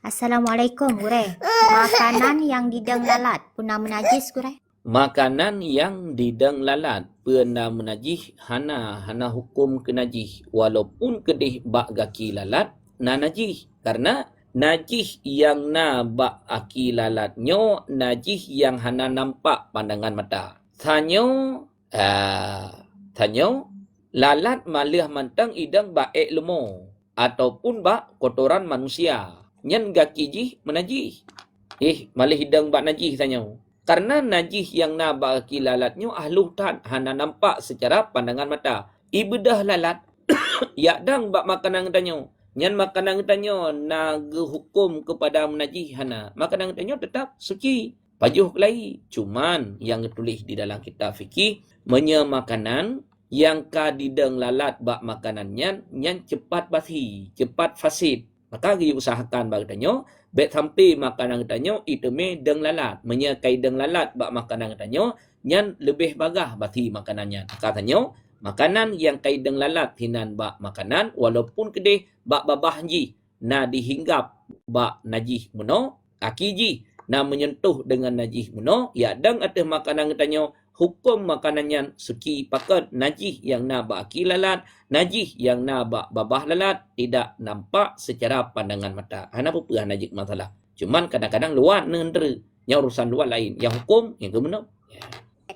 Assalamualaikum Gure. Makanan yang didang lalat punah menajis Gure. Makanan yang didang lalat pernah menajis hana hukum ke najis walaupun kedih bak gaki lalat na najis karena najis yang na ba aki lalatnyo, najis yang hana nampak pandangan mata. Tanyo lalat malih mantang idang ba lemo ataupun ba kotoran manusia. Nyan gaki jih menajis. Malih hidang ba najis tanyo. Karena najis yang na ba aki lalatnyo ahlu tan hana nampak secara pandangan mata. Ibedah lalat yakdang ba makanan tanyo. Nyan makanan tanyo na hukum kepada menajis hana. Makanan tanyo tetap suci. Pajuh kelai. Cuman yang tulis di dalam kitab fikih makanan yang kadidang lalat bak makanannya nyan cepat basi, cepat fasid. Maka dia usahakan bagi tanyo bet sampai makanan tanyo itu me deng lalat. Kai deng lalat bak makanan tanyo nyan lebih bagah basi makanannya. Maka tanyo makanan yang kai deng lalat hinan bak makanan walaupun kedih bak babah ji na dihinggap bak najis muno kaki ji na menyentuh dengan najis muno ya dang atas makanan tanyo hukum makanannya suci pakat najis yang na bak aki lalat, najis yang na bak babah lalat tidak nampak secara pandangan mata. Hana apa najis masalah. Cuman kadang-kadang luar nendera, yang urusan luar lain, yang hukum yang kemuno.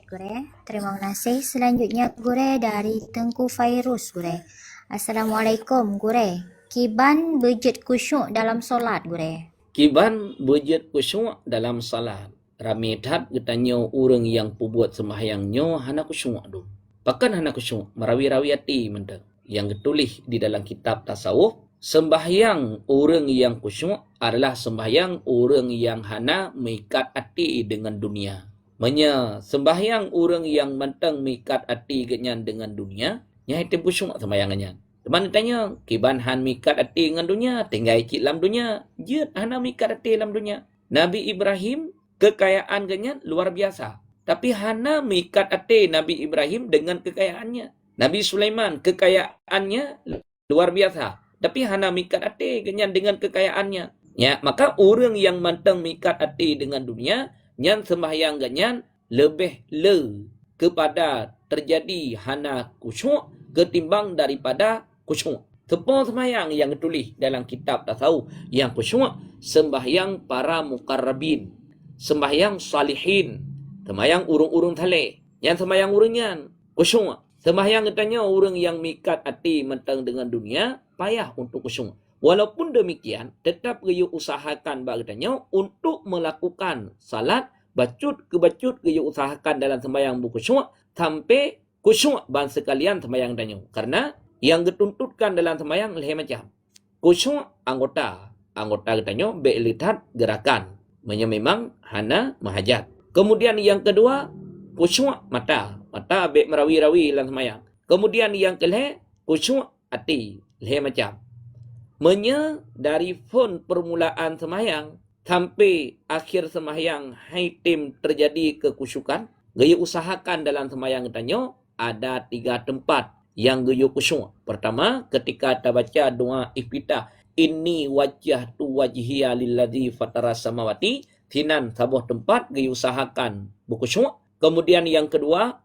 Gure, terima kasih. Selanjutnya Gure dari Tengku Fairuz Gure. Assalamualaikum Gure. Kiban berjet khusyuk dalam solat Gure. Kiban berjet khusyuk dalam salat. Rami tat getanya orang yang perbuat sembahyangnya hana khusyuk tu. Pakan hana khusyuk, merawi-rawi hati mentang. Yang ditulis di dalam kitab tasawuf, sembahyang orang yang khusyuk adalah sembahyang orang yang hana mengikat hati dengan dunia. Sembahyang orang yang mentang mengikat hati dengan dunia, nya itu khusyuk sembayangannya. Teman tanya, kiban han mengikat hati dengan dunia, tinggal ikut dalam dunia. Jut hana mengikat hati dalam dunia. Nabi Ibrahim kekayaan ganyan luar biasa. Tapi hana mengikat hati Nabi Ibrahim dengan kekayaannya. Nabi Sulaiman kekayaannya luar biasa. Tapi hana mengikat hati ganyan dengan kekayaannya. Ya, maka orang yang mantang mengikat hati dengan dunia, yang sembahyang ganyan lebih kepada terjadi hana khusyuk ketimbang daripada khusyuk. Sepo sembahyang yang ditulis dalam kitab tasawuf yang khusyuk sembahyang para muqarrabin. Sembahyang salihin, sembahyang urung-urung thaleh. Yang sembahyang urungnya khusyuk. Sembahyang katanya orang yang mikat hati mentang dengan dunia payah untuk khusyuk. Walaupun demikian, tetap gaya usahakan katanya untuk melakukan salat bacut gaya usahakan dalam sembahyang khusyuk sampai khusyuk ban sekalian sembahyang tanya. Karena yang dituntutkan dalam sembahyang leh macam khusyuk anggota katanya beilitat gerakan. Memang hana mahajat. Kemudian yang kedua, khusyuk mata. Mata bek merawi-rawi dalam semayang. Kemudian yang kelih, khusyuk hati. Leh macam. Dari fon permulaan semayang sampai akhir semayang haitim terjadi kekhusyukan. Gaya usahakan dalam semayang tanya ada 3 tempat yang gaya khusyuk. Pertama, ketika kita baca doa iftitah. Inni wajah tu wajhiya lilladzi fatara samawati. Tinan sebuah tempat gaya usahakan berkhusyuk. Kemudian yang kedua,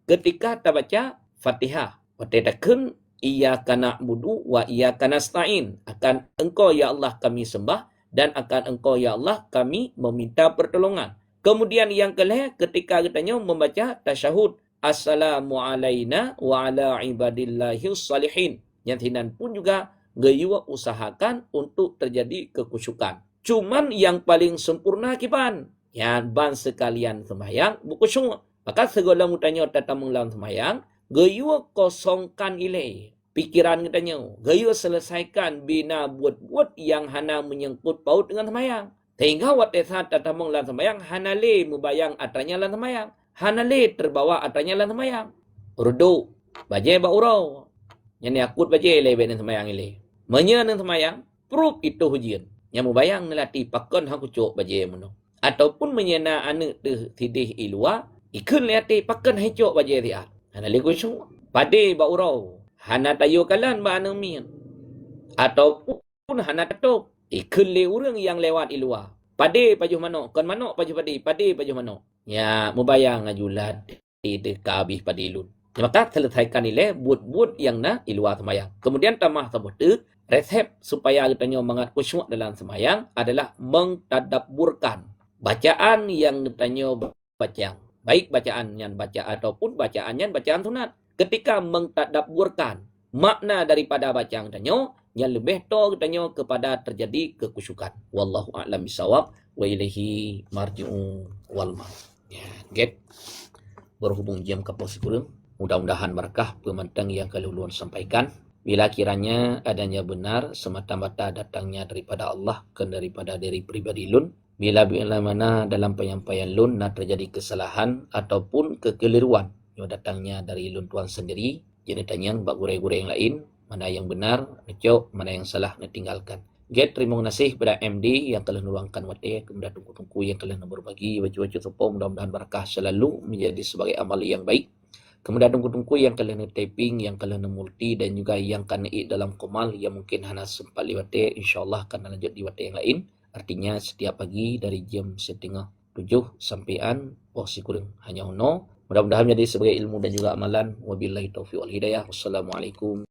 ketika kita baca Fatihah. Watadakan iyyaka na'budu wa iyyaka nasta'in. Akan engkau ya Allah kami sembah dan akan engkau ya Allah kami meminta pertolongan. Kemudian yang kelih ketika katanya membaca tasyahud. Assalamu alayna wa ala ibadillahis salihin. Yang tinan pun juga gaya usahakan untuk terjadi kekhusyukan. Cuman yang paling sempurna kiban. Yang ban sekalian sembahyang berkhusyuk. Maka segala mutanya tatang dalam sembahyang, gaya kosongkan ilai. Pikiran katanya, gaya selesaikan bina buat-buat yang hana menyangkut paut dengan sembahyang. Sehingga waktu saat tatang dalam sembahyang, hana le membayang atanya dalam sembahyang. Hana le terbawa atanya dalam sembahyang. Urdu, bajai ba'urau. Yang ni akut bajai le bina sembahyang ilai. Menyenang semayang, proof itu hujian. Yang membayang ngelati pakon haku cok bajai muno. Ataupun menyena anak tu tidih ilua, ikun liati pakon hai cok bajai riat. Hana liku syuk. Pade ba urau. Hana tayo kalan ba anamian. Ataupun hana tatok. Ikun le orang yang lewat ilua. Pade pajuh mano. Kon mano pajuh pade. Pade pajuh mano. Ya, membayang ajulat. Ide kabih pade ilun. Maka selesaikan nilai buat-buat yang na ilua semayang. Kemudian tamah sebut Resep supaya katanya mengat khusyuk dalam sembahyang adalah mentadabburkan bacaan yang katanya bacaan. Baik bacaan yang baca ataupun bacaan yang bacaan sunat. Ketika mentadabburkan makna daripada bacaan katanya, yang lebih to katanya kepada terjadi kekhusyukan. Wallahu a'lam bisawab wa ilaihi marji'u wal mar. Ya, get berhubung jam kapal kurang. Mudah-mudahan berkah pemantang yang kaluluan sampaikan. Bila kiranya adanya benar semata-mata datangnya daripada Allah, bukan daripada diri pribadi lun. Bila mana dalam penyampaian lun nak terjadi kesalahan ataupun kekeliruan yang datangnya dari lun tuan sendiri, jadi tanya bak gurai-gurai yang lain, mana yang benar, necok, mana yang salah, nak tinggalkan. Get terima kasih kepada MD yang telah meluangkan waktu, kemudian tungku-tungku yang telah berbagi, baju-baju sopo, mudah-mudahan berkah selalu menjadi sebagai amal yang baik. Kemudian tungku-tungku yang kalian typing, yang kalian multi dan juga yang kena dalam komal yang mungkin hanya sempat lewat insyaAllah akan lanjut di waktu yang lain. Artinya setiap pagi dari jam 6:30 sampai waktu kurang hanya uno. Mudah-mudahan menjadi sebagai ilmu dan juga amalan. Wabillahi taufiq wal hidayah. Wassalamualaikum.